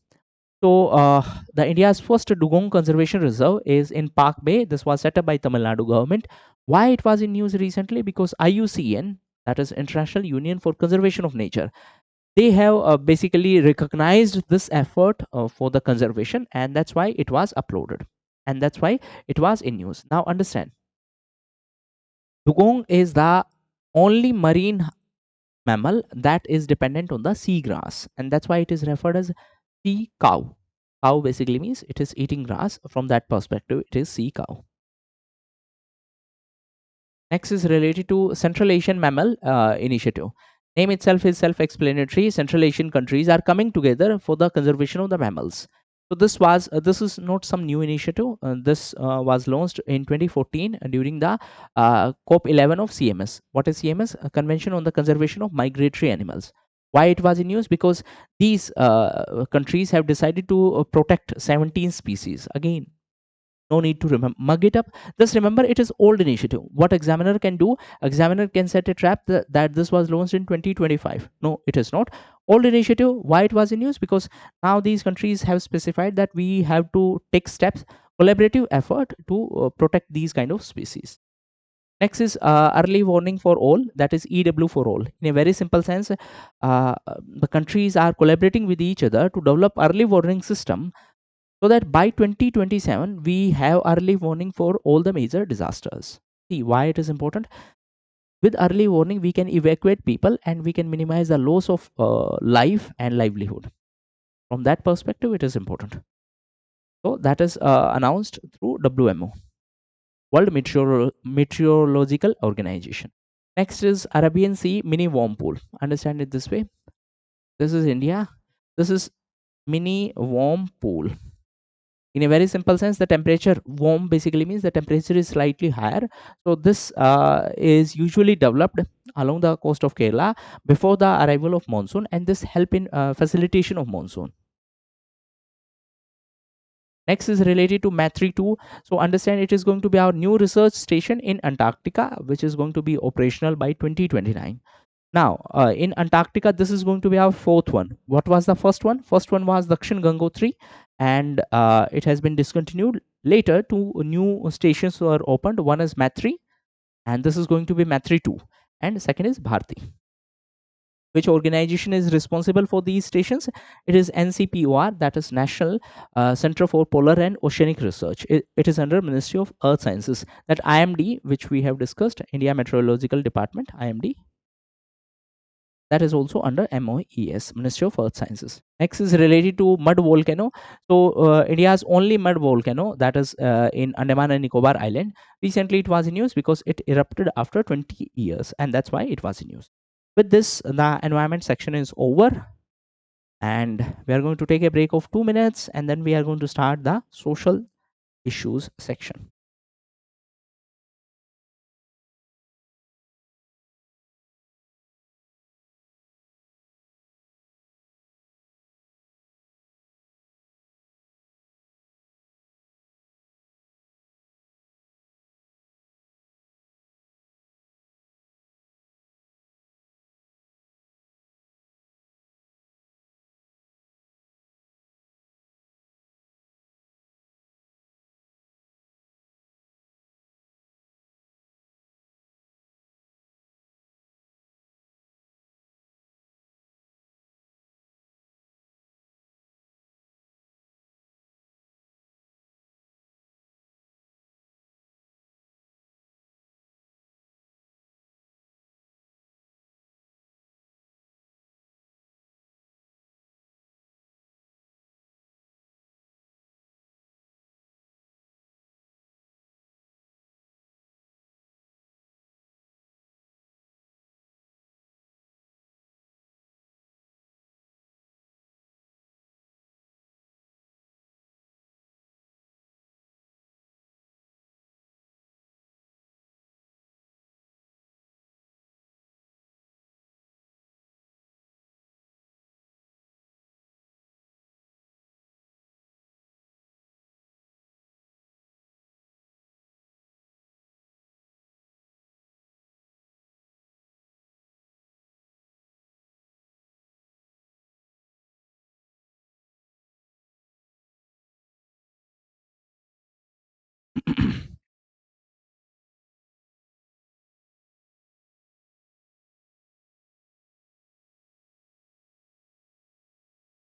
So the India's first dugong conservation reserve is in Park Bay. This was set up by Tamil Nadu government. Why it was in news recently? Because IUCN, that is International Union for Conservation of Nature, they have basically recognized this effort for the conservation, and that's why it was uploaded, and that's why it was in news. Now understand, dugong is the only marine mammal that is dependent on the seagrass, and that's why it is referred as sea cow. Cow basically means it is eating grass. From that perspective, it is sea cow. Next is related to Central Asian Mammal Initiative. Name itself is self-explanatory. Central Asian countries are coming together for the conservation of the mammals. So this is not some new initiative. This was launched in 2014 during the COP11 of CMS. What is CMS? A Convention on the Conservation of Migratory Animals. Why it was in news? Because these countries have decided to protect 17 species. Again, no need to mug it up. Just remember, it is old initiative. What examiner can do, examiner can set a trap that this was launched in 2025. No, it is not old initiative. Why it was in news? Because now these countries have specified that we have to take steps, collaborative effort to protect these kind of species. Next is early warning for all, that is EW for all. In a very simple sense, the countries are collaborating with each other to develop early warning system so that by 2027 we have early warning for all the major disasters. See why it is important. With early warning we can evacuate people and we can minimize the loss of life and livelihood. From that perspective it is important. So that is announced through WMO, World Meteorological Organization. Next is Arabian Sea mini worm pool. Understand it this way. This is India. This is mini worm pool. In a very simple sense, the temperature, warm basically means the temperature is slightly higher. So this is usually developed along the coast of Kerala before the arrival of monsoon, and this help in facilitation of monsoon. Next is related to MATRI 2. So understand, it is going to be our new research station in Antarctica, which is going to be operational by 2029. Now, in Antarctica, this is going to be our fourth one. What was the first one? First one was Dakshin Gangotri, and it has been discontinued. Later, two new stations were opened. One is Matri, and this is going to be Matri 2, and second is Bharti. Which organization is responsible for these stations? It is NCPOR, that is National Center for Polar and Oceanic Research. It is under Ministry of Earth Sciences. That IMD, which we have discussed, India Meteorological Department, IMD, that is also under MOES, Ministry of Earth Sciences. Next is related to mud volcano. So India's only mud volcano, that is in Andaman and Nicobar Island. Recently it was in news because it erupted after 20 years, and that's why it was in news. With this, the environment section is over, and we are going to take a break of 2 minutes, and then we are going to start the social issues section.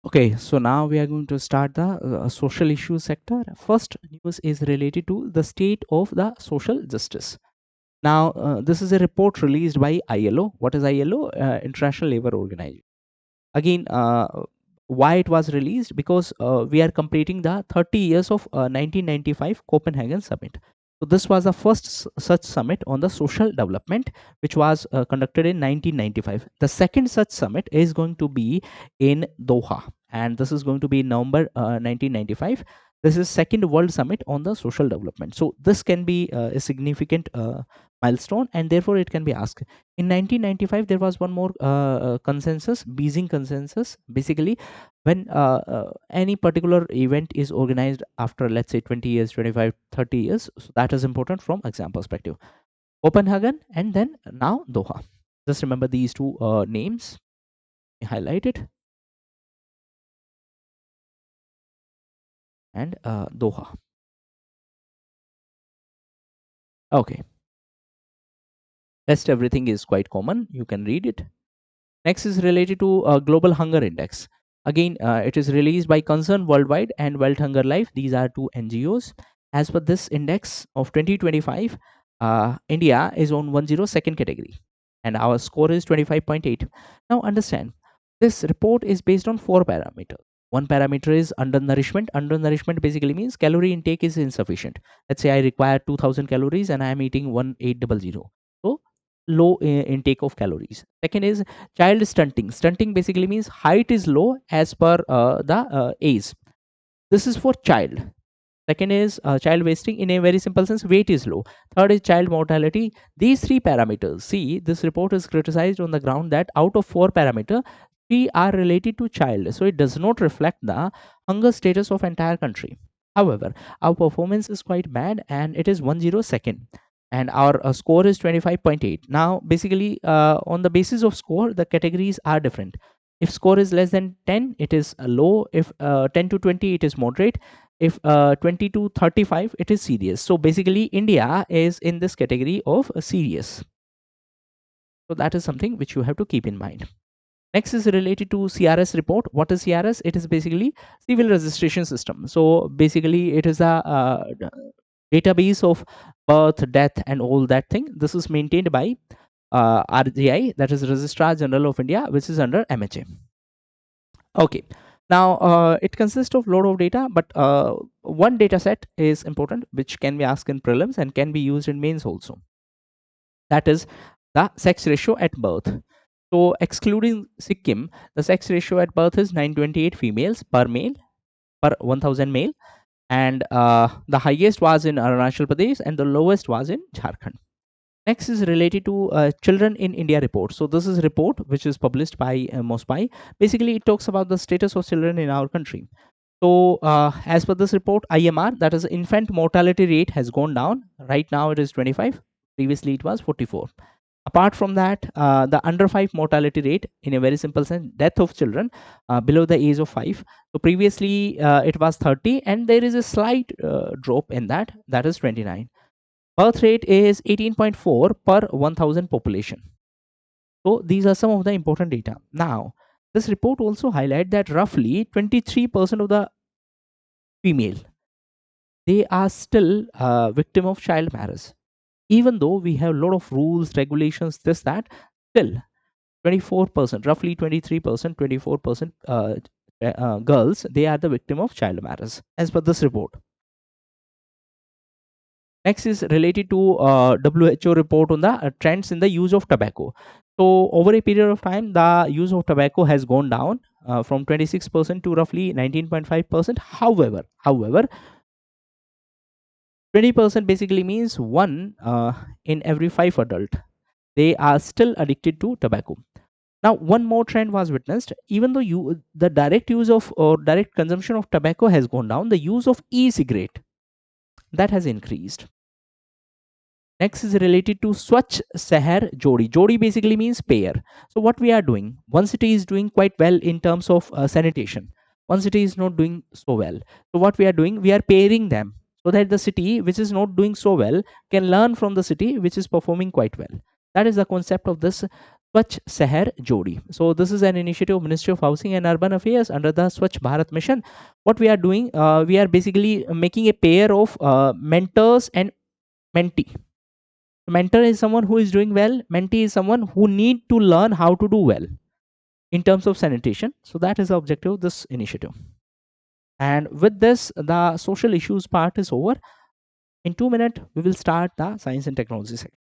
Okay, so now we are going to start the social issue sector. First news is related to the state of the social justice. Now, this is a report released by ILO. What is ILO? International Labour Organization. Again, why it was released? Because we are completing the 30 years of 1995 Copenhagen Summit. So this was the first such summit on the social development, which was conducted in 1995. The second such summit is going to be in Doha, and this is going to be in November 1995. This is second World Summit on the social development. So this can be a significant milestone, and therefore it can be asked. In 1995 there was one more consensus, Beijing consensus. Basically, when any particular event is organized after, let's say, 20 years, 25, 30 years, so that is important from exam perspective. Copenhagen, and then now Doha. Just remember these two names, highlight it, and Doha. Okay, rest everything is quite common, you can read it. Next is related to Global Hunger Index. Again, it is released by Concern Worldwide and World Hunger Life. These are two NGOs. As per this index of 2025, India is on 102nd category, and our score is 25.8. Now, understand, this report is based on four parameters. One parameter is undernourishment. Undernourishment basically means calorie intake is insufficient. Let's say I require 2000 calories and I am eating 1800. So, low intake of calories. Second is child stunting. Stunting basically means height is low as per the age. This is for child. Second is child wasting. In a very simple sense, weight is low. Third is child mortality. These three parameters, see, this report is criticized on the ground that out of four parameters, three are related to child, so it does not reflect the hunger status of entire country. However, our performance is quite bad, and it is 102nd, and our score is 25.8. Now basically, on the basis of score, the categories are different. If score is less than 10, it is low. If 10 to 20, it is moderate. If 20 to 35, it is serious. So basically India is in this category of serious. So that is something which you have to keep in mind. Next is related to CRS report. What is CRS? It is basically civil registration system. So basically, it is a database of birth, death, and all that thing. This is maintained by RGI, that is Registrar General of India, which is under MHA. Okay. Now it consists of lot of data, but one data set is important, which can be asked in prelims and can be used in mains also. That is the sex ratio at birth. So excluding Sikkim, the sex ratio at birth is 928 females per male per 1000 male, and the highest was in Arunachal Pradesh and the lowest was in Jharkhand. Next is related to Children in India report. So this is a report which is published by MOSPI. Basically, it talks about the status of children in our country. So as per this report, IMR, that is infant mortality rate, has gone down. Right now it is 25. Previously it was 44. Apart from that, the under 5 mortality rate, in a very simple sense, death of children below the age of 5. So previously it was 30, and there is a slight drop in that. That is 29. Birth rate is 18.4 per 1000 population. So these are some of the important data. Now, this report also highlight that roughly 23% of the female, they are still victim of child marriage. Even though we have a lot of rules, regulations, this, that, still 24%, roughly 23%, 24% girls, they are the victim of child marriage as per this report. Next is related to WHO report on the trends in the use of tobacco. So over a period of time, the use of tobacco has gone down from 26% to roughly 19.5%. However, 20% basically means one in every 5 adult, they are still addicted to tobacco. Now, one more trend was witnessed. Even though the direct use of or direct consumption of tobacco has gone down, the use of e-cigarette, that has increased. Next is related to Swachh Shahar Jodi. Jodi basically means pair. So what we are doing, one city is doing quite well in terms of sanitation. One city is not doing so well. So what we are doing, we are pairing them so that the city which is not doing so well can learn from the city which is performing quite well. That is the concept of this Swachh Shahar Jodi. So this is an initiative of Ministry of Housing and Urban Affairs under the Swachh Bharat Mission. What we are doing, we are basically making a pair of mentors and mentee. Mentor is someone who is doing well, mentee is someone who need to learn how to do well in terms of sanitation. So that is the objective of this initiative. And with this, the social issues part is over. In 2 minutes we will start the science and technology section.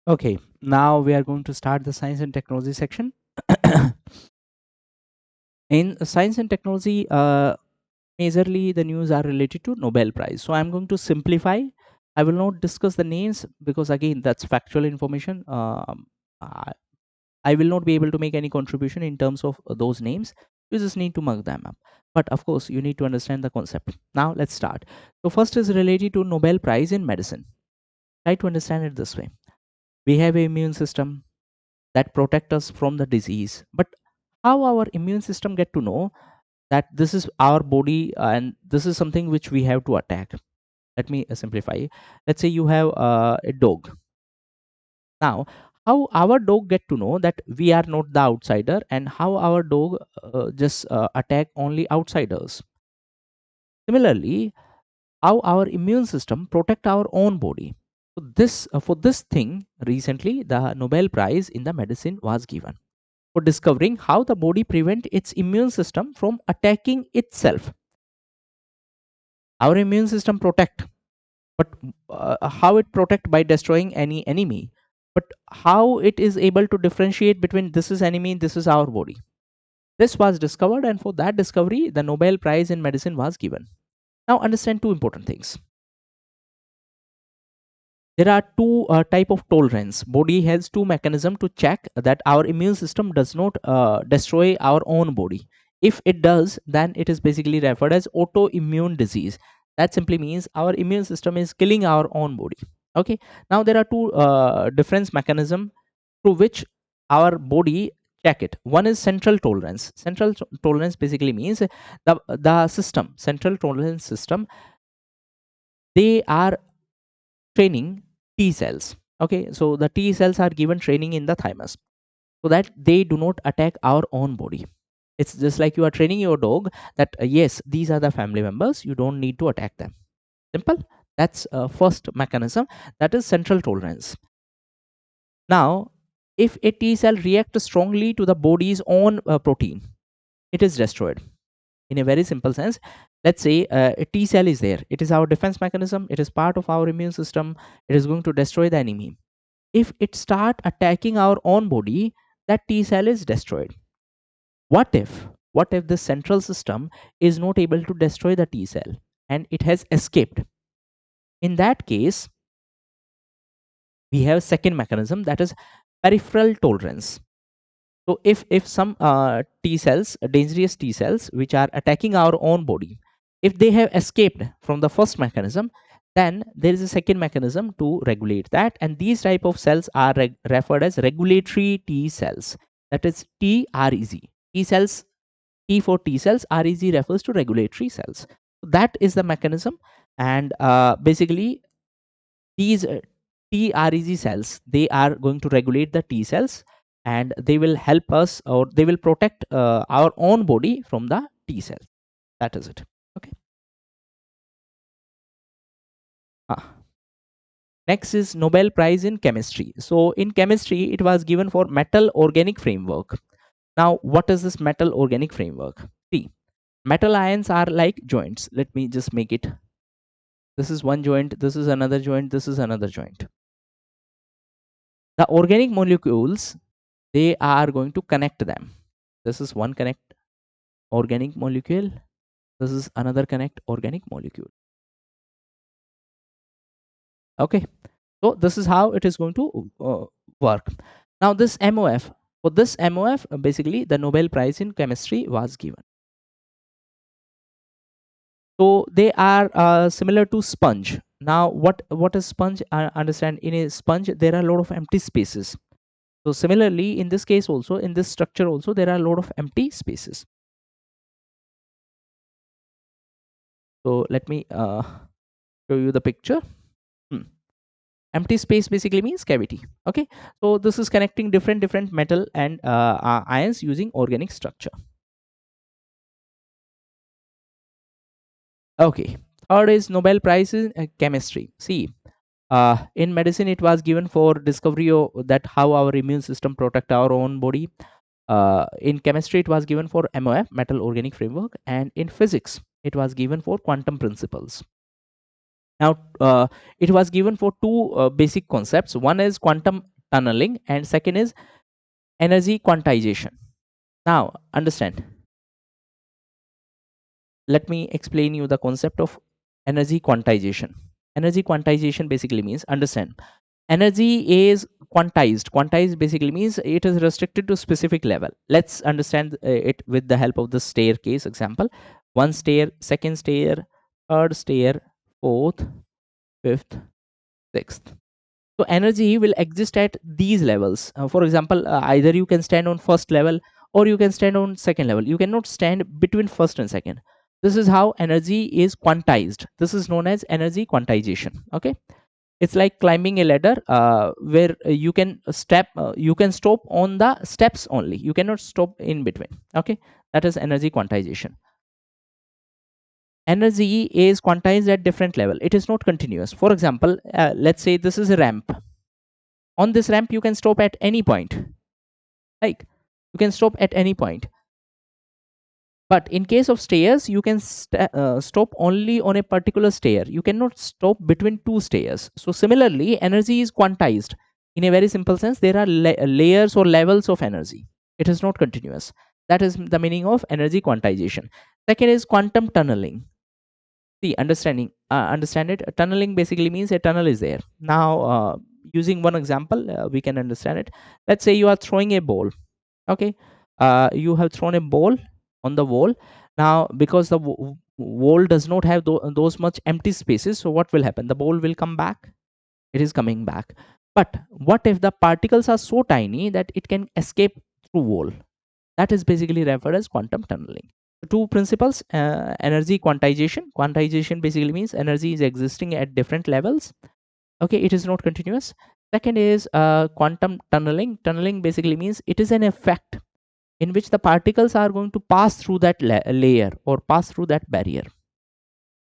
Okay, now we are going to start the science and technology section. In science and technology, majorly the news are related to Nobel Prize. So I'm going to simplify. I will not discuss the names because again that's factual information. I I will not be able to make any contribution in terms of those names. You just need to mug them up. But of course, you need to understand the concept. Now let's start. So first is related to Nobel Prize in medicine. Try to understand it this way. We have an immune system that protect us from the disease. But how our immune system get to know that this is our body and this is something which we have to attack? Let me simplify. Let's say you have a dog. Now, how our dog get to know that we are not the outsider, and how our dog just attack only outsiders? Similarly, how our immune system protect our own body. So this for this thing recently the Nobel Prize in the medicine was given for discovering how the body prevent its immune system from attacking itself. Our immune system protect, but how it protect? By destroying any enemy. But how it is able to differentiate between this is enemy, this is our body? This was discovered, and for that discovery the Nobel Prize in medicine was given. Now understand two important things. There are two type of tolerance. Body has two mechanism to check that our immune system does not destroy our own body. If it does, then it is basically referred as autoimmune disease. That simply means our immune system is killing our own body. Okay. Now there are two difference mechanism through which our body check it. One is central tolerance. Tolerance basically means the system, central tolerance system, they are training T cells. Okay, so the T cells are given training in the thymus so that they do not attack our own body. It's just like you are training your dog that yes, these are the family members, you don't need to attack them. Simple. That's first mechanism, that is central tolerance. Now, if a T cell reacts strongly to the body's own protein, it is destroyed. In a very simple sense, let's say a T cell is there, it is our defense mechanism, it is part of our immune system, it is going to destroy the enemy. If it start attacking our own body, that T cell is destroyed. What if the central system is not able to destroy the T cell and it has escaped? In that case, we have second mechanism, that is peripheral tolerance. So if some T cells, dangerous T cells which are attacking our own body, if they have escaped from the first mechanism, then there is a second mechanism to regulate that, and these type of cells are referred as regulatory T cells. That is TREZ. T cells, T for T cells, REZ refers to regulatory cells. So that is the mechanism, and basically these TREG cells, they are going to regulate the T cells, and they will help us, or they will protect our own body from the T cells. That is it. Okay. Ah. Next is Nobel Prize in chemistry. So in chemistry, it was given for metal organic framework. Now, what is this metal organic framework? See, metal ions are like joints. Let me just make it. This is one joint. This is another joint. This is another joint. The organic molecules, they are going to connect them. This is one connect organic molecule, this is another connect organic molecule. Okay, so this is how it is going to work. Now this MOF, for this MOF basically the Nobel Prize in chemistry was given. So they are similar to sponge. Now what is sponge? Understand, in a sponge there are a lot of empty spaces. So similarly, in this case also, in this structure also, there are a lot of empty spaces. So let me show you the picture. Empty space basically means cavity. Okay, so this is connecting different metal and ions using organic structure. Okay, third is Nobel Prize in chemistry. See, in medicine it was given for discovery of that how our immune system protect our own body. In chemistry it was given for MOF, metal organic framework, and in physics it was given for quantum principles. Now, it was given for two basic concepts. One is quantum tunneling, and second is energy quantization. Now, understand. Let me explain you the concept of energy quantization. Energy quantization basically means, understand. Energy is quantized. Quantized basically means it is restricted to specific level. Let's understand it with the help of the staircase example. One stair, second stair, third stair, fourth, fifth, sixth. So energy will exist at these levels. For example, either you can stand on first level or you can stand on second level. You cannot stand between first and second. This is how energy is quantized. This is known as energy quantization. Okay, it's like climbing a ladder, where you can stop on the steps only. You cannot stop in between. Okay, that is energy quantization. Energy is quantized at different level. It is not continuous. For example, let's say this is a ramp. On this ramp you can stop at any point. Like, you can stop at any point. But in case of stairs, you can stop only on a particular stair. You cannot stop between two stairs. So similarly, energy is quantized. In a very simple sense, there are layers or levels of energy. It is not continuous. That is the meaning of energy quantization. Second is quantum tunneling. See, understand it. Tunneling basically means a tunnel is there. Now, using one example, we can understand it. Let's say you are throwing a ball. Okay, you have thrown a ball on the wall. Now, because the wall does not have those much empty spaces, so what will happen? The ball will come back. It is coming back. But what if the particles are so tiny that it can escape through wall? That is basically referred as quantum tunneling. Two principles: energy quantization. Quantization basically means energy is existing at different levels. Okay, it is not continuous. Second is quantum tunneling. Tunneling basically means it is an effect in which the particles are going to pass through that layer or pass through that barrier.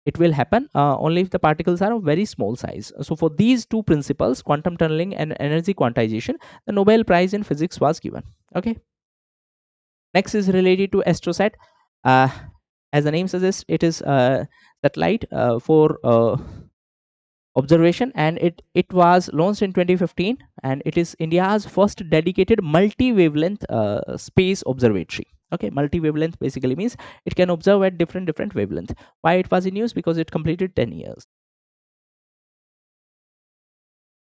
It will happen only if the particles are of very small size. So for these two principles, quantum tunneling and energy quantization, the Nobel Prize in Physics was given. Okay. Next is related to astrosat. uh, as the name suggests, it is satellite for observation, and it was launched in 2015, and it is India's first dedicated multi-wavelength space observatory. Okay, multi-wavelength basically means it can observe at different wavelength. Why it was in use? Because it completed 10 years.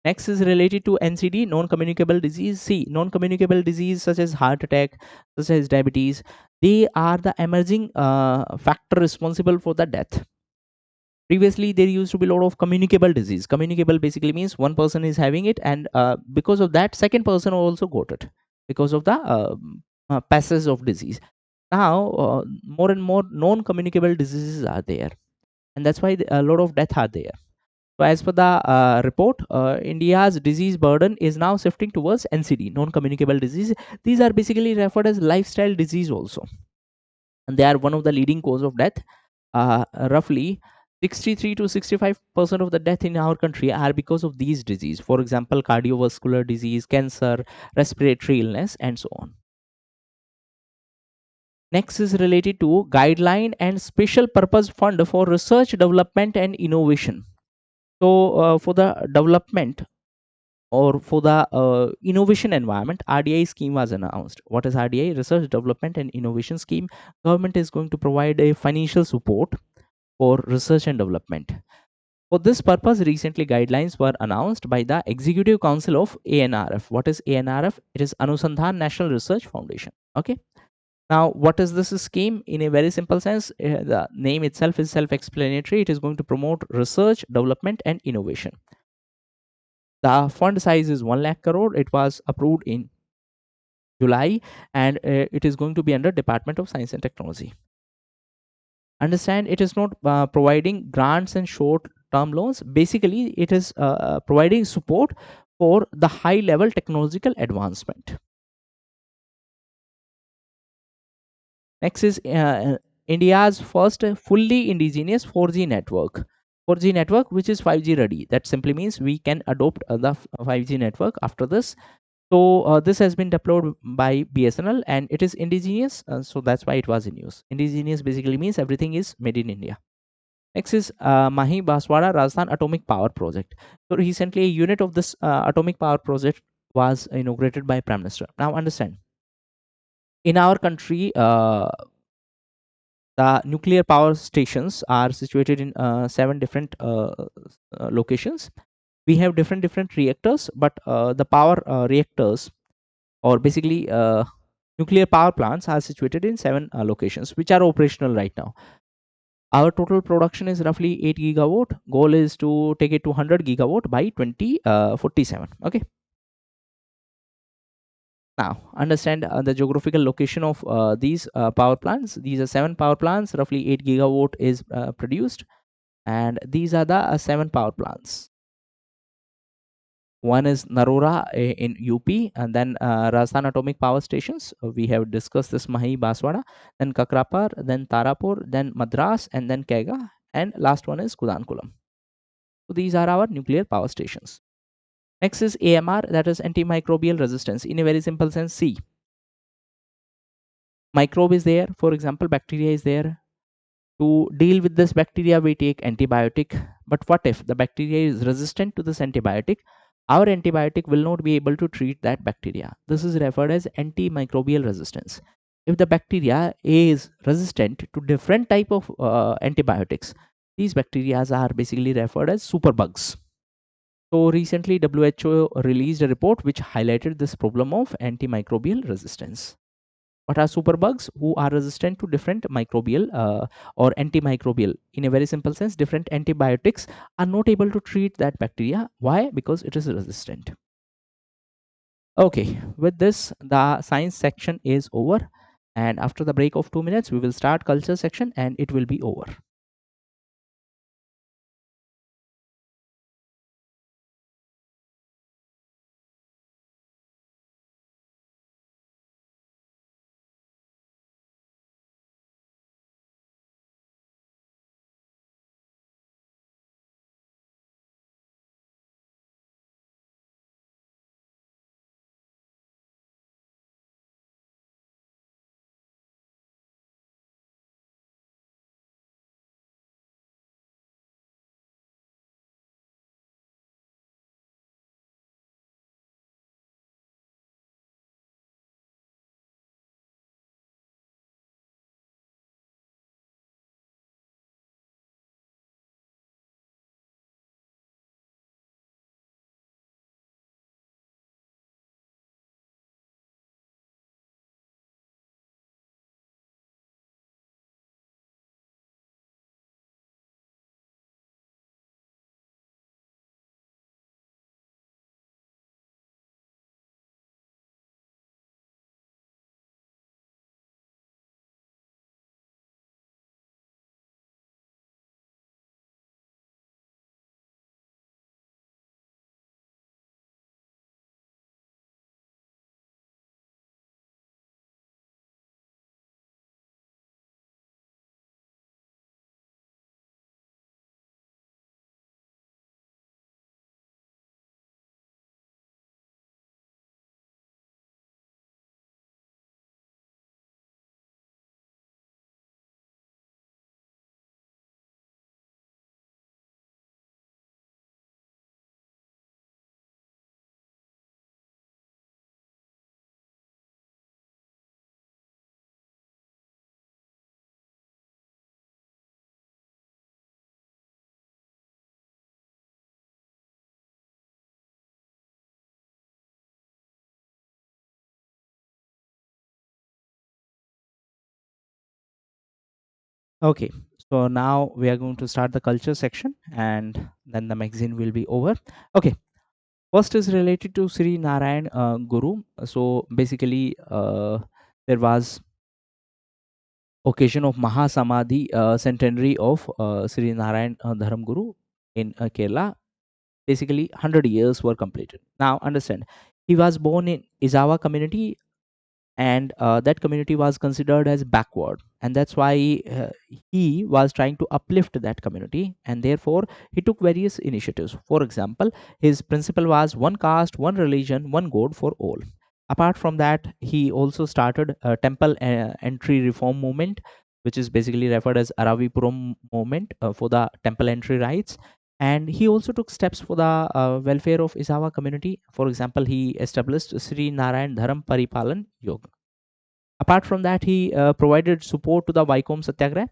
Next is related to NCD, non-communicable disease. See, non-communicable disease such as heart attack, such as diabetes, they are the emerging factor responsible for the death. Previously there used to be a lot of communicable disease. Communicable basically means one person is having it, and because of that, second person also got it because of the passage of disease. Now more and more non-communicable diseases are there, and that's why a lot of death are there. So as per the report, India's disease burden is now shifting towards NCD, non-communicable disease. These are basically referred as lifestyle disease also, and they are one of the leading cause of death. Roughly 63 to 65% of the death in our country are because of these disease. For example, cardiovascular disease, cancer, respiratory illness, and so on. Next is related to guideline and special purpose fund for research, development, and innovation. So for the development or for the innovation environment, RDI scheme was announced. What is RDI? Research, Development, and Innovation Scheme. Government is going to provide a financial support for research and development. For this purpose, recently guidelines were announced by the Executive Council of ANRF. What is ANRF? It is Anusandhan National Research Foundation. Okay. Now, what is this scheme? In a very simple sense, the name itself is self-explanatory. It is going to promote research, development, and innovation. The fund size is 1 lakh crore. It was approved in July, and it is going to be under Department of Science and Technology. Understand, it is not providing grants and short term loans. Basically, it is providing support for the high level technological advancement. Next is India's first fully indigenous 4G network. 4G network which is 5G ready. That simply means we can adopt the 5G network after this. So this has been deployed by BSNL, and it is indigenous, so that's why it was in use. Indigenous basically means everything is made in India. Next is Mahi Baswara Rajasthan Atomic Power Project. So recently a unit of this atomic power project was inaugurated by Prime Minister. Now understand, in our country, the nuclear power stations are situated in 7 different locations. We have different reactors, but the power reactors, or basically nuclear power plants, are situated in 7 locations which are operational right now. Our total production is roughly 8 gigawatt. Goal is to take it to 100 gigawatt by 2047. Okay. Now understand the geographical location of these power plants. These are 7 power plants. Roughly 8 gigawatt is produced, and these are the 7 power plants. One is Narora in UP, and then Rajasthan Atomic Power Stations. We have discussed this, Mahi, Baswada, then Kakrapar, then Tarapur, then Madras, and then Kega, and last one is Kudankulam. So these are our nuclear power stations. Next is AMR, that is antimicrobial resistance. In a very simple sense, see, microbe is there, for example, bacteria is there. To deal with this bacteria, we take antibiotic. But what if the bacteria is resistant to this antibiotic? Our antibiotic will not be able to treat that bacteria. This is referred as antimicrobial resistance. If the bacteria is resistant to different type of antibiotics, these bacteria are basically referred as superbugs. So recently WHO released a report which highlighted this problem of antimicrobial resistance. What are superbugs? Who are resistant to different microbial or antimicrobial. In a very simple sense, different antibiotics are not able to treat that bacteria. Why? Because it is resistant. Okay, with this, the science section is over. And after the break of 2 minutes, we will start culture section and it will be over. Okay, so now we are going to start the culture section and then the magazine will be over. Okay, first is related to Sri Narayan Guru. So basically, there was occasion of Mahasamadhi centenary of Sri Narayan Dharam Guru in Kerala. Basically, 100 years were completed. Now, understand, he was born in Izawa community, and that community was considered as backward, and that's why he was trying to uplift that community, and therefore he took various initiatives. For example, his principle was one caste, one religion, one god for all. Apart from that, he also started a temple entry reform movement, which is basically referred as Aravipuram movement, for the temple entry rights. And he also took steps for the welfare of Isawa community. For example, he established Sri Narayan Dharam Paripalan Yoga. Apart from that, he provided support to the Vaikom Satyagraha.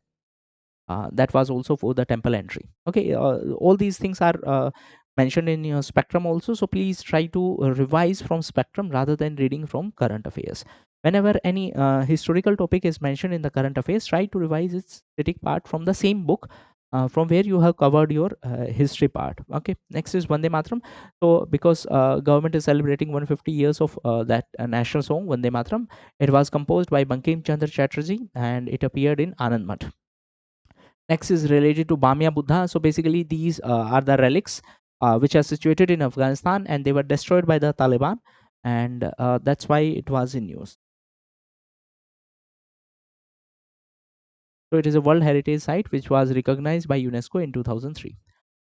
That was also for the temple entry. Okay, all these things are mentioned in your spectrum also, so please try to revise from spectrum rather than reading from current affairs. Whenever any historical topic is mentioned in the current affairs, try to revise its static part from the same book from where you have covered your history part. Okay, next is Vande Matram. So because government is celebrating 150 years of that national song Vande Matram, it was composed by Bankim Chandra Chatterjee and it appeared in Anand Math. Next is related to Bamia Buddha. So basically, these are the relics which are situated in Afghanistan, and they were destroyed by the Taliban, and that's why it was in news. So it is a World Heritage Site which was recognized by UNESCO in 2003.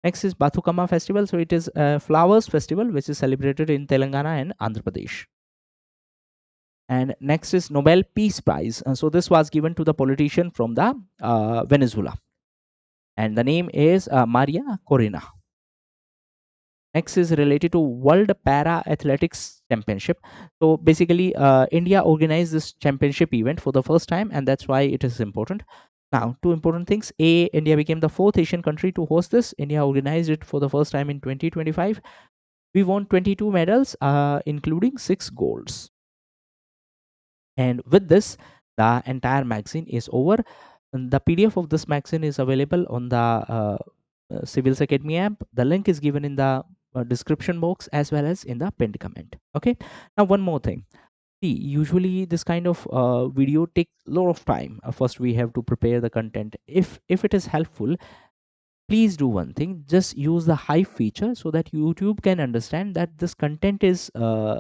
Next is Bathukama Festival. So it is a flowers festival which is celebrated in Telangana and Andhra Pradesh. And next is Nobel Peace Prize. So this was given to the politician from the Venezuela, and the name is Maria Corina. Next is related to World Para Athletics Championship. So basically, India organized this championship event for the first time, and that's why it is important. Now, two important things. A, India became the fourth Asian country to host this. India organized it for the first time in 2025. We won 22 medals, including 6 golds. And with this, the entire magazine is over. And the PDF of this magazine is available on the Civils Academy app. The link is given in the description box as well as in the pinned comment. Okay. Now, one more thing. See, usually this kind of video takes a lot of time. First, we have to prepare the content. If it is helpful, please do one thing. Just use the hype feature so that YouTube can understand that this content is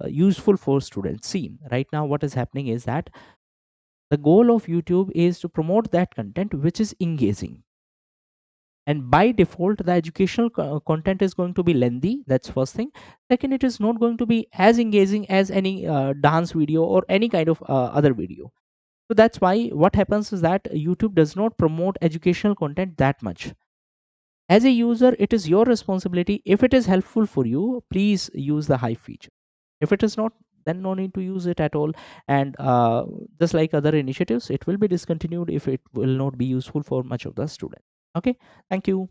useful for students. See, right now what is happening is that the goal of YouTube is to promote that content which is engaging, and by default the educational content is going to be lengthy. That's first thing. Second, it is not going to be as engaging as any dance video or any kind of other video. So that's why what happens is that YouTube does not promote educational content that much. As a user, it is your responsibility. If it is helpful for you, please use the hype feature. If it is not, then no need to use it at all. And just like other initiatives, it will be discontinued if it will not be useful for much of the student. Okay, thank you.